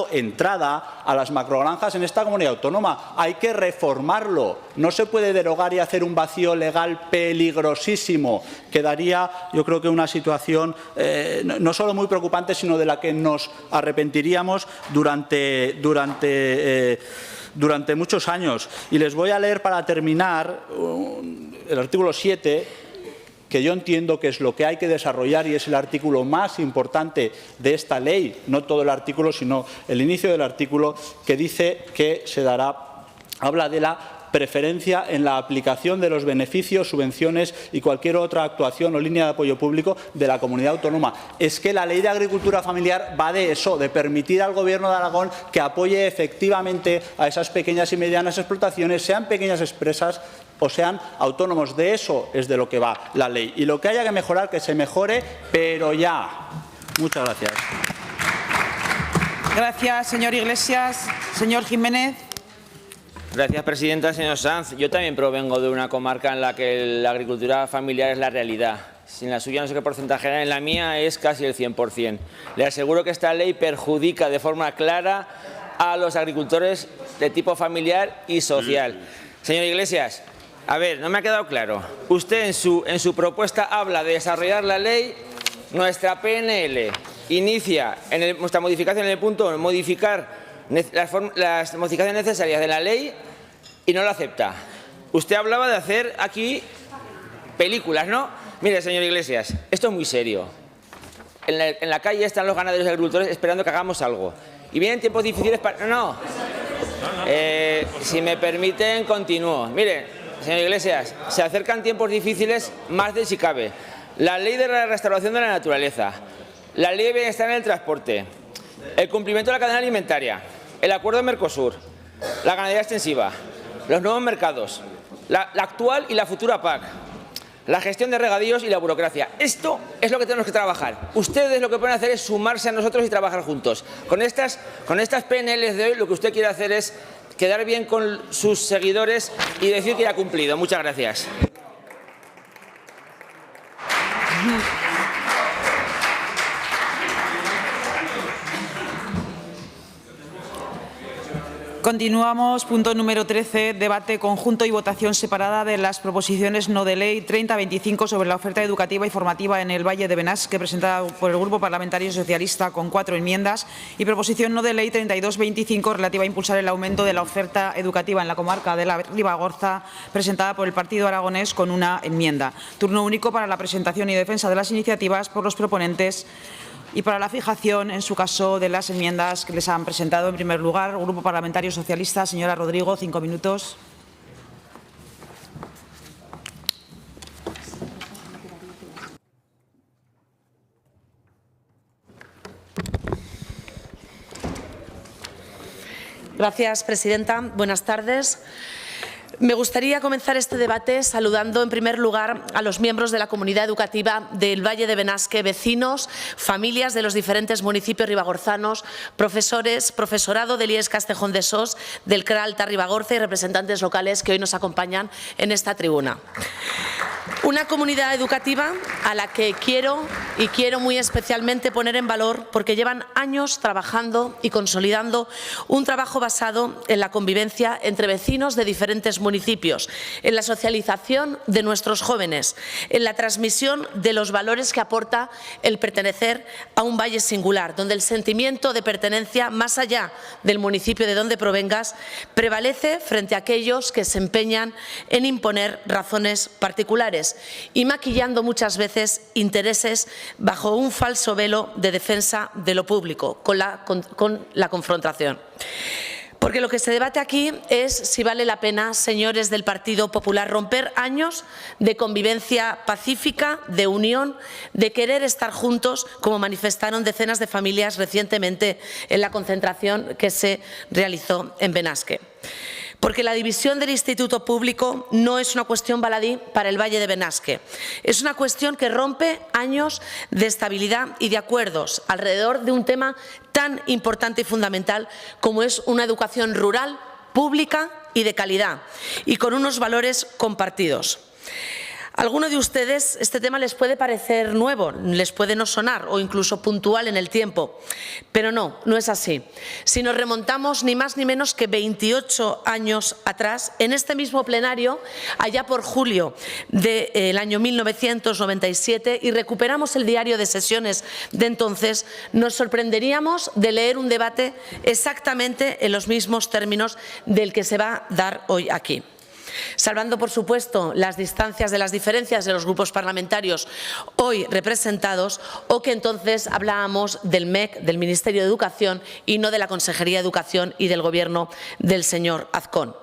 entrada a las macrogranjas en esta comunidad autónoma. Hay que reformarlo. No se puede derogar y hacer un vacío legal peligrosísimo. Quedaría, yo creo que una situación no solo muy preocupante, sino de la que nos arrepentiríamos durante muchos años. Y les voy a leer para terminar el artículo 7, que yo entiendo que es lo que hay que desarrollar y es el artículo más importante de esta ley, no todo el artículo, sino el inicio del artículo, que dice que se dará, habla de la preferencia en la aplicación de los beneficios, subvenciones y cualquier otra actuación o línea de apoyo público de la comunidad autónoma. Es que la Ley de Agricultura Familiar va de eso, de permitir al Gobierno de Aragón que apoye efectivamente a esas pequeñas y medianas explotaciones, sean pequeñas empresas o sean autónomos. De eso es de lo que va la ley. Y lo que haya que mejorar, que se mejore, pero ya. Muchas gracias. Gracias, señor Iglesias. Señor Jiménez. Gracias, presidenta. Señor Sanz, yo también provengo de una comarca en la que la agricultura familiar es la realidad. Si en la suya no sé qué porcentaje era, en la mía es casi el 100%. Le aseguro que esta ley perjudica de forma clara a los agricultores de tipo familiar y social. Señor Iglesias, a ver, no me ha quedado claro. Usted en su propuesta habla de desarrollar la ley. Nuestra PNL inicia nuestra modificación en el punto modificar las modificaciones necesarias de la ley y no lo acepta. Usted hablaba de hacer aquí películas, ¿no? Mire, señor Iglesias, esto es muy serio. En la calle están los ganaderos y agricultores esperando que hagamos algo. Y vienen tiempos difíciles para... No. Si me permiten, continúo. Mire, señor Iglesias, se acercan tiempos difíciles más de si cabe. La ley de la restauración de la naturaleza, la ley de bienestar en el transporte, el cumplimiento de la cadena alimentaria, el acuerdo de Mercosur, la ganadería extensiva, los nuevos mercados, la actual y la futura PAC, la gestión de regadíos y la burocracia. Esto es lo que tenemos que trabajar. Ustedes lo que pueden hacer es sumarse a nosotros y trabajar juntos. Con estas PNLs de hoy lo que usted quiere hacer es quedar bien con sus seguidores y decir que ya ha cumplido. Muchas gracias. Continuamos. Punto número 13. Debate conjunto y votación separada de las proposiciones no de ley 3025 sobre la oferta educativa y formativa en el Valle de Benasque, presentada por el Grupo Parlamentario Socialista con 4 enmiendas, y proposición no de ley 3225 relativa a impulsar el aumento de la oferta educativa en la comarca de la Ribagorza, presentada por el Partido Aragonés con 1 enmienda. Turno único para la presentación y defensa de las iniciativas por los proponentes y para la fijación, en su caso, de las enmiendas que les han presentado. En primer lugar, el Grupo Parlamentario Socialista. Señora Rodrigo, 5 minutos. Gracias, presidenta. Buenas tardes. Me gustaría comenzar este debate saludando en primer lugar a los miembros de la comunidad educativa del Valle de Benasque, vecinos, familias de los diferentes municipios ribagorzanos, profesores, profesorado del IES Castejón de Sos, del CRA Alta Ribagorza y representantes locales que hoy nos acompañan en esta tribuna. Una comunidad educativa a la que quiero muy especialmente poner en valor porque llevan años trabajando y consolidando un trabajo basado en la convivencia entre vecinos de diferentes municipios, en la socialización de nuestros jóvenes, en la transmisión de los valores que aporta el pertenecer a un valle singular, donde el sentimiento de pertenencia, más allá del municipio de donde provengas, prevalece frente a aquellos que se empeñan en imponer razones particulares y maquillando muchas veces intereses bajo un falso velo de defensa de lo público, con la confrontación. Porque lo que se debate aquí es si vale la pena, señores del Partido Popular, romper años de convivencia pacífica, de unión, de querer estar juntos, como manifestaron decenas de familias recientemente en la concentración que se realizó en Benasque. Porque la división del instituto público no es una cuestión baladí para el Valle de Benasque. Es una cuestión que rompe años de estabilidad y de acuerdos alrededor de un tema tan importante y fundamental como es una educación rural, pública y de calidad, y con unos valores compartidos. A alguno de ustedes este tema les puede parecer nuevo, les puede no sonar o incluso puntual en el tiempo, pero no es así. Si nos remontamos ni más ni menos que 28 años atrás, en este mismo plenario, allá por julio del año 1997, y recuperamos el diario de sesiones de entonces, nos sorprenderíamos de leer un debate exactamente en los mismos términos del que se va a dar hoy aquí. salvando, por supuesto, las distancias de las diferencias de los grupos parlamentarios hoy representados, o que entonces hablábamos del MEC, del Ministerio de Educación, y no de la Consejería de Educación y del Gobierno del señor Azcón.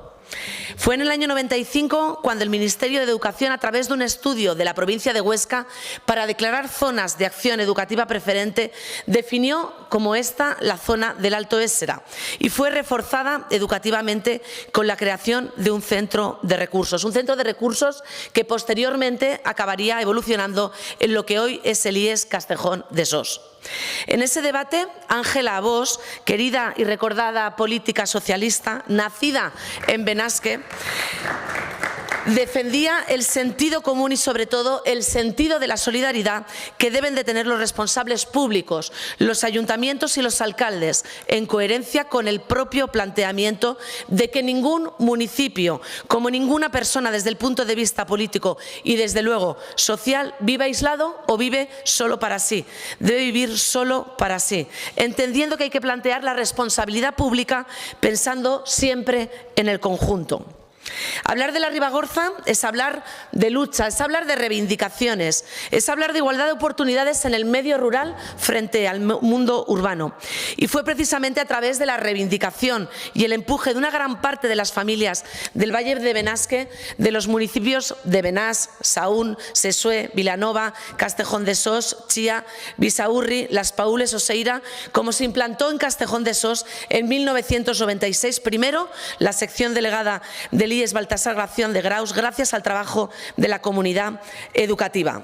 Fue en el año 95 cuando el Ministerio de Educación, a través de un estudio de la provincia de Huesca para declarar zonas de acción educativa preferente, definió como esta la zona del Alto Ésera y fue reforzada educativamente con la creación de un centro de recursos. Un centro de recursos que posteriormente acabaría evolucionando en lo que hoy es el IES Castejón de Sos. En ese debate, Ángela Abós, querida y recordada política socialista, nacida en Benasque, defendía el sentido común y, sobre todo, el sentido de la solidaridad que deben de tener los responsables públicos, los ayuntamientos y los alcaldes, en coherencia con el propio planteamiento de que ningún municipio, como ninguna persona desde el punto de vista político y, desde luego, social, vive aislado o vive solo para sí. Debe vivir solo para sí, entendiendo que hay que plantear la responsabilidad pública pensando siempre en el conjunto. Hablar de la Ribagorza es hablar de lucha, es hablar de reivindicaciones, es hablar de igualdad de oportunidades en el medio rural frente al mundo urbano. Y fue precisamente a través de la reivindicación y el empuje de una gran parte de las familias del Valle de Benasque, de los municipios de Benás, Saún, Sesue, Vilanova, Castejón de Sos, Chía, Bisaurri, Las Paules, Oseira, como se implantó en Castejón de Sos en 1996, primero la sección delegada del IES Baltasar Gración de Graus, gracias al trabajo de la comunidad educativa.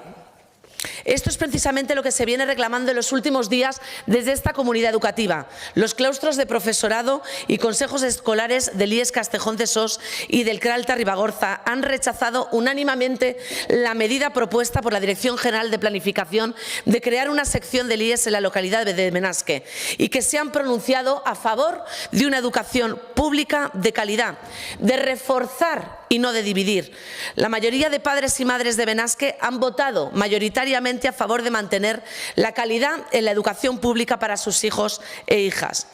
Esto es precisamente lo que se viene reclamando en los últimos días desde esta comunidad educativa. Los claustros de profesorado y consejos escolares del IES Castejón de Sos y del CRA Alta Ribagorza han rechazado unánimemente la medida propuesta por la Dirección General de Planificación de crear una sección del IES en la localidad de Benasque y que se han pronunciado a favor de una educación pública de calidad, de reforzar y no de dividir. La mayoría de padres y madres de Benasque han votado mayoritariamente a favor de mantener la calidad en la educación pública para sus hijos e hijas.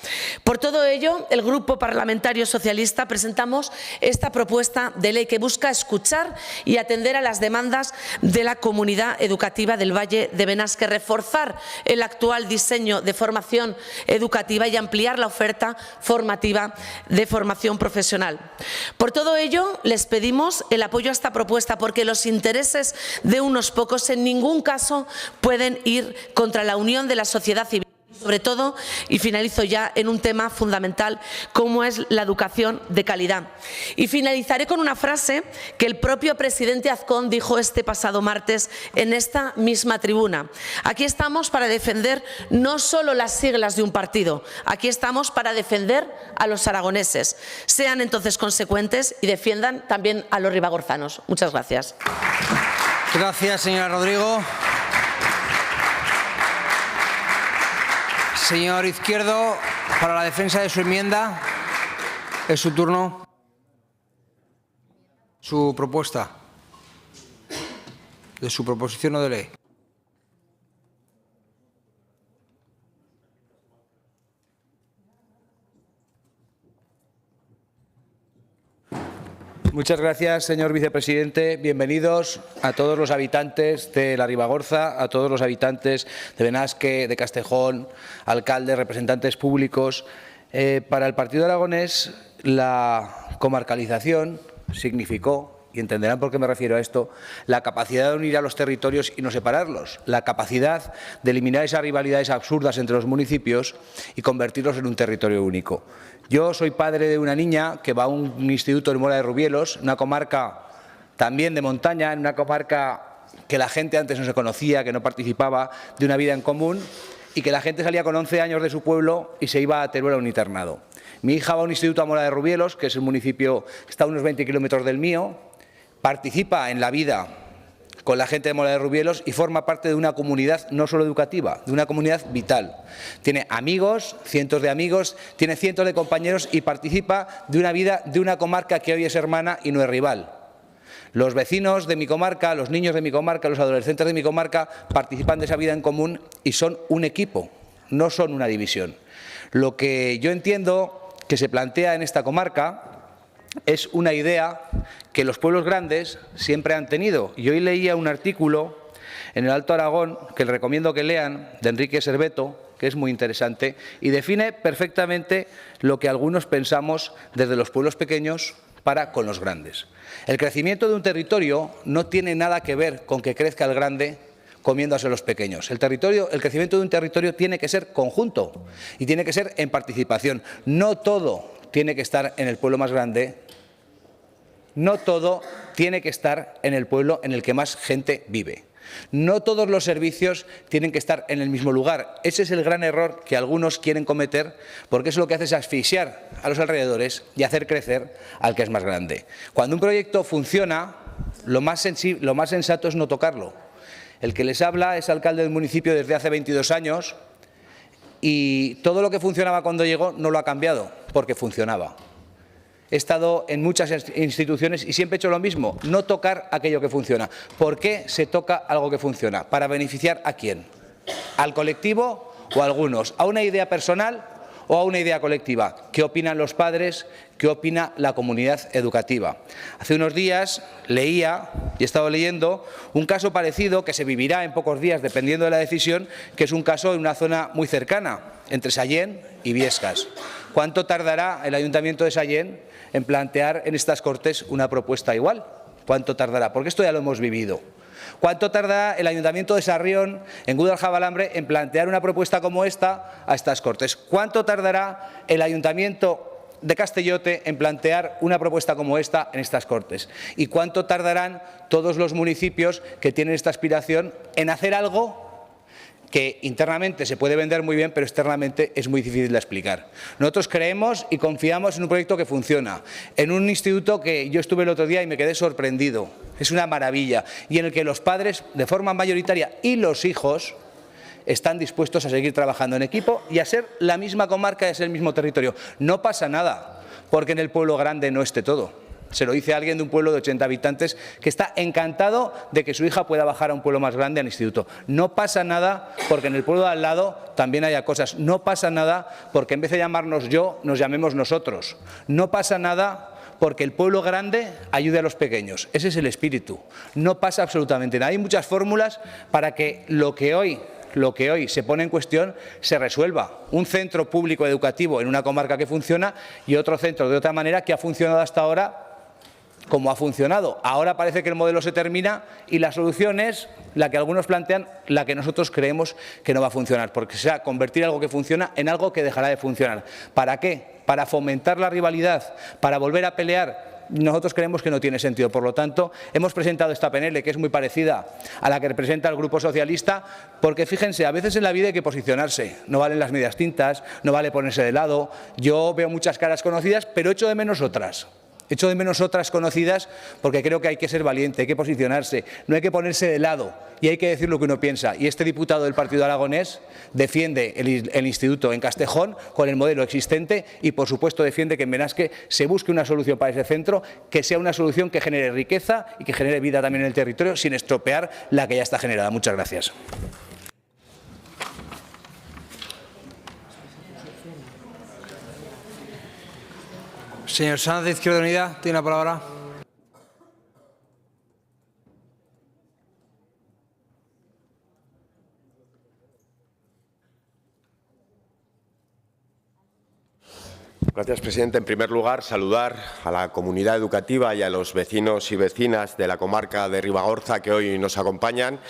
Por todo ello, el Grupo Parlamentario Socialista presentamos esta propuesta de ley que busca escuchar y atender a las demandas de la comunidad educativa del Valle de Benasque, reforzar el actual diseño de formación educativa y ampliar la oferta formativa de formación profesional. Por todo ello, les pedimos el apoyo a esta propuesta, porque los intereses de unos pocos en ningún caso pueden ir contra la unión de la sociedad civil. Sobre todo, y finalizo ya, en un tema fundamental como es la educación de calidad. Y finalizaré con una frase que el propio presidente Azcón dijo este pasado martes en esta misma tribuna. Aquí estamos para defender no solo las siglas de un partido, aquí estamos para defender a los aragoneses. Sean entonces consecuentes y defiendan también a los ribagorzanos. Muchas gracias. Gracias, señora Rodrigo. Señor Izquierdo, para la defensa de su enmienda, es su turno. Su propuesta, de su proposición no de ley. Muchas gracias, señor vicepresidente. Bienvenidos a todos los habitantes de la Ribagorza, a todos los habitantes de Benasque, de Castejón, alcaldes, representantes públicos. Para el Partido Aragonés, la comarcalización significó, y entenderán por qué me refiero a esto, la capacidad de unir a los territorios y no separarlos, la capacidad de eliminar esas rivalidades absurdas entre los municipios y convertirlos en un territorio único. Yo soy padre de una niña que va a un instituto en Mora de Rubielos, una comarca también de montaña, en una comarca que la gente antes no se conocía, que no participaba de una vida en común y que la gente salía con 11 años de su pueblo y se iba a Teruel a un internado. Mi hija va a un instituto a Mora de Rubielos, que es un municipio que está a unos 20 kilómetros del mío, participa en la vida con la gente de Mora de Rubielos y forma parte de una comunidad no solo educativa, de una comunidad vital. Tiene amigos, cientos de amigos, tiene cientos de compañeros y participa de una vida de una comarca que hoy es hermana y no es rival. Los vecinos de mi comarca, los niños de mi comarca, los adolescentes de mi comarca participan de esa vida en común y son un equipo, no son una división. Lo que yo entiendo que se plantea en esta comarca es una idea que los pueblos grandes siempre han tenido. Y hoy leía un artículo en el Alto Aragón, que les recomiendo que lean, de Enrique Serveto, que es muy interesante, y define perfectamente lo que algunos pensamos desde los pueblos pequeños para con los grandes. El crecimiento de un territorio no tiene nada que ver con que crezca el grande comiéndose los pequeños. El crecimiento de un territorio tiene que ser conjunto y tiene que ser en participación. No todo tiene que estar en el pueblo más grande, no todo tiene que estar en el pueblo en el que más gente vive. No todos los servicios tienen que estar en el mismo lugar. Ese es el gran error que algunos quieren cometer, porque eso lo que hace es asfixiar a los alrededores y hacer crecer al que es más grande. Cuando un proyecto funciona, lo más sensato es no tocarlo. El que les habla es alcalde del municipio desde hace 22 años y todo lo que funcionaba cuando llegó no lo ha cambiado, porque funcionaba. He estado en muchas instituciones y siempre he hecho lo mismo, no tocar aquello que funciona. ¿Por qué se toca algo que funciona? ¿Para beneficiar a quién? ¿Al colectivo o a algunos? ¿A una idea personal o a una idea colectiva? ¿Qué opinan los padres? ¿Qué opina la comunidad educativa? Hace unos días leía, y he estado leyendo, un caso parecido que se vivirá en pocos días, dependiendo de la decisión, que es un caso en una zona muy cercana, entre Sallent y Biescas. ¿Cuánto tardará el Ayuntamiento de Sallent en plantear en estas Cortes una propuesta igual? ¿Cuánto tardará? Porque esto ya lo hemos vivido. ¿Cuánto tardará el Ayuntamiento de Sarrión, en Guadaljabalambre, en plantear una propuesta como esta a estas Cortes? ¿Cuánto tardará el Ayuntamiento de Castellote en plantear una propuesta como esta en estas Cortes? ¿Y cuánto tardarán todos los municipios que tienen esta aspiración en hacer algo que internamente se puede vender muy bien, pero externamente es muy difícil de explicar? Nosotros creemos y confiamos en un proyecto que funciona, en un instituto que yo estuve el otro día y me quedé sorprendido. Es una maravilla, y en el que los padres, de forma mayoritaria, y los hijos, están dispuestos a seguir trabajando en equipo y a ser la misma comarca, a ser el mismo territorio. No pasa nada, porque en el pueblo grande no esté todo. Se lo dice alguien de un pueblo de 80 habitantes que está encantado de que su hija pueda bajar a un pueblo más grande al instituto. No pasa nada porque en el pueblo de al lado también haya cosas. No pasa nada porque en vez de llamarnos yo, nos llamemos nosotros. No pasa nada porque el pueblo grande ayude a los pequeños. Ese es el espíritu. No pasa absolutamente nada. Hay muchas fórmulas para que lo que hoy se pone en cuestión se resuelva. Un centro público educativo en una comarca que funciona y otro centro de otra manera que ha funcionado hasta ahora como ha funcionado. Ahora parece que el modelo se termina y la solución es la que algunos plantean, la que nosotros creemos que no va a funcionar, porque sea convertir algo que funciona en algo que dejará de funcionar. ¿Para qué? Para fomentar la rivalidad, para volver a pelear. Nosotros creemos que no tiene sentido. Por lo tanto, hemos presentado esta PNL, que es muy parecida a la que representa el Grupo Socialista, porque fíjense, a veces en la vida hay que posicionarse. No valen las medias tintas, no vale ponerse de lado. Yo veo muchas caras conocidas, pero echo de menos otras. Echo de menos otras conocidas porque creo que hay que ser valiente, hay que posicionarse, no hay que ponerse de lado y hay que decir lo que uno piensa. Y este diputado del Partido Aragonés defiende el instituto en Castejón con el modelo existente y, por supuesto, defiende que en Benasque se busque una solución para ese centro, que sea una solución que genere riqueza y que genere vida también en el territorio sin estropear la que ya está generada. Muchas gracias. Señor Sanz, de Izquierda Unida, tiene la palabra. Gracias, presidente. En primer lugar, saludar a la comunidad educativa y a los vecinos y vecinas de la comarca de Ribagorza que hoy nos acompañan.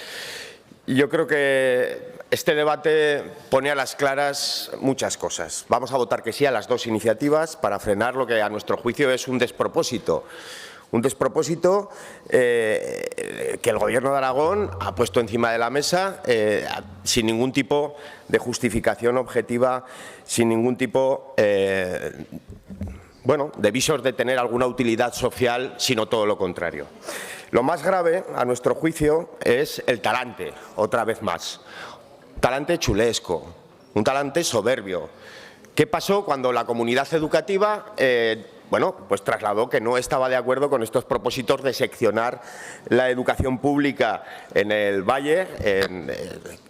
Y yo creo que este debate pone a las claras muchas cosas. Vamos a votar que sí a las dos iniciativas para frenar lo que a nuestro juicio es un despropósito. Un despropósito que el Gobierno de Aragón ha puesto encima de la mesa sin ningún tipo de justificación objetiva, sin ningún tipo de visos de tener alguna utilidad social, sino todo lo contrario. Lo más grave, a nuestro juicio, es el talante, otra vez más. Un talante chulesco, un talante soberbio. ¿Qué pasó cuando la comunidad educativa bueno, pues trasladó que no estaba de acuerdo con estos propósitos de seccionar la educación pública en el Valle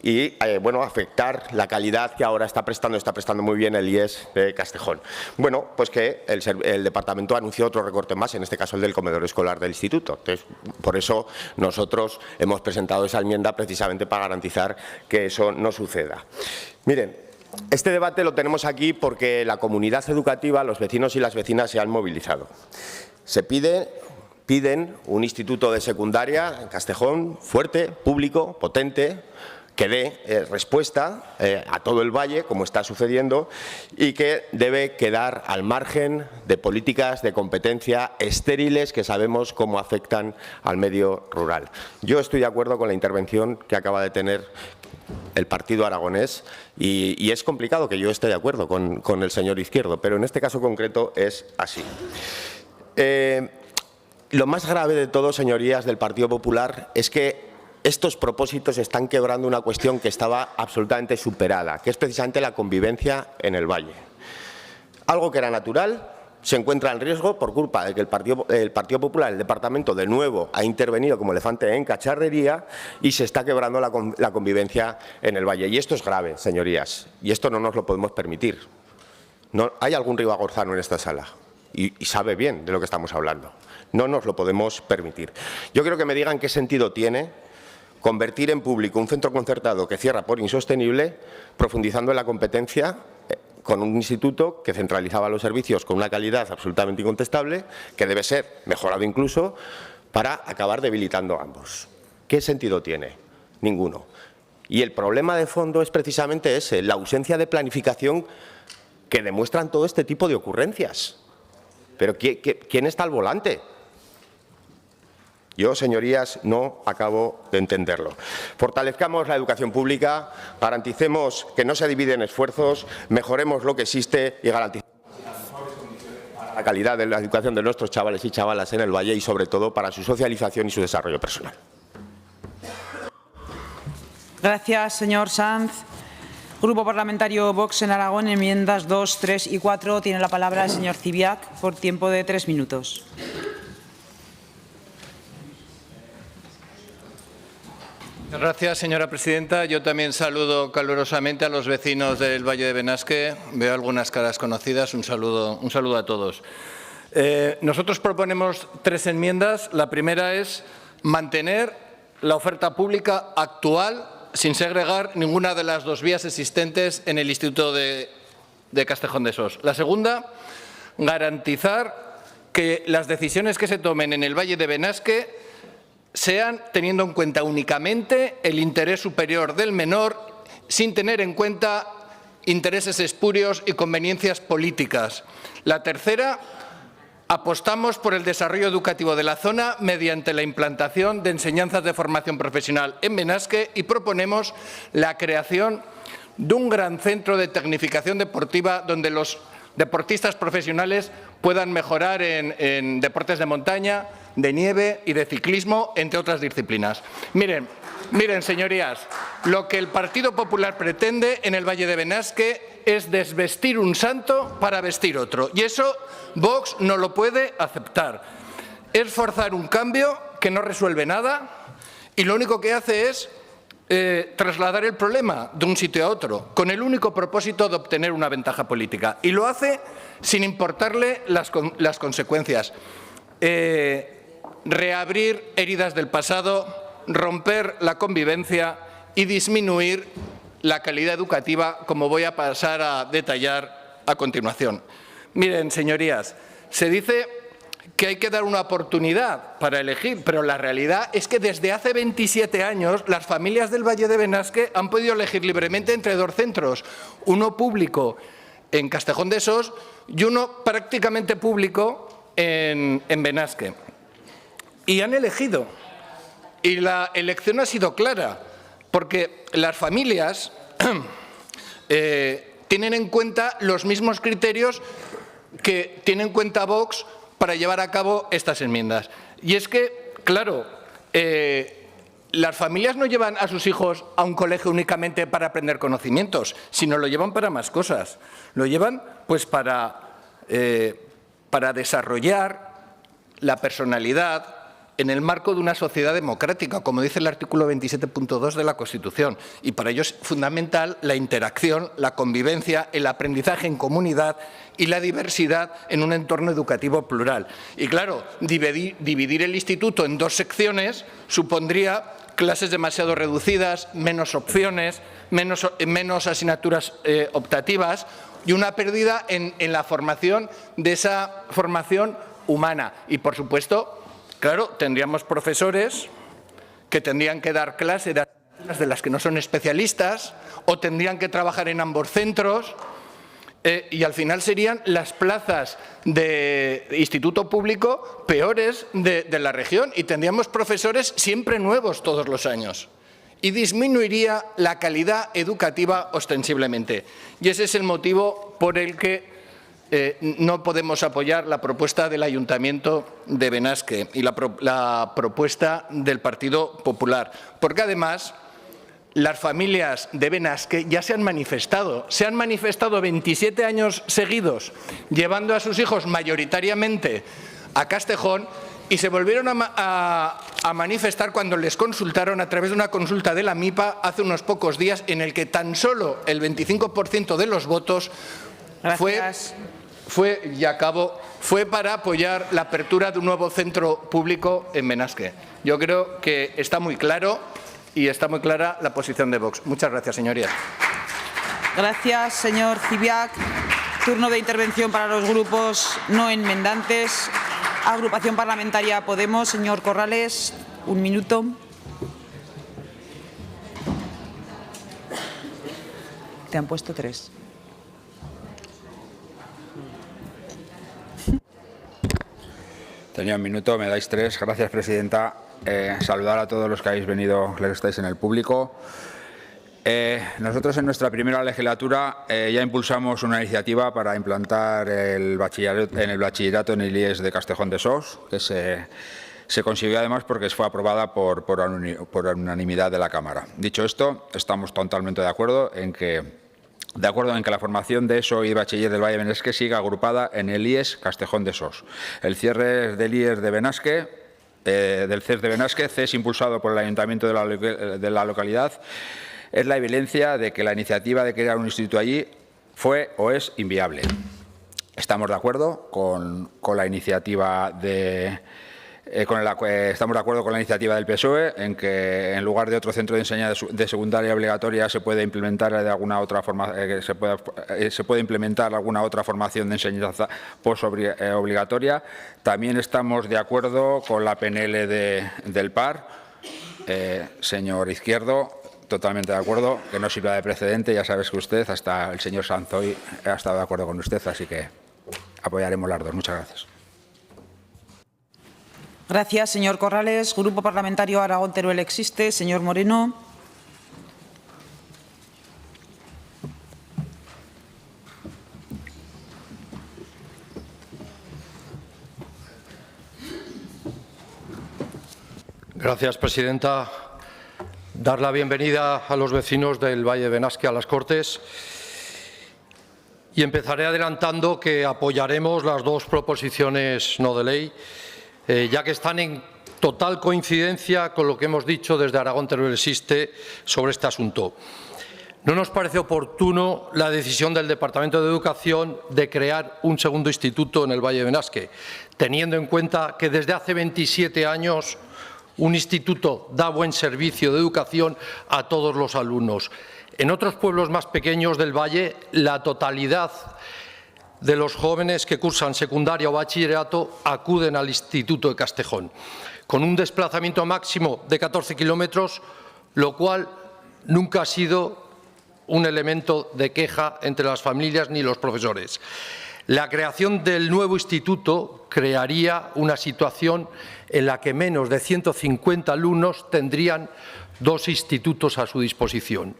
y bueno, afectar la calidad que ahora está prestando muy bien el IES de Castejón. Bueno, pues que el departamento anunció otro recorte más, en este caso el del comedor escolar del instituto. Entonces, por eso nosotros hemos presentado esa enmienda precisamente para garantizar que eso no suceda. Miren, este debate lo tenemos aquí porque la comunidad educativa, los vecinos y las vecinas se han movilizado. Piden un instituto de secundaria en Castejón fuerte, público, potente, que dé respuesta a todo el Valle, como está sucediendo, y que debe quedar al margen de políticas de competencia estériles que sabemos cómo afectan al medio rural. Yo estoy de acuerdo con la intervención que acaba de tener el partido aragonés y es complicado que yo esté de acuerdo con el señor Izquierdo, pero en este caso concreto es así. Lo más grave de todo, señorías del Partido Popular, es que estos propósitos están quebrando una cuestión que estaba absolutamente superada, que es precisamente la convivencia en el Valle. Algo que era natural se encuentra en riesgo por culpa de que el Partido Popular, el departamento, de nuevo ha intervenido como elefante en cacharrería y se está quebrando la convivencia en el Valle. Y esto es grave, señorías, y esto no nos lo podemos permitir. No, hay algún ribagorzano en esta sala y sabe bien de lo que estamos hablando. No nos lo podemos permitir. Yo quiero que me digan qué sentido tiene convertir en público un centro concertado que cierra por insostenible, profundizando en la competencia con un instituto que centralizaba los servicios con una calidad absolutamente incontestable, que debe ser mejorado incluso, para acabar debilitando a ambos. ¿Qué sentido tiene? Ninguno. Y el problema de fondo es precisamente ese, la ausencia de planificación que demuestran todo este tipo de ocurrencias. Pero ¿quién está al volante? Yo, señorías, no acabo de entenderlo. Fortalezcamos la educación pública, garanticemos que no se dividen esfuerzos, mejoremos lo que existe y garanticemos la calidad de la educación de nuestros chavales y chavalas en el Valle y, sobre todo, para su socialización y su desarrollo personal. Gracias, señor Sanz. Grupo Parlamentario Vox en Aragón, enmiendas 2, 3 y 4. Tiene la palabra el señor Zibiac por tiempo de 3 minutos. Gracias, señora presidenta. Yo también saludo calurosamente a los vecinos del Valle de Benasque. Veo algunas caras conocidas. Un saludo a todos. Nosotros proponemos 3 enmiendas. La primera es mantener la oferta pública actual sin segregar ninguna de las 2 vías existentes en el Instituto de Castejón de Sos. La segunda, garantizar que las decisiones que se tomen en el Valle de Benasque sean teniendo en cuenta únicamente el interés superior del menor, sin tener en cuenta intereses espurios y conveniencias políticas. La tercera, apostamos por el desarrollo educativo de la zona mediante la implantación de enseñanzas de formación profesional en Benasque y proponemos la creación de un gran centro de tecnificación deportiva donde los deportistas profesionales puedan mejorar en deportes de montaña, de nieve y de ciclismo, entre otras disciplinas. Miren, señorías, lo que el Partido Popular pretende en el Valle de Benasque es desvestir un santo para vestir otro. Y eso Vox no lo puede aceptar. Es forzar un cambio que no resuelve nada y lo único que hace es trasladar el problema de un sitio a otro, con el único propósito de obtener una ventaja política. Y lo hace sin importarle las consecuencias. Reabrir heridas del pasado, romper la convivencia y disminuir la calidad educativa, como voy a pasar a detallar a continuación. Miren, señorías, se dice que hay que dar una oportunidad para elegir, pero la realidad es que desde hace 27 años las familias del Valle de Benasque han podido elegir libremente entre 2 centros, uno público en Castejón de Sos y uno prácticamente público en Benasque. Y han elegido, y la elección ha sido clara, porque las familias tienen en cuenta los mismos criterios que tiene en cuenta Vox para llevar a cabo estas enmiendas. Y es que, claro, las familias no llevan a sus hijos a un colegio únicamente para aprender conocimientos, sino lo llevan para más cosas. Lo llevan pues para para desarrollar la personalidad en el marco de una sociedad democrática, como dice el artículo 27.2 de la Constitución. Y para ello es fundamental la interacción, la convivencia, el aprendizaje en comunidad y la diversidad en un entorno educativo plural. Y claro, dividir el instituto en 2 secciones supondría clases demasiado reducidas, menos opciones, menos asignaturas optativas y una pérdida en la formación de esa formación humana. Y, por supuesto, claro, tendríamos profesores que tendrían que dar clase de las que no son especialistas o tendrían que trabajar en ambos centros y al final serían las plazas de instituto público peores de la región y tendríamos profesores siempre nuevos todos los años y disminuiría la calidad educativa ostensiblemente. Y ese es el motivo por el que no podemos apoyar la propuesta del Ayuntamiento de Benasque y la propuesta del Partido Popular, porque además las familias de Benasque ya se han manifestado 27 años seguidos llevando a sus hijos mayoritariamente a Castejón y se volvieron a manifestar cuando les consultaron a través de una consulta de la MIPA hace unos pocos días en el que tan solo el 25% de los votos fue para apoyar la apertura de un nuevo centro público en Benasque. Yo creo que está muy claro y está muy clara la posición de Vox. Muchas gracias, señorías. Gracias, señor Zibiac. Turno de intervención para los grupos no enmendantes. Agrupación Parlamentaria Podemos. Señor Corrales, 1 minuto. Te han puesto 3. Tenía 1 minuto, me dais 3. Gracias, presidenta. Saludar a todos los que habéis venido, los que estáis en el público. Nosotros en nuestra primera legislatura ya impulsamos una iniciativa para implantar el bachillerato en el IES de Castejón de Sos, que se consiguió además porque fue aprobada por unanimidad de la Cámara. Dicho esto, estamos totalmente de acuerdo en que la formación de ESO y bachiller del Valle de Benasque siga agrupada en el IES Castejón de Sos. El cierre del IES de Benasque, del CES de Benasque, CES impulsado por el Ayuntamiento de la localidad, es la evidencia de que la iniciativa de crear un instituto allí fue o es inviable. Estamos de acuerdo con la iniciativa estamos de acuerdo con la iniciativa del PSOE en que en lugar de otro centro de enseñanza de secundaria obligatoria se puede implementar de alguna otra forma se puede implementar alguna otra formación de enseñanza posobligatoria. También estamos de acuerdo con la PNL del PAR, señor Izquierdo. Totalmente de acuerdo, que no sirva de precedente. Ya sabes que usted, hasta el señor Sanzoy, ha estado de acuerdo con usted, así que apoyaremos las dos. Muchas gracias. Gracias, señor Corrales. Grupo Parlamentario Aragón-Teruel existe. Señor Moreno. Gracias, presidenta. Dar la bienvenida a los vecinos del Valle de Benasque a las Cortes y empezaré adelantando que apoyaremos las dos proposiciones no de ley, ya que están en total coincidencia con lo que hemos dicho desde Aragón-Teruel existe sobre este asunto. No nos parece oportuno la decisión del Departamento de Educación de crear un segundo instituto en el Valle de Benasque, teniendo en cuenta que desde hace 27 años un instituto da buen servicio de educación a todos los alumnos. En otros pueblos más pequeños del Valle, la totalidad de los jóvenes que cursan secundaria o bachillerato acuden al Instituto de Castejón, con un desplazamiento máximo de 14 kilómetros, lo cual nunca ha sido un elemento de queja entre las familias ni los profesores. La creación del nuevo instituto crearía una situación en la que menos de 150 alumnos tendrían dos institutos a su disposición.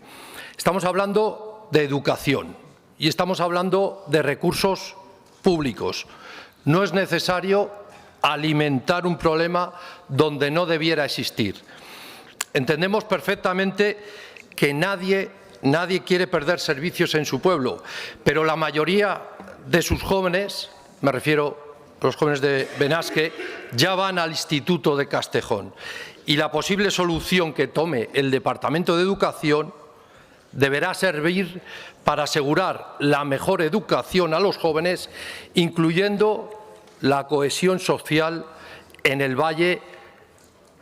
Estamos hablando de educación y estamos hablando de recursos públicos. No es necesario alimentar un problema donde no debiera existir. Entendemos perfectamente que nadie quiere perder servicios en su pueblo, pero la mayoría de sus jóvenes, me refiero de Benasque ya van al Instituto de Castejón y la posible solución que tome el Departamento de Educación deberá servir para asegurar la mejor educación a los jóvenes, incluyendo la cohesión social en el Valle,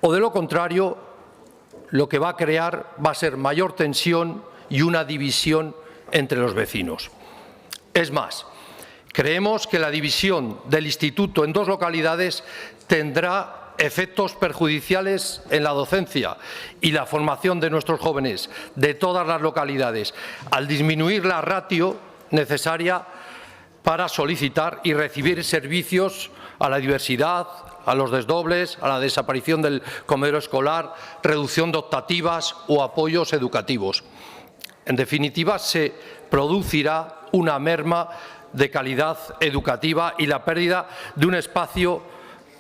o de lo contrario, lo que va a crear va a ser mayor tensión y una división entre los vecinos. Es más, creemos que la división del instituto en dos localidades tendrá efectos perjudiciales en la docencia y la formación de nuestros jóvenes de todas las localidades, al disminuir la ratio necesaria para solicitar y recibir servicios a la diversidad, a los desdobles, a la desaparición del comedor escolar, reducción de optativas o apoyos educativos. En definitiva, se producirá una merma de calidad educativa y la pérdida de un espacio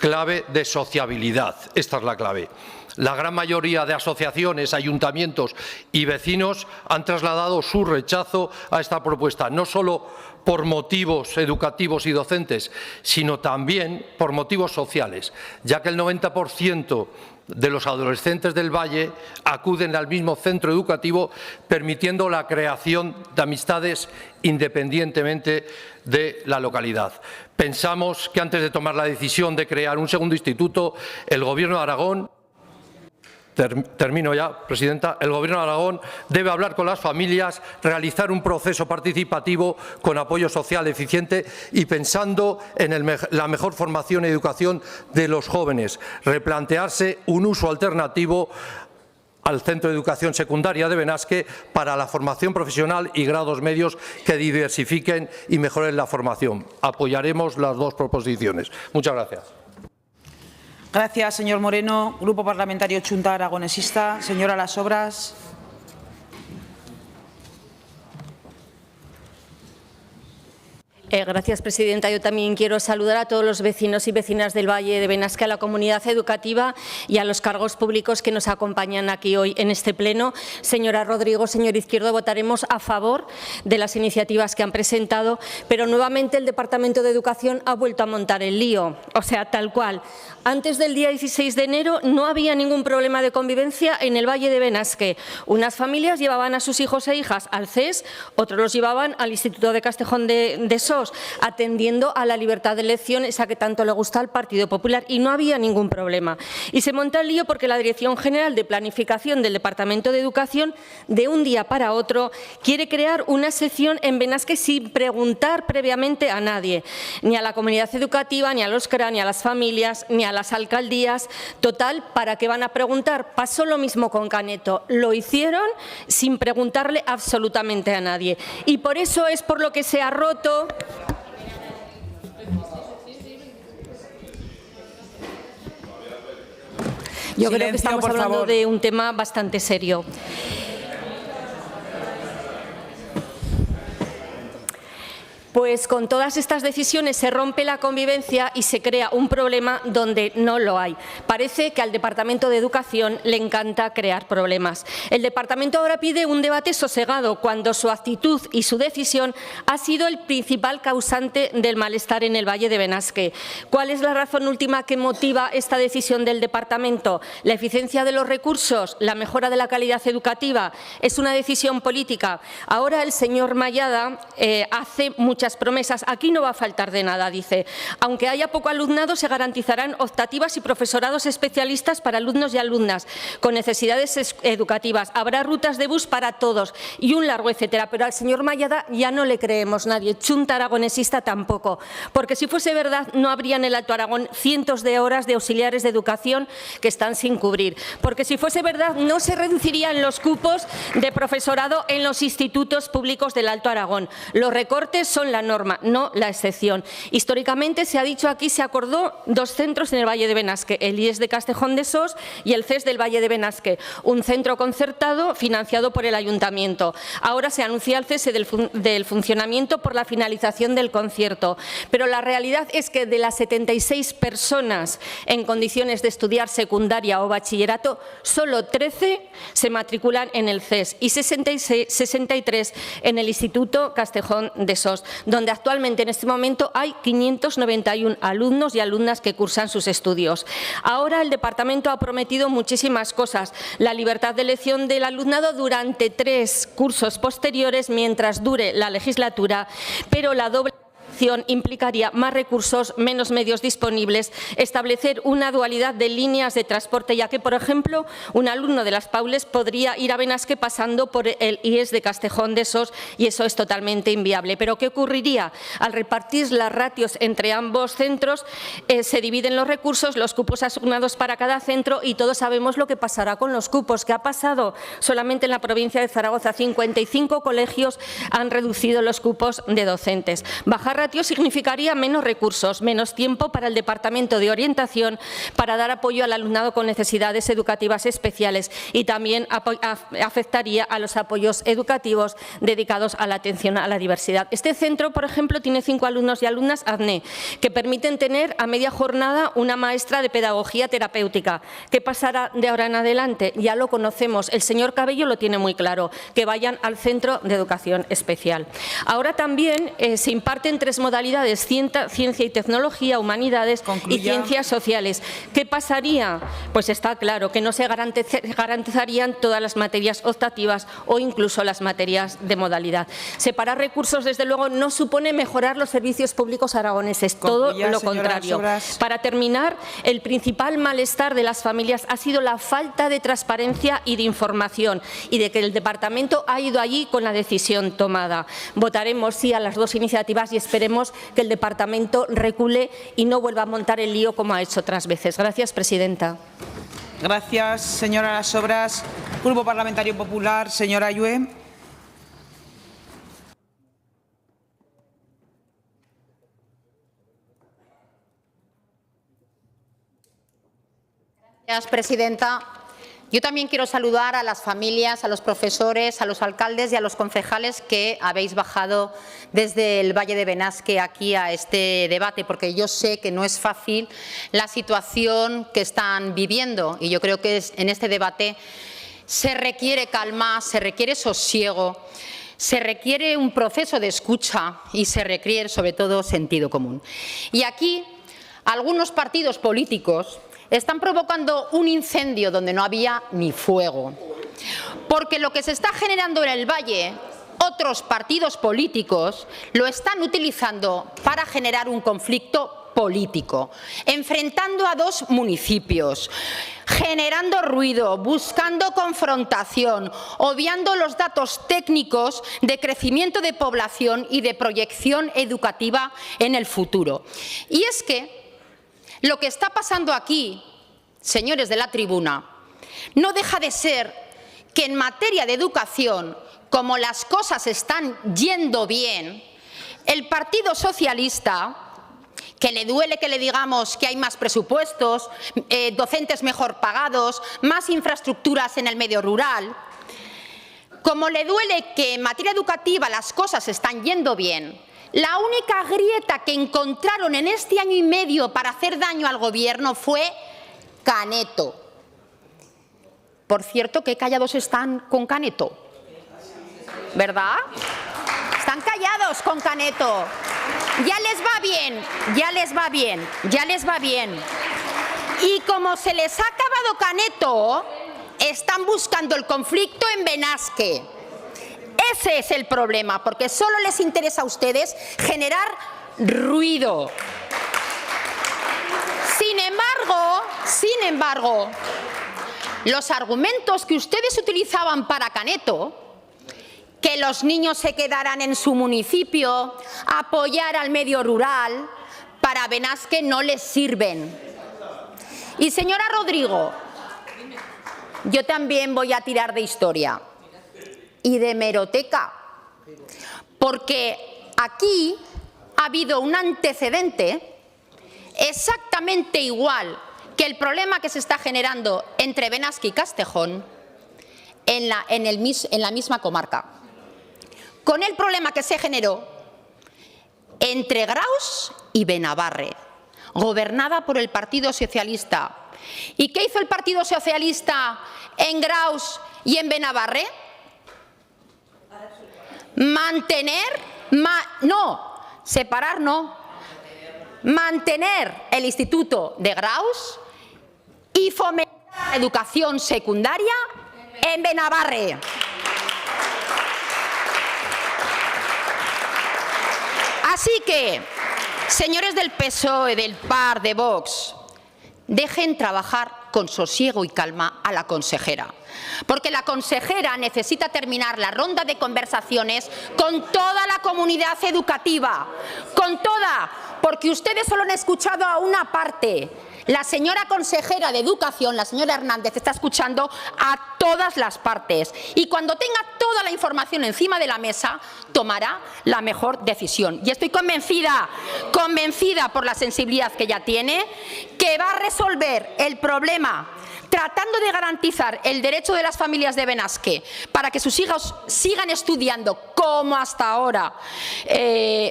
clave de sociabilidad. Esta es la clave. La gran mayoría de asociaciones, ayuntamientos y vecinos han trasladado su rechazo a esta propuesta, no solo por motivos educativos y docentes, sino también por motivos sociales, ya que el 90% de los adolescentes del Valle acuden al mismo centro educativo, permitiendo la creación de amistades independientemente de la localidad. Pensamos que antes de tomar la decisión de crear un segundo instituto, el Gobierno de Aragón Termino ya, presidenta. El Gobierno de Aragón debe hablar con las familias, realizar un proceso participativo con apoyo social eficiente y pensando en la mejor formación y educación de los jóvenes, replantearse un uso alternativo al Centro de Educación Secundaria de Benasque para la formación profesional y grados medios que diversifiquen y mejoren la formación. Apoyaremos las dos proposiciones. Muchas gracias. Gracias, señor Moreno. Grupo Parlamentario Chunta Aragonesista. Señora Las Obras. Gracias, presidenta. Yo también quiero saludar a todos los vecinos y vecinas del Valle de Benasque, a la comunidad educativa y a los cargos públicos que nos acompañan aquí hoy en este pleno. Señora Rodrigo, señor Izquierdo, votaremos a favor de las iniciativas que han presentado, pero nuevamente el Departamento de Educación ha vuelto a montar el lío. O sea, tal cual. Antes del día 16 de enero no había ningún problema de convivencia en el Valle de Benasque. Unas familias llevaban a sus hijos e hijas al CES, otros los llevaban al Instituto de Castejón de Sos, atendiendo a la libertad de elección, esa que tanto le gusta al Partido Popular, y no había ningún problema. Y se monta el lío porque la Dirección General de Planificación del Departamento de Educación, de un día para otro, quiere crear una sección en Benasque sin preguntar previamente a nadie, ni a la comunidad educativa, ni a los CRA, ni a las familias, ni a las alcaldías. Total, ¿para qué van a preguntar? Pasó lo mismo con Caneto. Lo hicieron sin preguntarle absolutamente a nadie. Y por eso es por lo que se ha roto. Yo creo que estamos hablando de un tema bastante serio. Pues con todas estas decisiones se rompe la convivencia y se crea un problema donde no lo hay. Parece que al Departamento de Educación le encanta crear problemas. El Departamento ahora pide un debate sosegado cuando su actitud y su decisión ha sido el principal causante del malestar en el Valle de Benasque. ¿Cuál es la razón última que motiva esta decisión del Departamento? ¿La eficiencia de los recursos? ¿La mejora de la calidad educativa? ¿Es una decisión política? Ahora el señor Mayada hace muchas promesas. Aquí no va a faltar de nada, dice. Aunque haya poco alumnado, se garantizarán optativas y profesorados especialistas para alumnos y alumnas con necesidades educativas. Habrá rutas de bus para todos y un largo etcétera. Pero al señor Mayada ya no le creemos nadie. Chunta Aragonesista tampoco. Porque si fuese verdad, no habría en el Alto Aragón cientos de horas de auxiliares de educación que están sin cubrir. Porque si fuese verdad, no se reducirían los cupos de profesorado en los institutos públicos del Alto Aragón. Los recortes son la norma, no la excepción. Históricamente, se ha dicho aquí, se acordó dos centros en el Valle de Benasque, el IES de Castejón de Sos y el CES del Valle de Benasque, un centro concertado financiado por el Ayuntamiento. Ahora se anuncia el cese del funcionamiento por la finalización del concierto, pero la realidad es que de las 76 personas en condiciones de estudiar secundaria o bachillerato, solo 13 se matriculan en el CES y 63 en el Instituto Castejón de Sos, donde actualmente en este momento hay 591 alumnos y alumnas que cursan sus estudios. Ahora el departamento ha prometido muchísimas cosas. La libertad de elección del alumnado durante 3 cursos posteriores mientras dure la legislatura, pero la doble implicaría más recursos, menos medios disponibles, establecer una dualidad de líneas de transporte, ya que, por ejemplo, un alumno de Las Paules podría ir a Benasque pasando por el IES de Castejón de Sos y eso es totalmente inviable. Pero ¿qué ocurriría? Al repartir las ratios entre ambos centros, se dividen los recursos, los cupos asignados para cada centro y todos sabemos lo que pasará con los cupos. ¿Qué ha pasado? Solamente en la provincia de Zaragoza 55 colegios han reducido los cupos de docentes. Bajar ratios significaría menos recursos, menos tiempo para el Departamento de Orientación para dar apoyo al alumnado con necesidades educativas especiales y también afectaría a los apoyos educativos dedicados a la atención a la diversidad. Este centro, por ejemplo, tiene 5 alumnos y alumnas ADNE que permiten tener a media jornada una maestra de pedagogía terapéutica. ¿Qué pasará de ahora en adelante? Ya lo conocemos, el señor Cabello lo tiene muy claro, que vayan al centro de educación especial. Ahora también se imparten 3 modalidades: ciencia y tecnología, humanidades y ciencias sociales. ¿Qué pasaría? Pues está claro que no se garantizarían todas las materias optativas o incluso las materias de modalidad. Separar recursos, desde luego, no supone mejorar los servicios públicos aragoneses, todo lo contrario. Para terminar, el principal malestar de las familias ha sido la falta de transparencia y de información y de que el departamento ha ido allí con la decisión tomada. Votaremos sí a las 2 iniciativas y esperemos que el departamento recule y no vuelva a montar el lío como ha hecho otras veces. Gracias, presidenta. Gracias, señora Las Obras. Grupo Parlamentario Popular, señora Ayue. Gracias, presidenta. Yo también quiero saludar a las familias, a los profesores, a los alcaldes y a los concejales que habéis bajado desde el Valle de Benasque aquí a este debate, porque yo sé que no es fácil la situación que están viviendo y yo creo que en este debate se requiere calma, se requiere sosiego, se requiere un proceso de escucha y se requiere sobre todo sentido común. Y aquí algunos partidos políticos están provocando un incendio donde no había ni fuego. Porque lo que se está generando en el Valle, otros partidos políticos lo están utilizando para generar un conflicto político, enfrentando a 2 municipios, generando ruido, buscando confrontación, obviando los datos técnicos de crecimiento de población y de proyección educativa en el futuro. Y es que lo que está pasando aquí, señores de la tribuna, no deja de ser que en materia de educación, como las cosas están yendo bien, el Partido Socialista, que le duele que le digamos que hay más presupuestos, docentes mejor pagados, más infraestructuras en el medio rural, como le duele que en materia educativa las cosas están yendo bien, la única grieta que encontraron en este año y medio para hacer daño al Gobierno fue Caneto. Por cierto, qué callados están con Caneto, ¿verdad? Están callados con Caneto. Ya les va bien, ya les va bien, ya les va bien. Y como se les ha acabado Caneto, están buscando el conflicto en Benasque. Ese es el problema, porque solo les interesa a ustedes generar ruido. Sin embargo, los argumentos que ustedes utilizaban para Caneto, que los niños se quedaran en su municipio, apoyar al medio rural, para Benasque no les sirven. Y señora Rodrigo, yo también voy a tirar de historia y de hemeroteca, porque aquí ha habido un antecedente exactamente igual que el problema que se está generando entre Benasque y Castejón en la misma comarca, con el problema que se generó entre Graus y Benabarre, gobernada por el Partido Socialista. ¿Y qué hizo el Partido Socialista en Graus y en separar no, mantener el Instituto de Graus y fomentar la educación secundaria en Benabarre. Así que, señores del PSOE, del PAR, de Vox, dejen trabajar con sosiego y calma a la consejera, porque la consejera necesita terminar la ronda de conversaciones con toda la comunidad educativa, con toda, porque ustedes solo han escuchado a una parte. La señora consejera de Educación, la señora Hernández, está escuchando a todas las partes y cuando tenga toda la información encima de la mesa, tomará la mejor decisión. Y estoy convencida por la sensibilidad que ella tiene, que va a resolver el problema tratando de garantizar el derecho de las familias de Benasque para que sus hijos sigan estudiando como hasta ahora,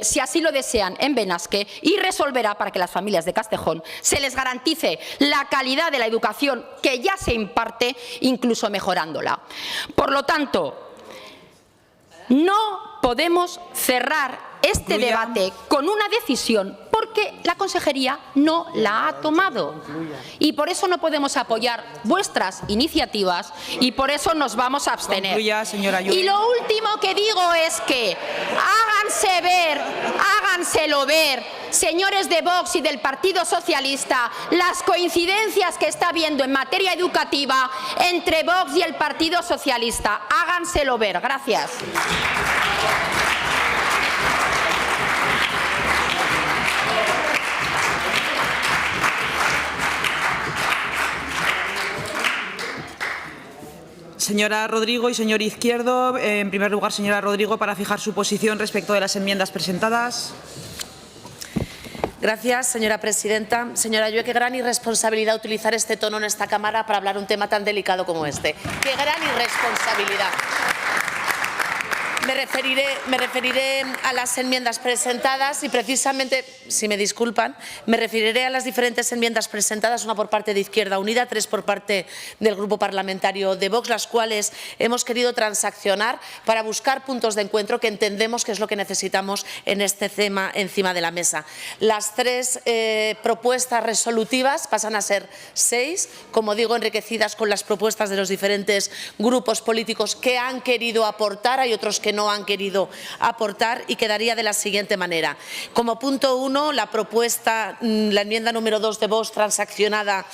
si así lo desean, en Benasque, y resolverá para que las familias de Castejón se les garantice la calidad de la educación que ya se imparte, incluso mejorándola. Por lo tanto, no podemos cerrar este debate con una decisión porque la consejería no la ha tomado. Y por eso no podemos apoyar vuestras iniciativas y por eso nos vamos a abstener. Concluya, señora y lo último que digo es que háganselo ver, señores de Vox y del Partido Socialista, las coincidencias que está habiendo en materia educativa entre Vox y el Partido Socialista. Háganselo ver. Gracias. Señora Rodrigo y señor Izquierdo. En primer lugar, señora Rodrigo, para fijar su posición respecto de las enmiendas presentadas. Gracias, señora presidenta. Señora, yo qué gran irresponsabilidad utilizar este tono en esta Cámara para hablar un tema tan delicado como este. ¡Qué gran irresponsabilidad! Me referiré a las enmiendas presentadas y precisamente, si me disculpan, me referiré a las diferentes enmiendas presentadas, una por parte de Izquierda Unida, 3 por parte del Grupo Parlamentario de Vox, las cuales hemos querido transaccionar para buscar puntos de encuentro que entendemos que es lo que necesitamos en este tema encima de la mesa. Las 3 propuestas resolutivas pasan a ser 6, como digo, enriquecidas con las propuestas de los diferentes grupos políticos que han querido aportar, hay otros que no han querido aportar y quedaría de la siguiente manera. Como punto 1, la enmienda número 2 de Vox transaccionada,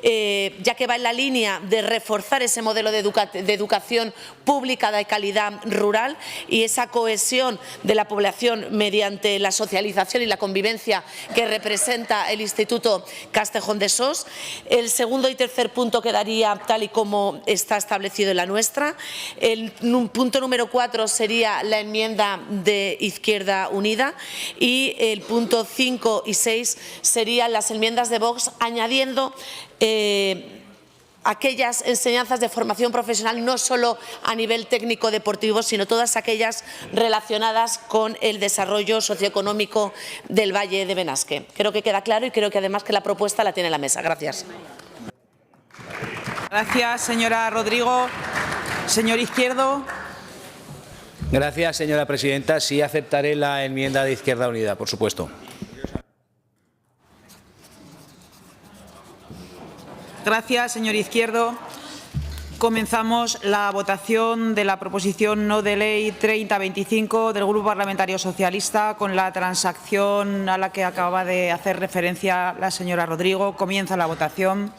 ya que va en la línea de reforzar ese modelo de educación pública de calidad rural y esa cohesión de la población mediante la socialización y la convivencia que representa el Instituto Castejón de Sos. El segundo y tercer punto quedaría tal y como está establecido en la nuestra. El punto número 4 sería la enmienda de Izquierda Unida y el punto 5 y 6 serían las enmiendas de Vox añadiendo aquellas enseñanzas de formación profesional no solo a nivel técnico deportivo, sino todas aquellas relacionadas con el desarrollo socioeconómico del Valle de Benasque. Creo que queda claro y creo que además que la propuesta la tiene en la mesa. Gracias. Gracias, señora Rodrigo. Señor Izquierdo. Gracias, señora presidenta. Sí aceptaré la enmienda de Izquierda Unida, por supuesto. Gracias, señor Izquierdo. Comenzamos la votación de la proposición no de ley 3025 del Grupo Parlamentario Socialista con la transacción a la que acaba de hacer referencia la señora Rodrigo. Comienza la votación.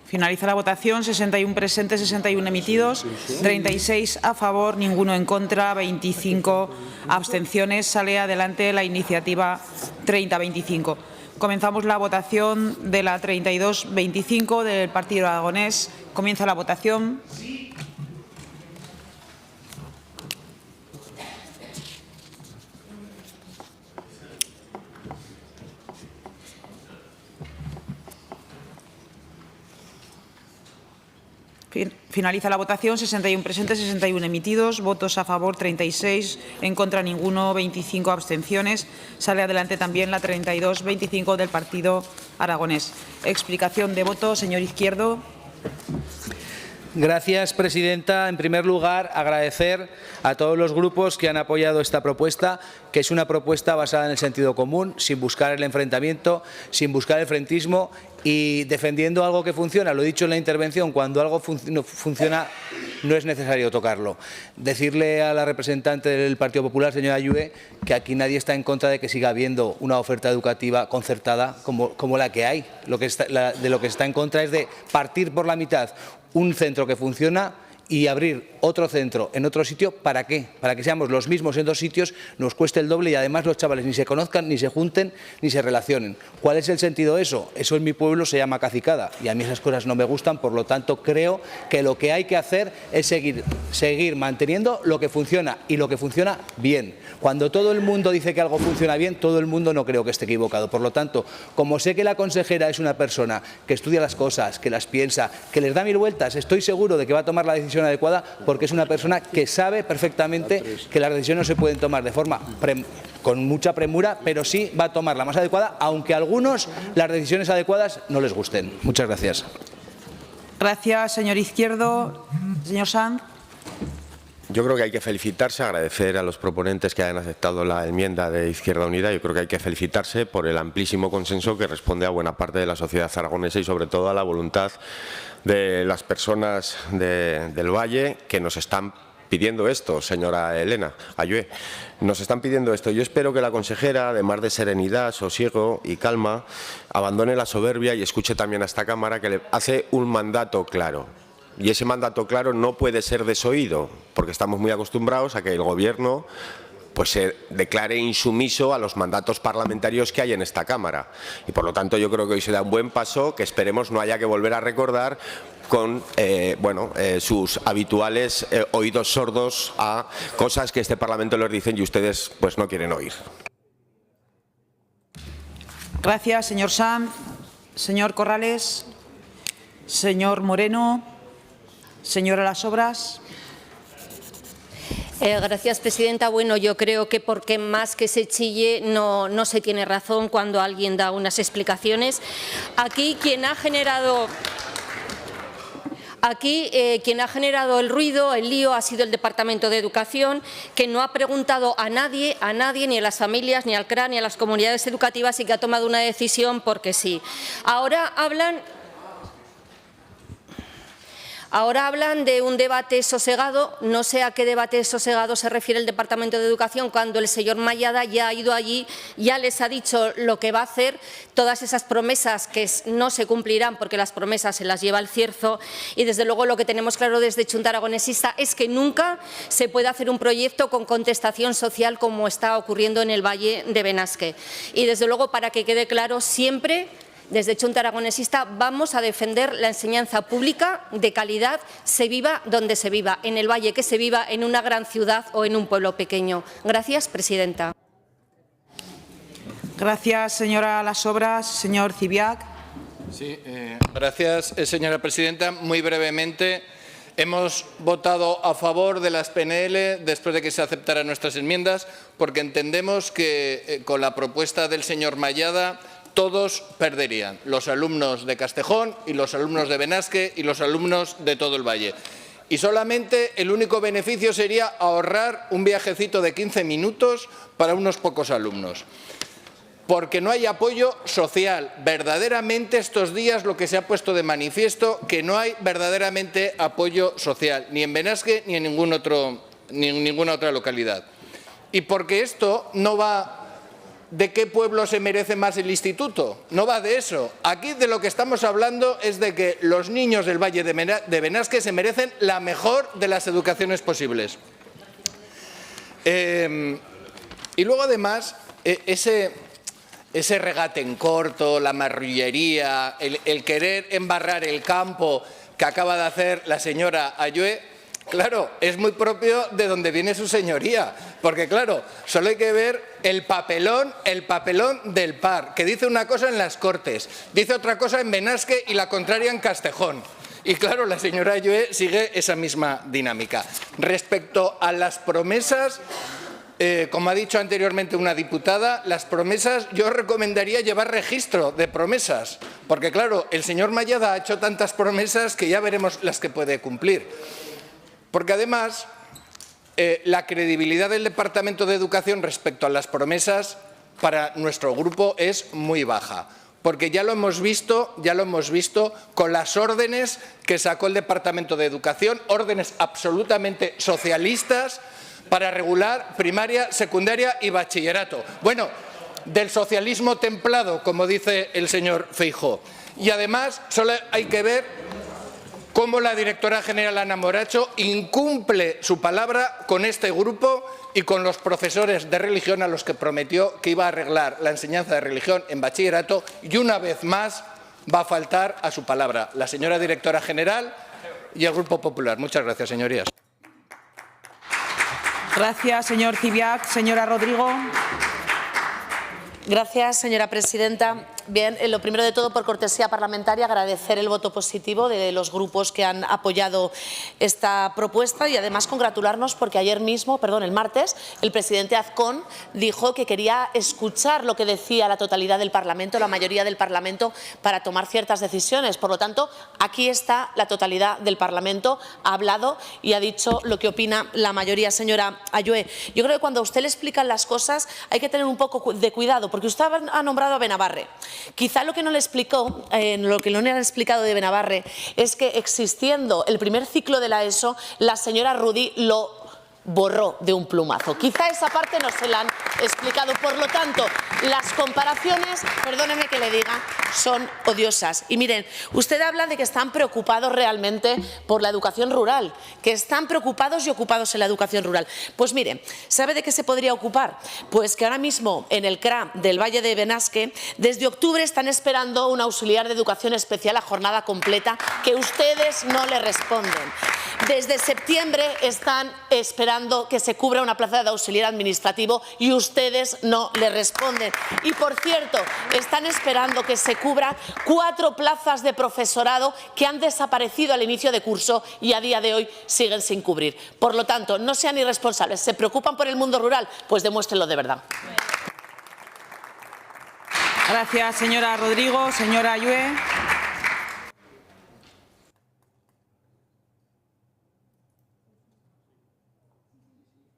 Finaliza la votación. 61 presentes, 61 emitidos, 36 a favor, ninguno en contra, 25 abstenciones. Sale adelante la iniciativa 3025. Comenzamos la votación de la 3225 del Partido Aragonés. Comienza la votación. Finaliza la votación. 61 presentes, 61 emitidos, votos a favor 36, en contra ninguno, 25 abstenciones. Sale adelante también la 3225 del Partido Aragonés. Explicación de voto, señor Izquierdo. Gracias, presidenta. En primer lugar, agradecer a todos los grupos que han apoyado esta propuesta, que es una propuesta basada en el sentido común, sin buscar el enfrentamiento, sin buscar el frentismo y defendiendo algo que funciona. Lo he dicho en la intervención, cuando algo funciona no es necesario tocarlo. Decirle a la representante del Partido Popular, señora Ayue, que aquí nadie está en contra de que siga habiendo una oferta educativa concertada como la que hay. De lo que está en contra es de partir por la mitad un centro que funciona y abrir otro centro en otro sitio. ¿Para qué? Para que seamos los mismos en dos sitios, nos cueste el doble y además los chavales ni se conozcan, ni se junten, ni se relacionen. ¿Cuál es el sentido de eso? Eso en mi pueblo se llama cacicada y a mí esas cosas no me gustan, por lo tanto creo que lo que hay que hacer es seguir manteniendo lo que funciona y lo que funciona bien. Cuando todo el mundo dice que algo funciona bien, todo el mundo no creo que esté equivocado. Por lo tanto, como sé que la consejera es una persona que estudia las cosas, que las piensa, que les da 1000 vueltas, estoy seguro de que va a tomar la decisión adecuada, porque es una persona que sabe perfectamente que las decisiones no se pueden tomar de forma con mucha premura, pero sí va a tomar la más adecuada, aunque a algunos las decisiones adecuadas no les gusten. Muchas gracias. Gracias, señor Izquierdo. Señor Sanz. Yo creo que hay que felicitarse, agradecer a los proponentes que hayan aceptado la enmienda de Izquierda Unida. Yo creo que hay que felicitarse por el amplísimo consenso que responde a buena parte de la sociedad aragonesa y sobre todo a la voluntad de las personas del Valle que nos están pidiendo esto, señora Elena Ayue. Nos están pidiendo esto. Yo espero que la consejera, además de serenidad, sosiego y calma, abandone la soberbia y escuche también a esta Cámara que le hace un mandato claro. Y ese mandato claro no puede ser desoído, porque estamos muy acostumbrados a que el Gobierno pues se declare insumiso a los mandatos parlamentarios que hay en esta Cámara. Y por lo tanto yo creo que hoy se da un buen paso que esperemos no haya que volver a recordar con sus habituales oídos sordos a cosas que este Parlamento les dicen y ustedes pues no quieren oír. Gracias, señor Sanz. Señor Corrales. Señor Moreno. Señora Las Obras. Gracias, presidenta. Bueno, yo creo que porque más que se chille no se tiene razón cuando alguien da unas explicaciones. Aquí quien ha generado el ruido, el lío, ha sido el Departamento de Educación, que no ha preguntado a nadie, ni a las familias, ni al CRA, ni a las comunidades educativas y que ha tomado una decisión porque sí. Ahora hablan de un debate sosegado. No sé a qué debate sosegado se refiere el Departamento de Educación cuando el señor Mayada ya ha ido allí, ya les ha dicho lo que va a hacer, todas esas promesas que no se cumplirán porque las promesas se las lleva el cierzo y desde luego lo que tenemos claro desde Chunta Aragonesista es que nunca se puede hacer un proyecto con contestación social como está ocurriendo en el Valle de Benasque. Y desde luego, para que quede claro, siempre desde Chunta Aragonesista vamos a defender la enseñanza pública de calidad, se viva donde se viva, en el Valle que se viva, en una gran ciudad o en un pueblo pequeño. Gracias, presidenta. Gracias, señora Las Obras. Señor Zibiac. Sí, gracias, señora presidenta. Muy brevemente, hemos votado a favor de las PNL después de que se aceptaran nuestras enmiendas porque entendemos que con la propuesta del señor Mayada todos perderían, los alumnos de Castejón y los alumnos de Benasque y los alumnos de todo el Valle. Y solamente el único beneficio sería ahorrar un viajecito de 15 minutos para unos pocos alumnos. Porque no hay apoyo social. Verdaderamente estos días lo que se ha puesto de manifiesto que no hay verdaderamente apoyo social, ni en Benasque ni en ninguna otra localidad. Y porque esto no va de qué pueblo se merece más el instituto, no va de eso. Aquí de lo que estamos hablando es de que los niños del Valle de Benasque se merecen la mejor de las educaciones posibles. Y luego además ese regate en corto, la marrullería, el querer embarrar el campo que acaba de hacer la señora Ayue, claro, es muy propio de donde viene su señoría, porque claro, solo hay que ver el papelón del PAR, que dice una cosa en las Cortes, dice otra cosa en Benasque y la contraria en Castejón. Y claro, la señora Ayue sigue esa misma dinámica. Respecto a las promesas, Como ha dicho anteriormente una diputada, las promesas, yo recomendaría llevar registro de promesas, porque claro, el señor Mayada ha hecho tantas promesas que ya veremos las que puede cumplir. Porque además, la credibilidad del Departamento de Educación respecto a las promesas para nuestro grupo es muy baja. Porque ya lo hemos visto con las órdenes que sacó el Departamento de Educación, órdenes absolutamente socialistas para regular primaria, secundaria y bachillerato. Bueno, del socialismo templado, como dice el señor Feijóo. Y además, solo hay que ver cómo la directora general Ana Moracho incumple su palabra con este grupo y con los profesores de religión a los que prometió que iba a arreglar la enseñanza de religión en bachillerato, y una vez más va a faltar a su palabra la señora directora general y el Grupo Popular. Muchas gracias, señorías. Gracias, señor Cibiac. Señora Rodrigo. Gracias, señora presidenta. Bien, lo primero de todo, por cortesía parlamentaria, agradecer el voto positivo de los grupos que han apoyado esta propuesta y además congratularnos porque ayer mismo, el martes, el presidente Azcón dijo que quería escuchar lo que decía la totalidad del Parlamento, la mayoría del Parlamento, para tomar ciertas decisiones. Por lo tanto, aquí está la totalidad del Parlamento, ha hablado y ha dicho lo que opina la mayoría. Señora Ayue, yo creo que cuando a usted le explican las cosas hay que tener un poco de cuidado, porque usted ha nombrado a Benabarre. Quizá lo que no le explicó, lo que no le han explicado de Benabarre es que existiendo el primer ciclo de la ESO, la señora Rudy lo borró de un plumazo. Quizá esa parte no se la han explicado. Por lo tanto, las comparaciones, perdónenme que le diga, son odiosas. Y miren, usted habla de que están preocupados realmente por la educación rural, que están preocupados y ocupados en la educación rural. Pues miren, ¿sabe de qué se podría ocupar? Pues que ahora mismo en el CRA del Valle de Benasque, desde octubre están esperando un auxiliar de educación especial a jornada completa que ustedes no le responden. Desde septiembre están esperando que se cubra una plaza de auxiliar administrativo y ustedes no le responden. Y por cierto, están esperando que se cubran 4 plazas de profesorado que han desaparecido al inicio de curso y a día de hoy siguen sin cubrir. Por lo tanto, no sean irresponsables. ¿Se preocupan por el mundo rural? Pues demuéstrenlo de verdad. Gracias, señora Rodrigo. Señora Ayue.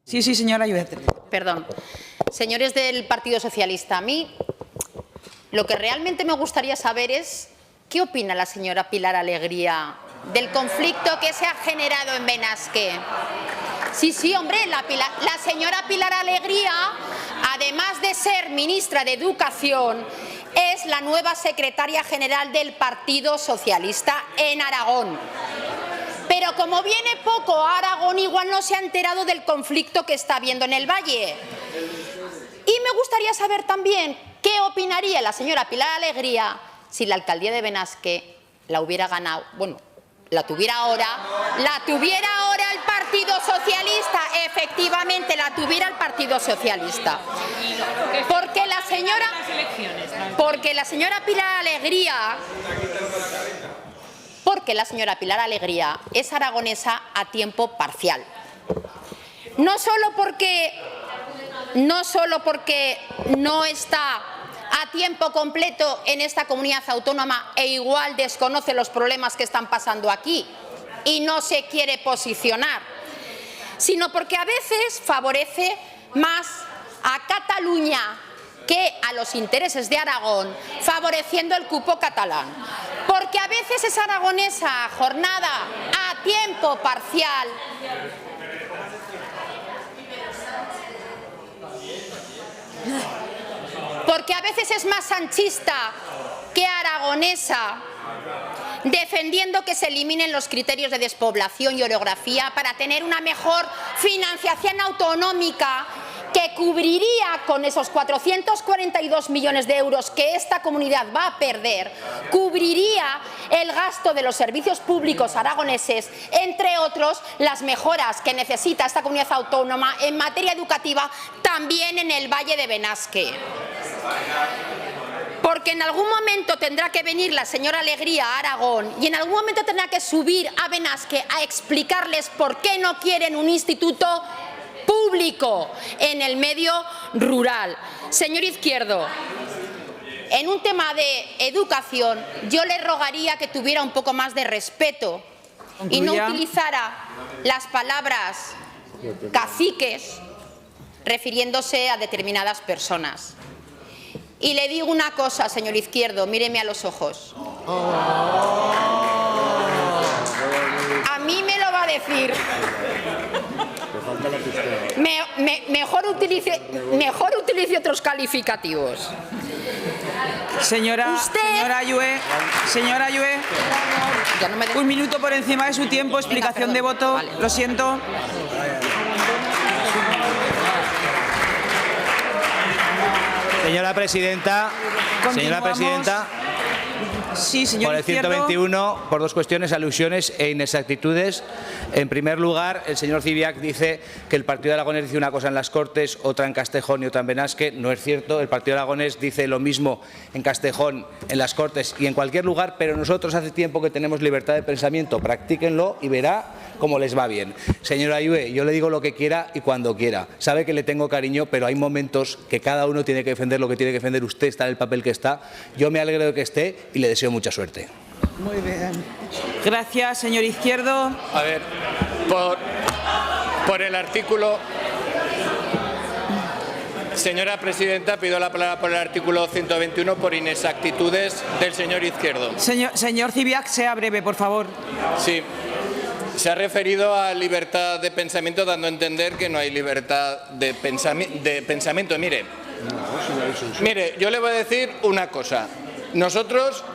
Sí, señora Ayue. Perdón. Señores del Partido Socialista, a mí lo que realmente me gustaría saber es qué opina la señora Pilar Alegría del conflicto que se ha generado en Benasque. Sí, hombre, la señora Pilar Alegría, además de ser ministra de Educación, es la nueva secretaria general del Partido Socialista en Aragón. Pero como viene poco a Aragón, igual no se ha enterado del conflicto que está habiendo en el Valle. Y me gustaría saber también qué opinaría la señora Pilar Alegría si la alcaldía de Benasque la hubiera ganado, la tuviera ahora el Partido Socialista, efectivamente la tuviera el Partido Socialista. Porque la señora Pilar Alegría es aragonesa a tiempo parcial. No solo porque no está a tiempo completo en esta comunidad autónoma e igual desconoce los problemas que están pasando aquí y no se quiere posicionar, sino porque a veces favorece más a Cataluña que a los intereses de Aragón, favoreciendo el cupo catalán. Porque a veces es aragonesa a jornada a tiempo parcial. Porque a veces es más sanchista que aragonesa, defendiendo que se eliminen los criterios de despoblación y orografía para tener una mejor financiación autonómica que cubriría con esos 442 millones de euros que esta comunidad va a perder, cubriría el gasto de los servicios públicos aragoneses, entre otros las mejoras que necesita esta comunidad autónoma en materia educativa también en el Valle de Benasque. Porque en algún momento tendrá que venir la señora Alegría a Aragón y en algún momento tendrá que subir a Benasque a explicarles por qué no quieren un instituto público público en el medio rural. Señor Izquierdo, en un tema de educación, yo le rogaría que tuviera un poco más de respeto y no utilizara las palabras caciques refiriéndose a determinadas personas. Y le digo una cosa, señor Izquierdo, míreme a los ojos. A mí me lo va a decir. Mejor utilice otros calificativos. Señora Ayue, un minuto por encima de su tiempo, explicación de voto. Vale. Lo siento. Señora presidenta, sí, señor por el 121, por dos cuestiones, alusiones e inexactitudes. En primer lugar, el señor Zibiac dice que el Partido Aragonés dice una cosa en las Cortes, otra en Castejón y otra en Benasque. No es cierto, el Partido Aragonés dice lo mismo en Castejón, en las Cortes y en cualquier lugar, pero nosotros hace tiempo que tenemos libertad de pensamiento. Practíquenlo y verá cómo les va bien. Señora Ayue, yo le digo lo que quiera y cuando quiera. Sabe que le tengo cariño, pero hay momentos que cada uno tiene que defender lo que tiene que defender. Usted está en el papel que está. Yo me alegro de que esté y le deseo mucha suerte. Muy bien. Gracias, señor Izquierdo. A ver, por el artículo... Señora presidenta, pido la palabra por el artículo 121 por inexactitudes del señor Izquierdo. Señor Zibiac, sea breve, por favor. Sí. Se ha referido a libertad de pensamiento, dando a entender que no hay libertad de pensamiento. Mire, yo le voy a decir una cosa. Nosotros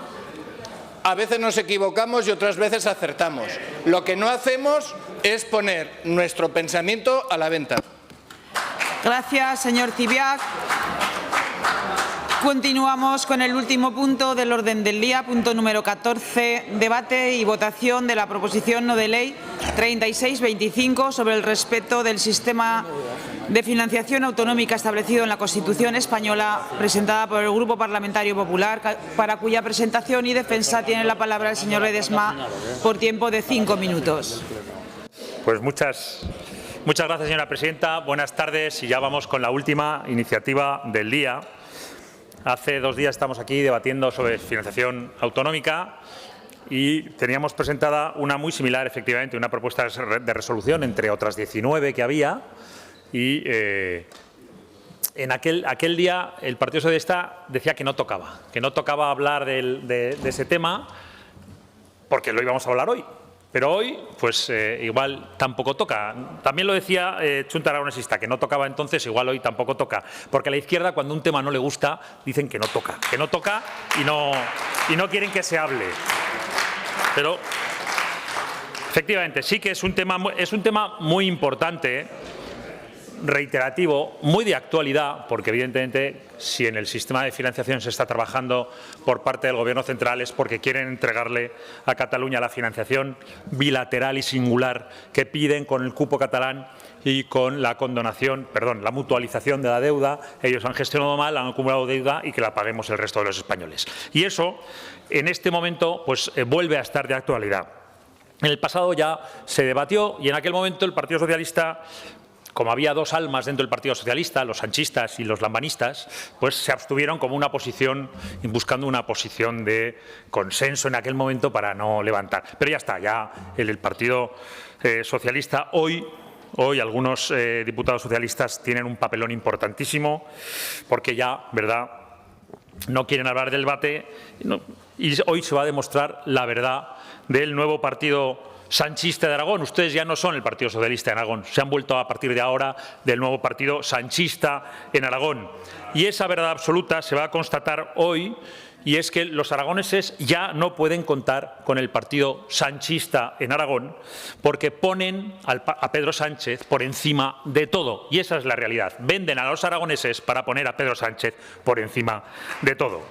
a veces nos equivocamos y otras veces acertamos. Lo que no hacemos es poner nuestro pensamiento a la venta. Gracias, señor Zibiac. Continuamos con el último punto del orden del día, punto número 14, debate y votación de la proposición no de ley 3625 sobre el respeto del sistema de financiación autonómica establecido en la Constitución española, presentada por el Grupo Parlamentario Popular, para cuya presentación y defensa tiene la palabra el señor Ledesma por tiempo de 5 minutos. Pues muchas gracias, señora presidenta. Buenas tardes y ya vamos con la última iniciativa del día. Hace 2 días estamos aquí debatiendo sobre financiación autonómica y teníamos presentada una muy similar, efectivamente, una propuesta de resolución entre otras 19 que había y en aquel día el Partido Socialista decía que no tocaba hablar de ese tema porque lo íbamos a hablar hoy. Pero hoy, pues igual tampoco toca. También lo decía Chunta Aragonesista, que no tocaba entonces, igual hoy tampoco toca. Porque a la izquierda, cuando un tema no le gusta, dicen que no toca y no quieren que se hable. Pero, efectivamente, sí que es un tema muy importante, reiterativo, muy de actualidad, porque evidentemente si en el sistema de financiación se está trabajando por parte del Gobierno central es porque quieren entregarle a Cataluña la financiación bilateral y singular que piden con el cupo catalán y con la la mutualización de la deuda. Ellos han gestionado mal, han acumulado deuda y que la paguemos el resto de los españoles. Y eso, en este momento, pues vuelve a estar de actualidad. En el pasado ya se debatió y en aquel momento el Partido Socialista, como había dos almas dentro del Partido Socialista, los sanchistas y los lambanistas, pues se abstuvieron como una posición, buscando una posición de consenso en aquel momento para no levantar. Pero ya está, ya el Partido Socialista hoy algunos diputados socialistas tienen un papelón importantísimo porque ya, ¿verdad?, no quieren hablar del debate y hoy se va a demostrar la verdad del nuevo partido sanchista de Aragón. Ustedes ya no son el Partido Socialista de Aragón, se han vuelto a partir de ahora del nuevo partido sanchista en Aragón. Y esa verdad absoluta se va a constatar hoy, y es que los aragoneses ya no pueden contar con el partido sanchista en Aragón porque ponen a Pedro Sánchez por encima de todo. Y esa es la realidad. Venden a los aragoneses para poner a Pedro Sánchez por encima de todo.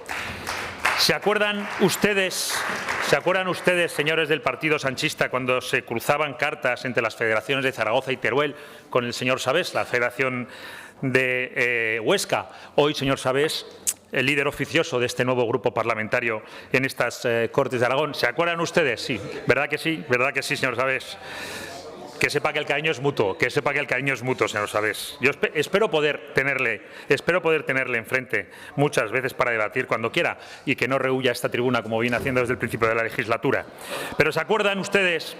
¿Se acuerdan ustedes, señores del partido sanchista, cuando se cruzaban cartas entre las federaciones de Zaragoza y Teruel con el señor Sabés, la federación de Huesca? Hoy, señor Sabés, el líder oficioso de este nuevo grupo parlamentario en estas Cortes de Aragón. ¿Se acuerdan ustedes? Sí, ¿verdad que sí? ¿Verdad que sí, señor Sabés? Que sepa que el cariño es mutuo, señor Savés. Yo espero poder tenerle enfrente muchas veces para debatir cuando quiera y que no rehuya esta tribuna como viene haciendo desde el principio de la legislatura. Pero ¿se acuerdan ustedes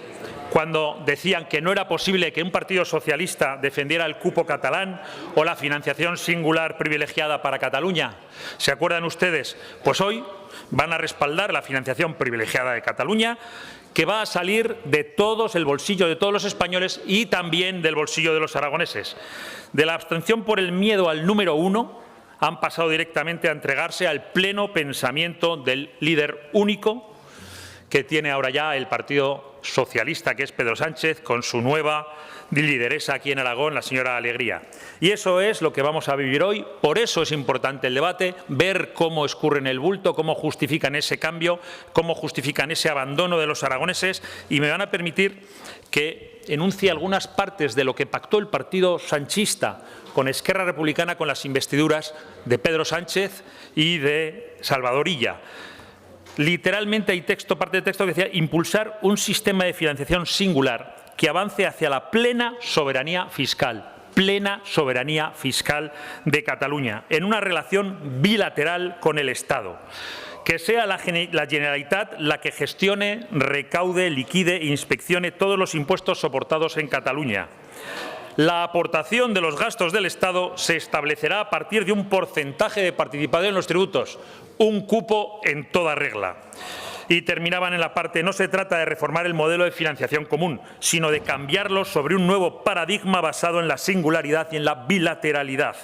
cuando decían que no era posible que un partido socialista defendiera el cupo catalán o la financiación singular privilegiada para Cataluña? ¿Se acuerdan ustedes? Pues hoy van a respaldar la financiación privilegiada de Cataluña, que va a salir de todos, el bolsillo de todos los españoles y también del bolsillo de los aragoneses. De la abstención por el miedo al número 1 han pasado directamente a entregarse al pleno pensamiento del líder único que tiene ahora ya el Partido Socialista, que es Pedro Sánchez, con su nueva lideresa aquí en Aragón, la señora Alegría. Y eso es lo que vamos a vivir hoy. Por eso es importante el debate, ver cómo escurren el bulto, cómo justifican ese cambio, cómo justifican ese abandono de los aragoneses. Y me van a permitir que enuncie algunas partes de lo que pactó el partido sanchista con Esquerra Republicana con las investiduras de Pedro Sánchez y de Salvador Illa. Literalmente hay parte de texto que decía impulsar un sistema de financiación singular que avance hacia la plena soberanía fiscal de Cataluña, en una relación bilateral con el Estado. Que sea la Generalitat la que gestione, recaude, liquide e inspeccione todos los impuestos soportados en Cataluña. La aportación de los gastos del Estado se establecerá a partir de un porcentaje de participación en los tributos, un cupo en toda regla. Y terminaban en la parte, no se trata de reformar el modelo de financiación común, sino de cambiarlo sobre un nuevo paradigma basado en la singularidad y en la bilateralidad.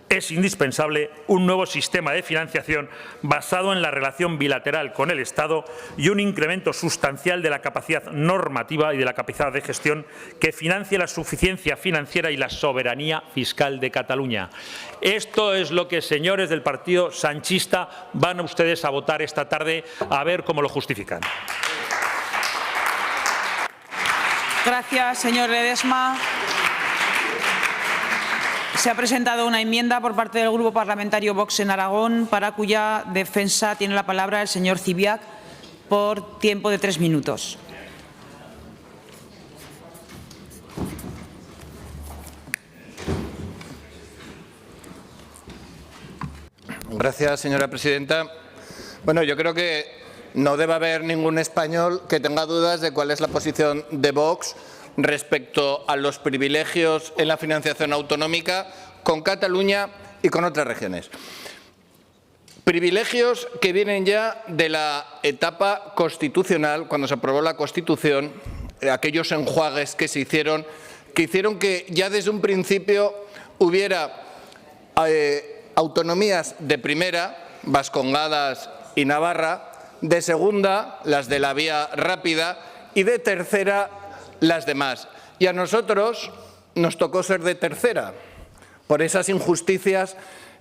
Es indispensable un nuevo sistema de financiación basado en la relación bilateral con el Estado y un incremento sustancial de la capacidad normativa y de la capacidad de gestión que financie la suficiencia financiera y la soberanía fiscal de Cataluña. Esto es lo que, señores del Partido Sanchista, van ustedes a votar esta tarde, a ver cómo lo justifican. Gracias, señor Ledesma. Se ha presentado una enmienda por parte del Grupo Parlamentario Vox en Aragón, para cuya defensa tiene la palabra el señor Zibiac por tiempo de 3 minutos. Gracias, señora presidenta. Bueno, yo creo que no debe haber ningún español que tenga dudas de cuál es la posición de Vox respecto a los privilegios en la financiación autonómica con Cataluña y con otras regiones. Privilegios que vienen ya de la etapa constitucional, cuando se aprobó la Constitución, aquellos enjuagues que se hicieron, que ya desde un principio hubiera autonomías de primera, Vascongadas y Navarra, de segunda, las de la vía rápida, y de tercera, las demás. Y a nosotros nos tocó ser de tercera, por esas injusticias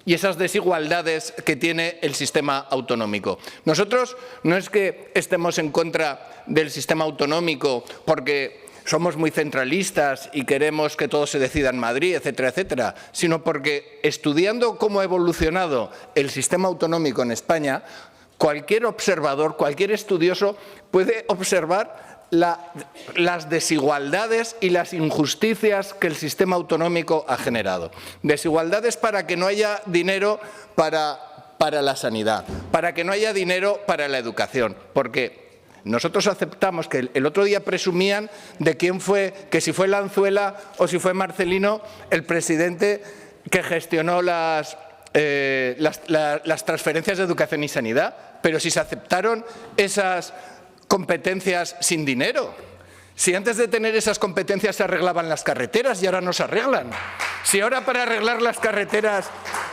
y esas desigualdades que tiene el sistema autonómico. Nosotros no es que estemos en contra del sistema autonómico porque somos muy centralistas y queremos que todo se decida en Madrid, etcétera, etcétera, sino porque estudiando cómo ha evolucionado el sistema autonómico en España, cualquier observador, cualquier estudioso puede observar las desigualdades y las injusticias que el sistema autonómico ha generado. Desigualdades para que no haya dinero para la sanidad, para que no haya dinero para la educación, porque nosotros aceptamos que el otro día presumían de quién fue, que si fue Lanzuela o si fue Marcelino el presidente que gestionó las transferencias de educación y sanidad, pero si se aceptaron esas competencias sin dinero. Si antes de tener esas competencias se arreglaban las carreteras y ahora no se arreglan. Si ahora para arreglar las carreteras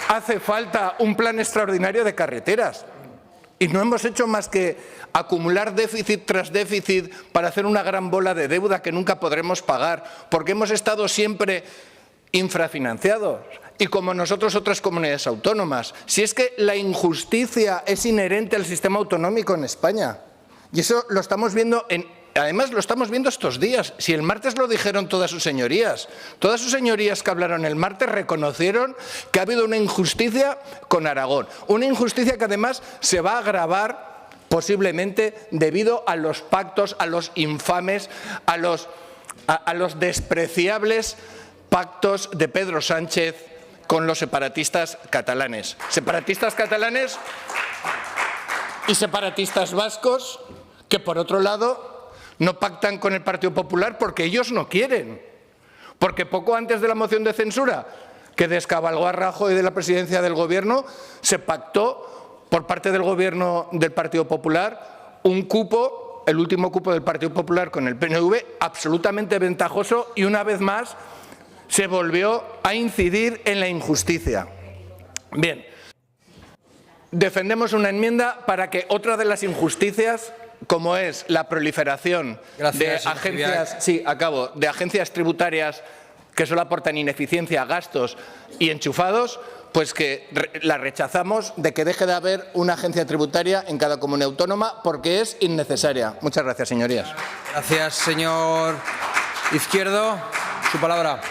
hace falta un plan extraordinario de carreteras. Y no hemos hecho más que acumular déficit tras déficit para hacer una gran bola de deuda que nunca podremos pagar, porque hemos estado siempre infrafinanciados. Y como nosotros otras comunidades autónomas. Si es que la injusticia es inherente al sistema autonómico en España. Y eso lo estamos viendo, además lo estamos viendo estos días. Si el martes lo dijeron todas sus señorías que hablaron el martes reconocieron que ha habido una injusticia con Aragón. Una injusticia que además se va a agravar posiblemente debido a los pactos, a los infames, a los a los despreciables pactos de Pedro Sánchez con los separatistas catalanes. Separatistas catalanes y separatistas vascos que, por otro lado, no pactan con el Partido Popular porque ellos no quieren. Porque poco antes de la moción de censura que descabalgó a Rajoy de la presidencia del Gobierno, se pactó por parte del Gobierno del Partido Popular un cupo, el último cupo del Partido Popular con el PNV, absolutamente ventajoso, y una vez más se volvió a incidir en la injusticia. Bien, defendemos una enmienda para que otra de las injusticias, como es la proliferación de agencias tributarias que solo aportan ineficiencia, gastos y enchufados, pues que la rechazamos, de que deje de haber una agencia tributaria en cada comunidad autónoma, porque es innecesaria. Muchas gracias, señorías. Gracias, señor Izquierdo. Su palabra.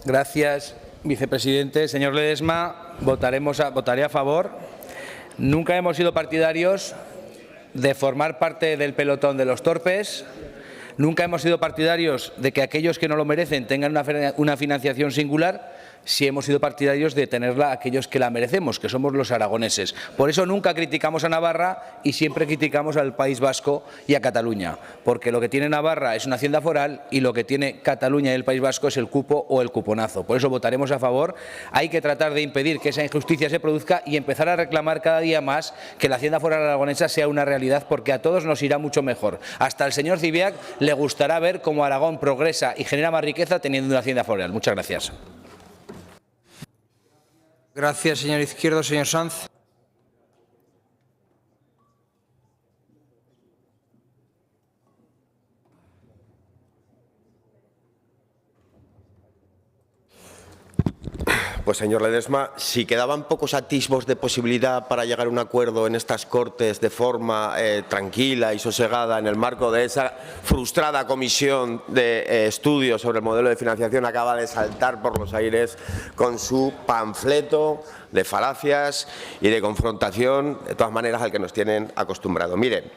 Gracias, vicepresidente. Señor Ledesma, votaré a favor. Nunca hemos sido partidarios de formar parte del pelotón de los torpes. Nunca hemos sido partidarios de que aquellos que no lo merecen tengan una financiación singular. Sí hemos sido partidarios de tenerla aquellos que la merecemos, que somos los aragoneses. Por eso nunca criticamos a Navarra y siempre criticamos al País Vasco y a Cataluña, porque lo que tiene Navarra es una hacienda foral y lo que tiene Cataluña y el País Vasco es el cupo o el cuponazo. Por eso votaremos a favor. Hay que tratar de impedir que esa injusticia se produzca y empezar a reclamar cada día más que la hacienda foral aragonesa sea una realidad, porque a todos nos irá mucho mejor. Hasta el señor Zibiac le gustará ver cómo Aragón progresa y genera más riqueza teniendo una hacienda foral. Muchas gracias. Gracias, señor Izquierdo. Señor Sanz. Pues, señor Ledesma, si quedaban pocos atisbos de posibilidad para llegar a un acuerdo en estas Cortes de forma tranquila y sosegada en el marco de esa frustrada comisión de estudio sobre el modelo de financiación, acaba de saltar por los aires con su panfleto de falacias y de confrontación, de todas maneras, al que nos tienen acostumbrados. Miren,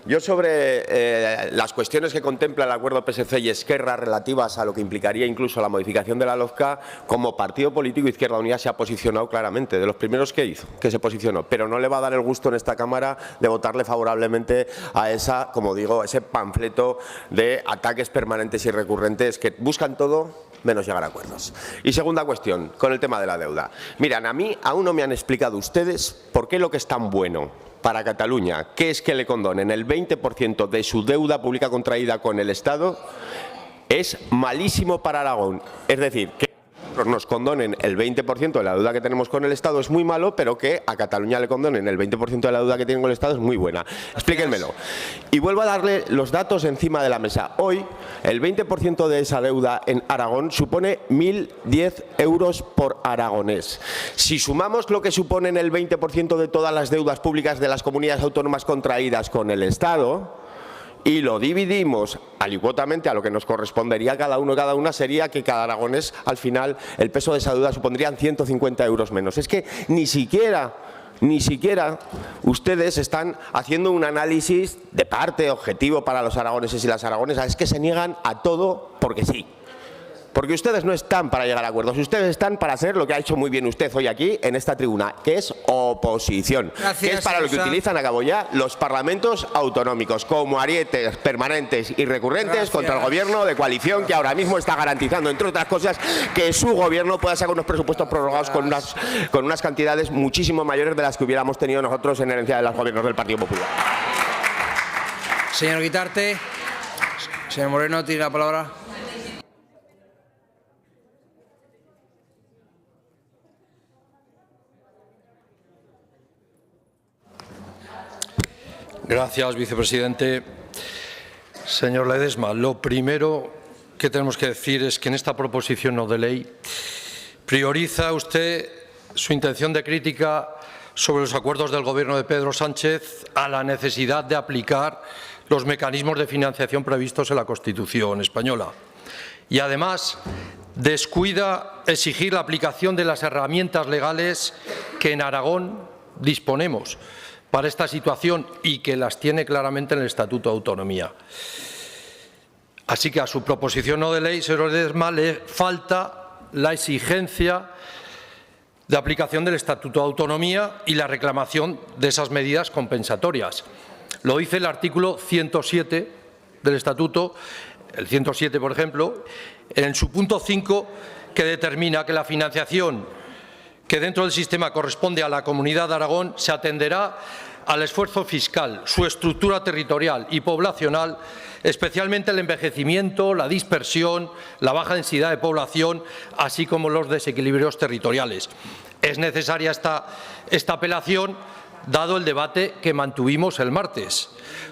yo sobre las cuestiones que contempla el acuerdo PSC y Esquerra relativas a lo que implicaría incluso la modificación de la LOFCA, como partido político Izquierda Unida se ha posicionado claramente, de los primeros que hizo, que se posicionó, pero no le va a dar el gusto en esta Cámara de votarle favorablemente a esa, como digo, ese panfleto de ataques permanentes y recurrentes que buscan todo menos llegar a acuerdos. Y segunda cuestión, con el tema de la deuda. Miran, a mí aún no me han explicado ustedes por qué lo que es tan bueno para Cataluña, que es que le condonen el 20% de su deuda pública contraída con el Estado, es malísimo para Aragón. Es decir, que nos condonen el 20% de la deuda que tenemos con el Estado es muy malo, pero que a Cataluña le condonen el 20% de la deuda que tienen con el Estado es muy buena. Explíquenmelo. Y vuelvo a darle los datos encima de la mesa. Hoy, el 20% de esa deuda en Aragón supone 1.010 euros por aragonés. Si sumamos lo que suponen el 20% de todas las deudas públicas de las comunidades autónomas contraídas con el Estado, y lo dividimos alícuotamente a lo que nos correspondería a cada uno y cada una, sería que cada aragonés, al final, el peso de esa deuda supondrían 150 euros menos. Es que ni siquiera ustedes están haciendo un análisis de parte objetivo para los aragoneses y las aragonesas. Es que se niegan a todo porque sí. Porque ustedes no están para llegar a acuerdos, ustedes están para hacer lo que ha hecho muy bien usted hoy aquí en esta tribuna, que es oposición. Gracias, que es para lo que utilizan, acabo ya, los parlamentos autonómicos como arietes permanentes y recurrentes contra el gobierno de coalición, que ahora mismo está garantizando, entre otras cosas, que su gobierno pueda sacar unos presupuestos prorrogados con unas cantidades muchísimo mayores de las que hubiéramos tenido nosotros en herencia de los gobiernos del Partido Popular. Señor Guitarte. Señor Moreno, tiene la palabra. Gracias, vicepresidente. Señor Ledesma, lo primero que tenemos que decir es que en esta proposición no de ley prioriza usted su intención de crítica sobre los acuerdos del Gobierno de Pedro Sánchez a la necesidad de aplicar los mecanismos de financiación previstos en la Constitución española. y, además, descuida exigir la aplicación de las herramientas legales que en Aragón disponemos para esta situación y que las tiene claramente en el Estatuto de Autonomía. Así que a su proposición no de ley, señor Ledesma, le falta la exigencia de aplicación del Estatuto de Autonomía y la reclamación de esas medidas compensatorias. Lo dice el artículo 107 del Estatuto, el 107, por ejemplo, en su punto 5, que determina que la financiación que dentro del sistema corresponde a la Comunidad de Aragón se atenderá al esfuerzo fiscal, su estructura territorial y poblacional, especialmente el envejecimiento, la dispersión, la baja densidad de población, así como los desequilibrios territoriales. Es necesaria esta apelación, dado el debate que mantuvimos el martes.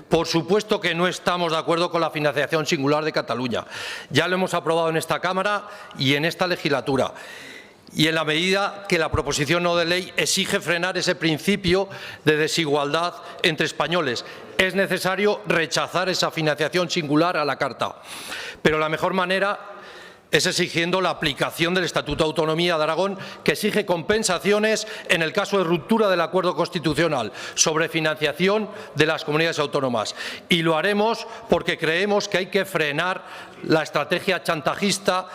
Por supuesto que no estamos de acuerdo con la financiación singular de Cataluña. Ya lo hemos aprobado en esta Cámara y en esta legislatura. Y en la medida que la proposición no de ley exige frenar ese principio de desigualdad entre españoles, es necesario rechazar esa financiación singular a la carta. Pero la mejor manera es exigiendo la aplicación del Estatuto de Autonomía de Aragón, que exige compensaciones en el caso de ruptura del acuerdo constitucional sobre financiación de las comunidades autónomas. Y lo haremos porque creemos que hay que frenar la estrategia chantajista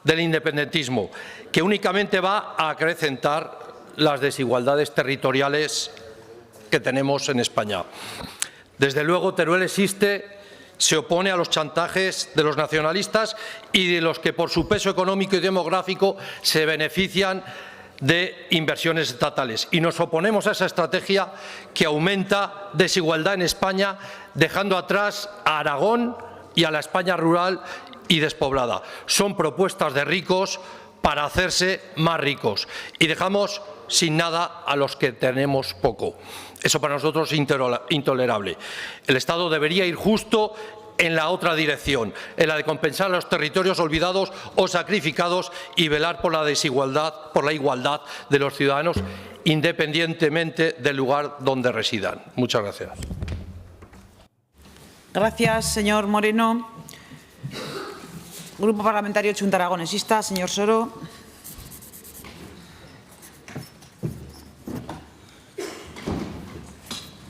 del independentismo, que únicamente va a acrecentar las desigualdades territoriales que tenemos en España. Desde luego, Teruel existe, se opone a los chantajes de los nacionalistas y de los que por su peso económico y demográfico se benefician de inversiones estatales. Y nos oponemos a esa estrategia que aumenta desigualdad en España, dejando atrás a Aragón y a la España rural y despoblada. Son propuestas de ricos para hacerse más ricos y dejamos sin nada a los que tenemos poco. Eso para nosotros es intolerable. El Estado debería ir justo en la otra dirección, en la de compensar a los territorios olvidados o sacrificados y velar por la desigualdad, por la igualdad de los ciudadanos, independientemente del lugar donde residan. Muchas gracias. Gracias, señor Moreno. Grupo Parlamentario Chunta Aragonesista, señor Soro.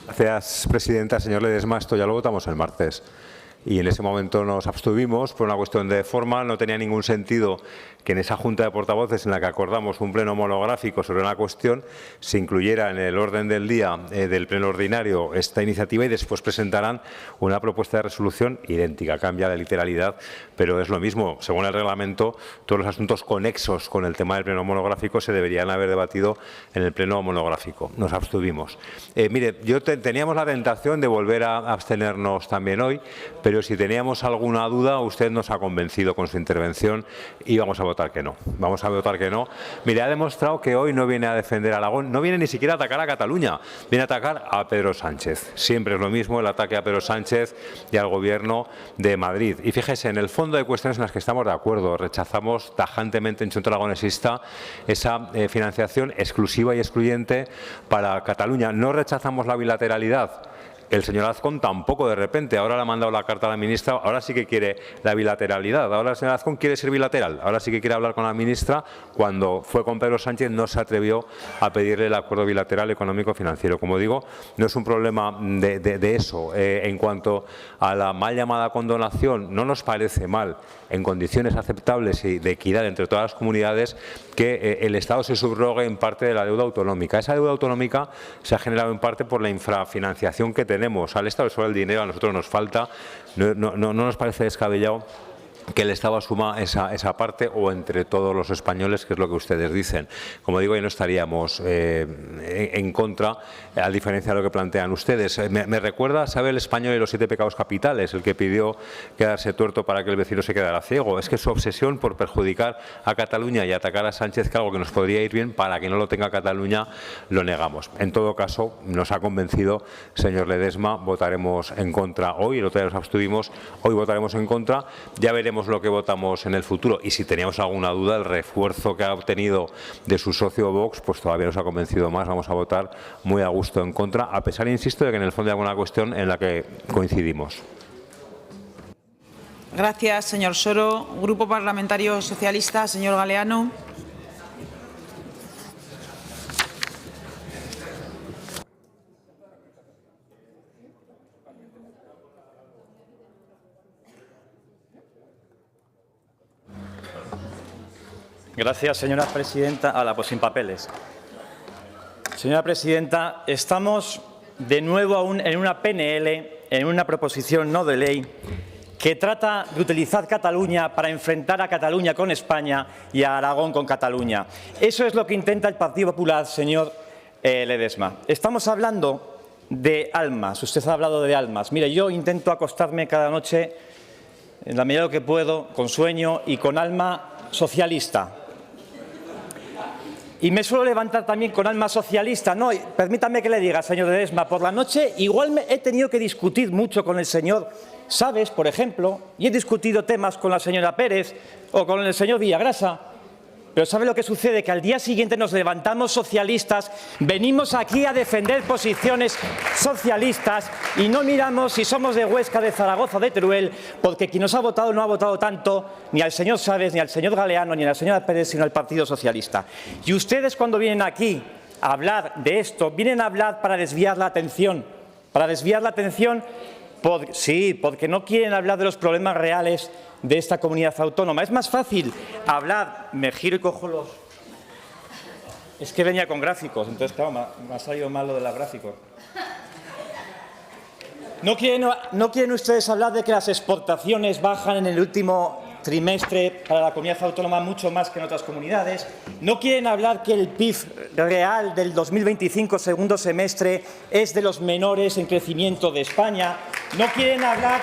Gracias, presidenta. Señor Ledesma, esto ya lo votamos el martes. Y en ese momento nos abstuvimos por una cuestión de forma. No tenía ningún sentido que en esa Junta de Portavoces en la que acordamos un pleno monográfico sobre una cuestión se incluyera en el orden del día del pleno ordinario esta iniciativa y después presentarán una propuesta de resolución idéntica. Cambia la literalidad, pero es lo mismo. Según el reglamento, todos los asuntos conexos con el tema del pleno monográfico se deberían haber debatido en el pleno monográfico. Nos abstuvimos. Mire, teníamos la tentación de volver a abstenernos también hoy, pero si teníamos alguna duda, usted nos ha convencido con su intervención y vamos a votar que no. Vamos a votar que no. Mire, ha demostrado que hoy no viene a defender a Aragón, no viene ni siquiera a atacar a Cataluña, viene a atacar a Pedro Sánchez. Siempre es lo mismo el ataque a Pedro Sánchez y al Gobierno de Madrid. Y fíjese, en el fondo hay cuestiones en las que estamos de acuerdo. Rechazamos tajantemente en Chunta Aragonesista esa financiación exclusiva y excluyente para Cataluña. No rechazamos la bilateralidad. El señor Azcón tampoco de repente, ahora le ha mandado la carta a la ministra, ahora sí que quiere la bilateralidad, ahora el señor Azcón quiere ser bilateral, ahora sí que quiere hablar con la ministra, cuando fue con Pedro Sánchez no se atrevió a pedirle el acuerdo bilateral económico-financiero. Como digo, no es un problema de eso. En cuanto a la mal llamada condonación, no nos parece mal, en condiciones aceptables y de equidad entre todas las comunidades, que el Estado se subrogue en parte de la deuda autonómica. Esa deuda autonómica se ha generado en parte por la infrafinanciación que tenemos. Al Estado sobre el dinero, a nosotros nos falta, no nos parece descabellado que el Estado asuma esa parte o entre todos los españoles, que es lo que ustedes dicen. Como digo, ya no estaríamos en contra, a diferencia de lo que plantean ustedes. Me recuerda, ¿sabe el español y los 7 pecados capitales? El que pidió quedarse tuerto para que el vecino se quedara ciego. Es que su obsesión por perjudicar a Cataluña y atacar a Sánchez, que algo que nos podría ir bien para que no lo tenga Cataluña, lo negamos. En todo caso, nos ha convencido, señor Ledesma, votaremos en contra hoy, el otro día nos abstuvimos, hoy votaremos en contra, ya veremos lo que votamos en el futuro y si teníamos alguna duda, el refuerzo que ha obtenido de su socio Vox, pues todavía nos ha convencido más. Vamos a votar muy a gusto en contra, a pesar, insisto, de que en el fondo hay alguna cuestión en la que coincidimos. Gracias, señor Soro. Grupo Parlamentario Socialista, señor Galeano. Gracias, señora presidenta. Pues sin papeles. Señora presidenta, estamos de nuevo en una PNL, en una proposición no de ley, que trata de utilizar Cataluña para enfrentar a Cataluña con España y a Aragón con Cataluña. Eso es lo que intenta el Partido Popular, señor Ledesma. Estamos hablando de almas. Usted ha hablado de almas. Mire, yo intento acostarme cada noche, en la medida de lo que puedo, con sueño y con alma socialista. Y me suelo levantar también con alma socialista. No, permítame que le diga, señor Ledesma, por la noche igual he tenido que discutir mucho con el señor Sabes, por ejemplo, y he discutido temas con la señora Pérez o con el señor Villagrasa. Pero ¿sabe lo que sucede? Que al día siguiente nos levantamos socialistas, venimos aquí a defender posiciones socialistas y no miramos si somos de Huesca, de Zaragoza o de Teruel, porque quien nos ha votado no ha votado tanto ni al señor Sabes, ni al señor Galeano, ni a la señora Pérez, sino al Partido Socialista. Y ustedes, cuando vienen aquí a hablar de esto, vienen a hablar para desviar la atención. Para desviar la atención, porque no quieren hablar de los problemas reales de esta comunidad autónoma. Es más fácil hablar, me giro y cojo los... Es que venía con gráficos, entonces claro, me ha salido mal lo de los gráficos. ¿No quieren ustedes hablar de que las exportaciones bajan en el último trimestre para la comunidad autónoma mucho más que en otras comunidades? ¿No quieren hablar que el PIB real del 2025, segundo semestre, es de los menores en crecimiento de España? ¿No quieren hablar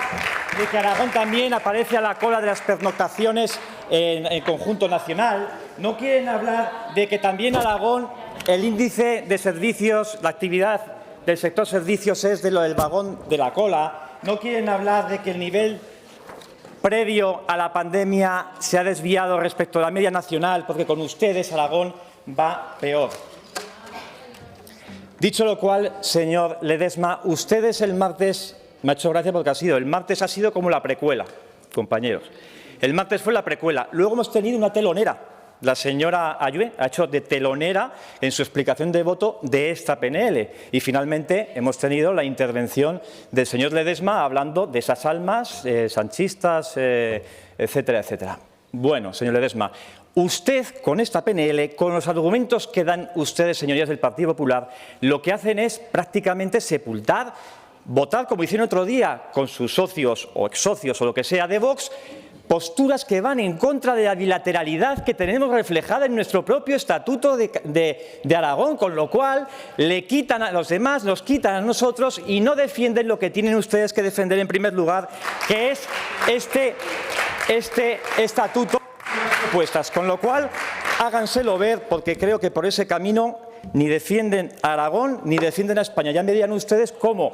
de que Aragón también aparece a la cola de las pernoctaciones en el conjunto nacional? ¿No quieren hablar de que también Aragón, el índice de servicios, la actividad del sector servicios es de lo del vagón de la cola? ¿No quieren hablar de que el nivel previo a la pandemia se ha desviado respecto a la media nacional, porque con ustedes Aragón va peor? Dicho lo cual, señor Ledesma, ustedes el martes, me ha hecho gracia porque el martes ha sido como la precuela, compañeros. El martes fue la precuela. Luego hemos tenido una telonera. La señora Ayue ha hecho de telonera en su explicación de voto de esta PNL. Y finalmente hemos tenido la intervención del señor Ledesma hablando de esas almas sanchistas, etcétera, etcétera. Bueno, señor Ledesma, usted con esta PNL, con los argumentos que dan ustedes, señorías del Partido Popular, lo que hacen es prácticamente sepultar, votar, como hicieron otro día, con sus socios o ex-socios o lo que sea de Vox, posturas que van en contra de la bilateralidad que tenemos reflejada en nuestro propio Estatuto de Aragón, con lo cual le quitan a los demás, nos quitan a nosotros y no defienden lo que tienen ustedes que defender en primer lugar, que es este Estatuto de propuestas. Con lo cual, háganselo ver, porque creo que por ese camino ni defienden a Aragón ni defienden a España. Ya me dirán ustedes cómo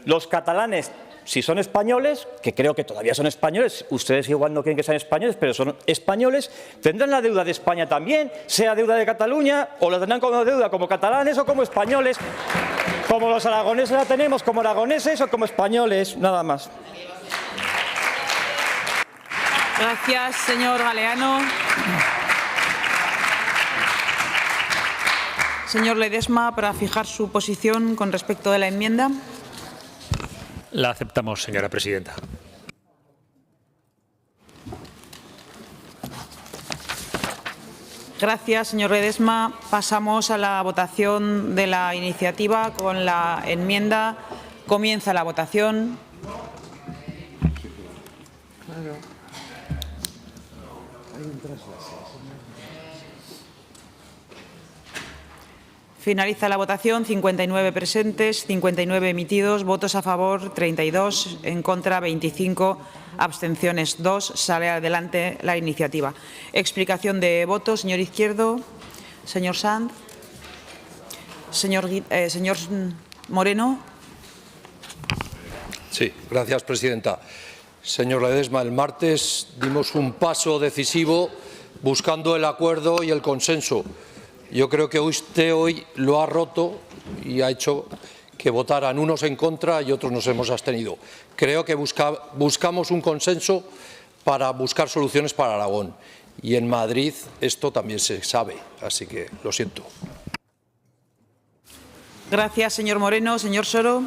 los catalanes, si son españoles, que creo que todavía son españoles, ustedes igual no quieren que sean españoles, pero son españoles, tendrán la deuda de España también, sea deuda de Cataluña, o la tendrán como deuda como catalanes o como españoles, como los aragoneses la tenemos como aragoneses o como españoles, nada más. Gracias, señor Galeano. Señor Ledesma, para fijar su posición con respecto de la enmienda. La aceptamos, señora presidenta. Gracias, señor Ledesma. Pasamos a la votación de la iniciativa con la enmienda. Comienza la votación. Finaliza la votación. 59 presentes, 59 emitidos, votos a favor 32, en contra 25, abstenciones 2. Sale adelante la iniciativa. Explicación de voto, señor Izquierdo, señor Sanz, señor Moreno. Sí, gracias, presidenta. Señor Ledesma, el martes dimos un paso decisivo buscando el acuerdo y el consenso. Yo creo que usted hoy lo ha roto y ha hecho que votaran unos en contra y otros nos hemos abstenido. Creo que buscamos un consenso para buscar soluciones para Aragón. Y en Madrid esto también se sabe, así que lo siento. Gracias, señor Moreno. Señor Soro.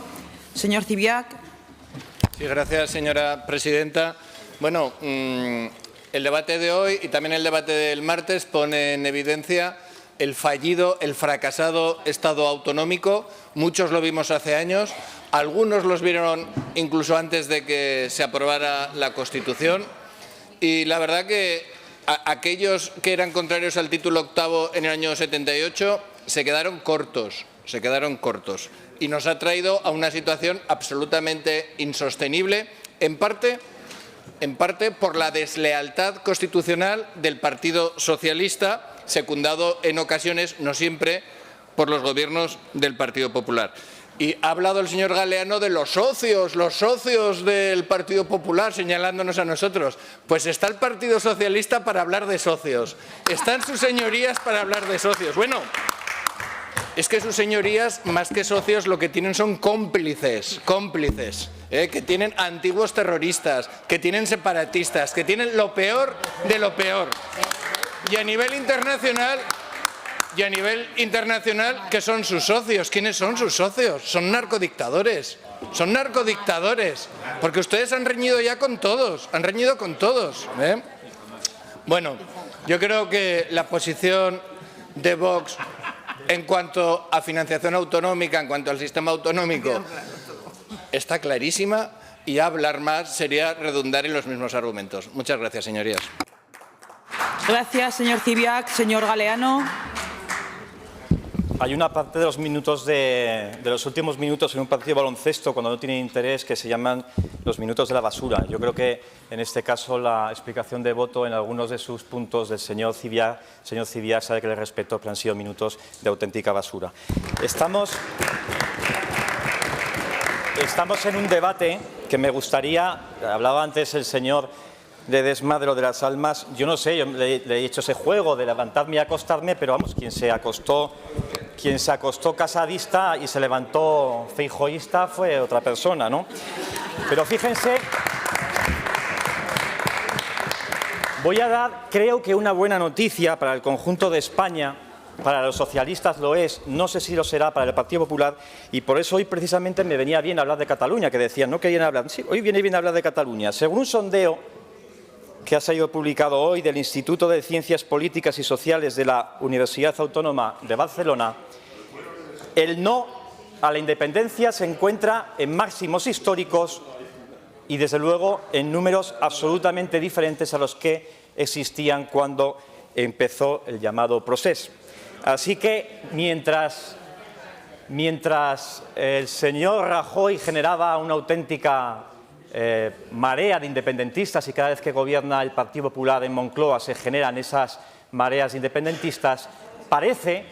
Señor Ziviac. Sí, gracias, señora presidenta. Bueno, el debate de hoy y también el debate del martes pone en evidencia el fallido, el fracasado Estado autonómico. Muchos lo vimos hace años, algunos los vieron incluso antes de que se aprobara la Constitución. Y la verdad que aquellos que eran contrarios al título octavo en el año 78 se quedaron cortos. Y nos ha traído a una situación absolutamente insostenible, en parte por la deslealtad constitucional del Partido Socialista, secundado en ocasiones, no siempre, por los gobiernos del Partido Popular. Y ha hablado el señor Galeano de los socios del Partido Popular, señalándonos a nosotros. Pues está el Partido Socialista para hablar de socios. Están sus señorías para hablar de socios. Bueno, es que sus señorías, más que socios, lo que tienen son cómplices, que tienen antiguos terroristas, que tienen separatistas, que tienen lo peor de lo peor. Y a nivel internacional, ¿qué son sus socios? ¿Quiénes son sus socios? Son narcodictadores, porque ustedes han reñido ya con todos, Bueno, yo creo que la posición de Vox en cuanto a financiación autonómica, en cuanto al sistema autonómico, está clarísima, y hablar más sería redundar en los mismos argumentos. Muchas gracias, señorías. Gracias, señor Ziviac. Señor Galeano. Hay una parte de los minutos de los últimos minutos en un partido de baloncesto, cuando no tiene interés, que se llaman los minutos de la basura. Yo creo que en este caso la explicación de voto en algunos de sus puntos del señor Ziviac sabe que le respeto, pero han sido minutos de auténtica basura. Estamos en un debate que me gustaría, hablaba antes el señor Ledesma de lo de las almas. Yo no sé, yo le he hecho ese juego de levantarme y acostarme, pero vamos, quien se acostó casadista y se levantó feijóísta fue otra persona, ¿no? Pero fíjense, voy a dar, creo que una buena noticia para el conjunto de España. Para los socialistas lo es, no sé si lo será para el Partido Popular, y por eso hoy precisamente me venía bien hablar de Cataluña, que decían, no querían hablar. Sí, hoy viene bien hablar de Cataluña. Según un sondeo que ha salido publicado hoy del Instituto de Ciencias Políticas y Sociales de la Universidad Autónoma de Barcelona, el no a la independencia se encuentra en máximos históricos y, desde luego, en números absolutamente diferentes a los que existían cuando empezó el llamado procés. Así que, mientras el señor Rajoy generaba una auténtica marea de independentistas y cada vez que gobierna el Partido Popular en Moncloa se generan esas mareas independentistas, parece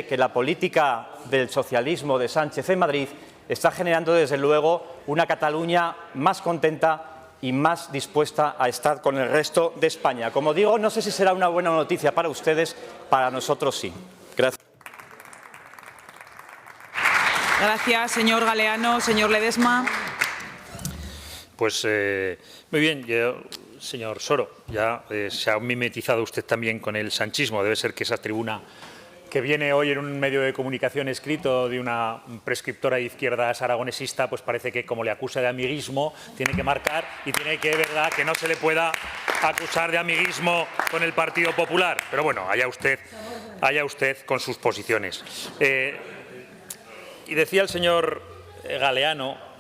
que la política del socialismo de Sánchez en Madrid está generando, desde luego, una Cataluña más contenta y más dispuesta a estar con el resto de España. Como digo, no sé si será una buena noticia para ustedes, para nosotros sí. Gracias. Gracias, señor Galeano. Señor Ledesma. Pues muy bien, señor Soro, ya se ha mimetizado usted también con el sanchismo. Debe ser que esa tribuna que viene hoy en un medio de comunicación escrito de una prescriptora de izquierdas aragonesista, pues parece que, como le acusa de amiguismo, tiene que marcar y tiene que, verdad, que no se le pueda acusar de amiguismo con el Partido Popular. Pero bueno, allá usted con sus posiciones. Y decía el señor Galeano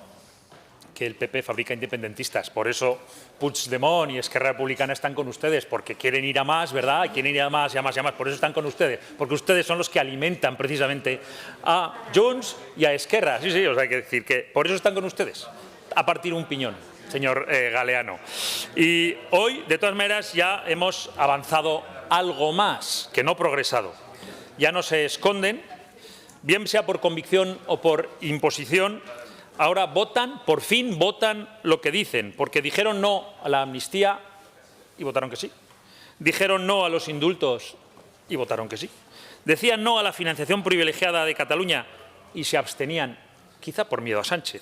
que el PP fabrica independentistas, por eso Puigdemont y Esquerra Republicana están con ustedes, porque quieren ir a más, ¿verdad? Quieren ir a más y a más y a más, por eso están con ustedes, porque ustedes son los que alimentan precisamente a Junts y a Esquerra. Sí, o sea, hay que decir que por eso están con ustedes, a partir un piñón, señor Galeano. Y hoy, de todas maneras, ya hemos avanzado algo más, que no progresado. Ya no se esconden, bien sea por convicción o por imposición. Ahora por fin votan lo que dicen, porque dijeron no a la amnistía y votaron que sí. Dijeron no a los indultos y votaron que sí. Decían no a la financiación privilegiada de Cataluña y se abstenían, quizá por miedo a Sánchez.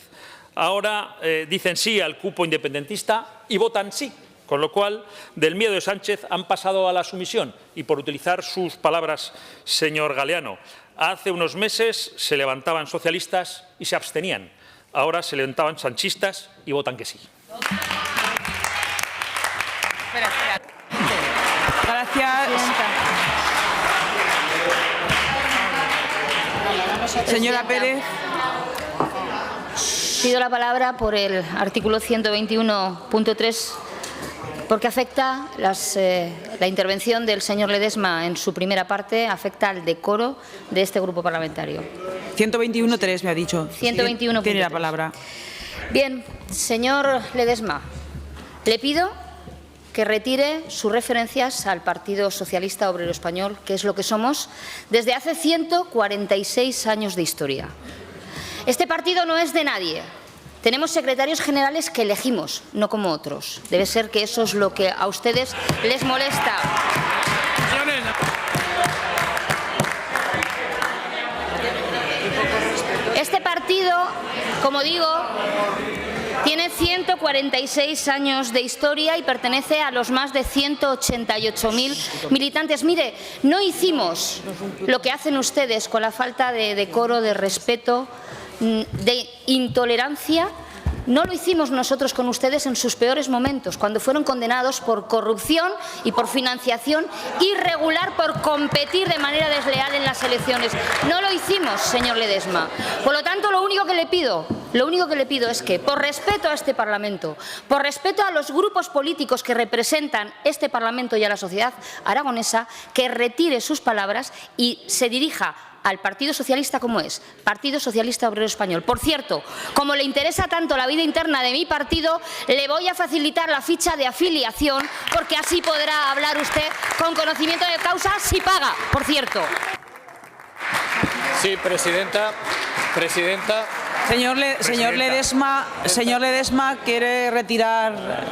Ahora dicen sí al cupo independentista y votan sí. Con lo cual, del miedo de Sánchez han pasado a la sumisión. Y por utilizar sus palabras, señor Galeano, hace unos meses se levantaban socialistas y se abstenían. Ahora se levantaban sanchistas y votan que sí. Gracias. Señora Pérez. Pido la palabra por el artículo 121.3 porque afecta la intervención del señor Ledesma en su primera parte, afecta al decoro de este grupo parlamentario. 121.3 me ha dicho. 121.3. Tiene la palabra. Bien, señor Ledesma, le pido que retire sus referencias al Partido Socialista Obrero Español, que es lo que somos desde hace 146 años de historia. Este partido no es de nadie. Tenemos secretarios generales que elegimos, no como otros. Debe ser que eso es lo que a ustedes les molesta. Este partido, como digo, tiene 146 años de historia y pertenece a los más de 188.000 militantes. Mire, no hicimos lo que hacen ustedes con la falta de decoro, de respeto, de intolerancia. No lo hicimos nosotros con ustedes en sus peores momentos, cuando fueron condenados por corrupción y por financiación irregular por competir de manera desleal en las elecciones. No lo hicimos, señor Ledesma. Por lo tanto, lo único que le pido es que, por respeto a este Parlamento, por respeto a los grupos políticos que representan este Parlamento y a la sociedad aragonesa, que retire sus palabras y se dirija al Partido Socialista como es, Partido Socialista Obrero Español. Por cierto, como le interesa tanto la vida interna de mi partido, le voy a facilitar la ficha de afiliación, porque así podrá hablar usted con conocimiento de causa si paga, por cierto. Sí, presidenta. Señor Ledesma, ¿quiere retirar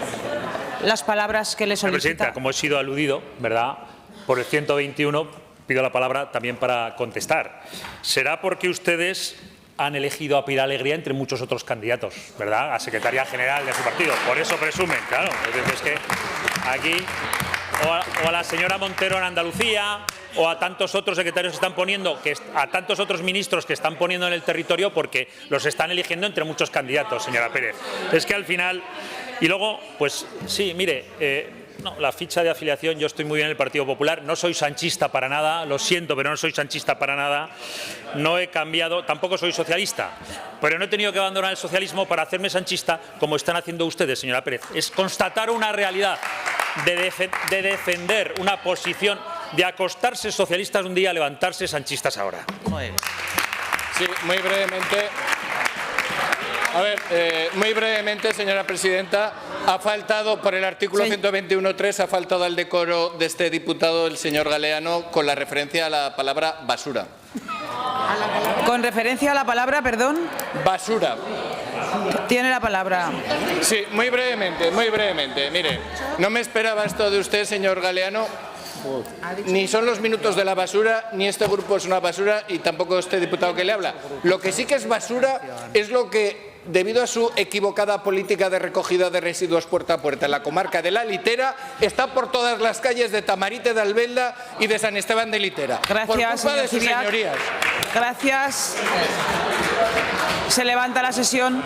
las palabras que le solicita? Presidenta, como he sido aludido, ¿verdad?, por el 121, pido la palabra también para contestar. ¿Será porque ustedes han elegido a Pilar Alegría entre muchos otros candidatos, ¿verdad?, a secretaria general de su partido? Por eso presumen, claro. Es que aquí, o a la señora Montero en Andalucía, o a tantos otros secretarios que están poniendo, a tantos otros ministros que están poniendo en el territorio, porque los están eligiendo entre muchos candidatos, señora Pérez. Es que al final... Y luego, pues sí, mire... No, la ficha de afiliación, yo estoy muy bien en el Partido Popular, no soy sanchista para nada, lo siento, pero no soy sanchista para nada, no he cambiado, tampoco soy socialista, pero no he tenido que abandonar el socialismo para hacerme sanchista como están haciendo ustedes, señora Pérez. Es constatar una realidad, de defender una posición, de acostarse socialistas un día, levantarse sanchistas ahora. Sí, muy brevemente. A ver, muy brevemente, señora presidenta, ha faltado, por el artículo 121.3, ha faltado al decoro de este diputado, el señor Galeano, con la referencia a la palabra basura. ¿Con referencia a la palabra, perdón? Basura. Tiene la palabra. Sí, muy brevemente. Mire, no me esperaba esto de usted, señor Galeano. Ni son los minutos de la basura, ni este grupo es una basura, y tampoco este diputado que le habla. Lo que sí que es basura es lo que, debido a su equivocada política de recogida de residuos puerta a puerta en la comarca de La Litera, está por todas las calles de Tamarite, de Albelda y de San Esteban de Litera. Gracias, por culpa de sus señorías. Gracias. Se levanta la sesión.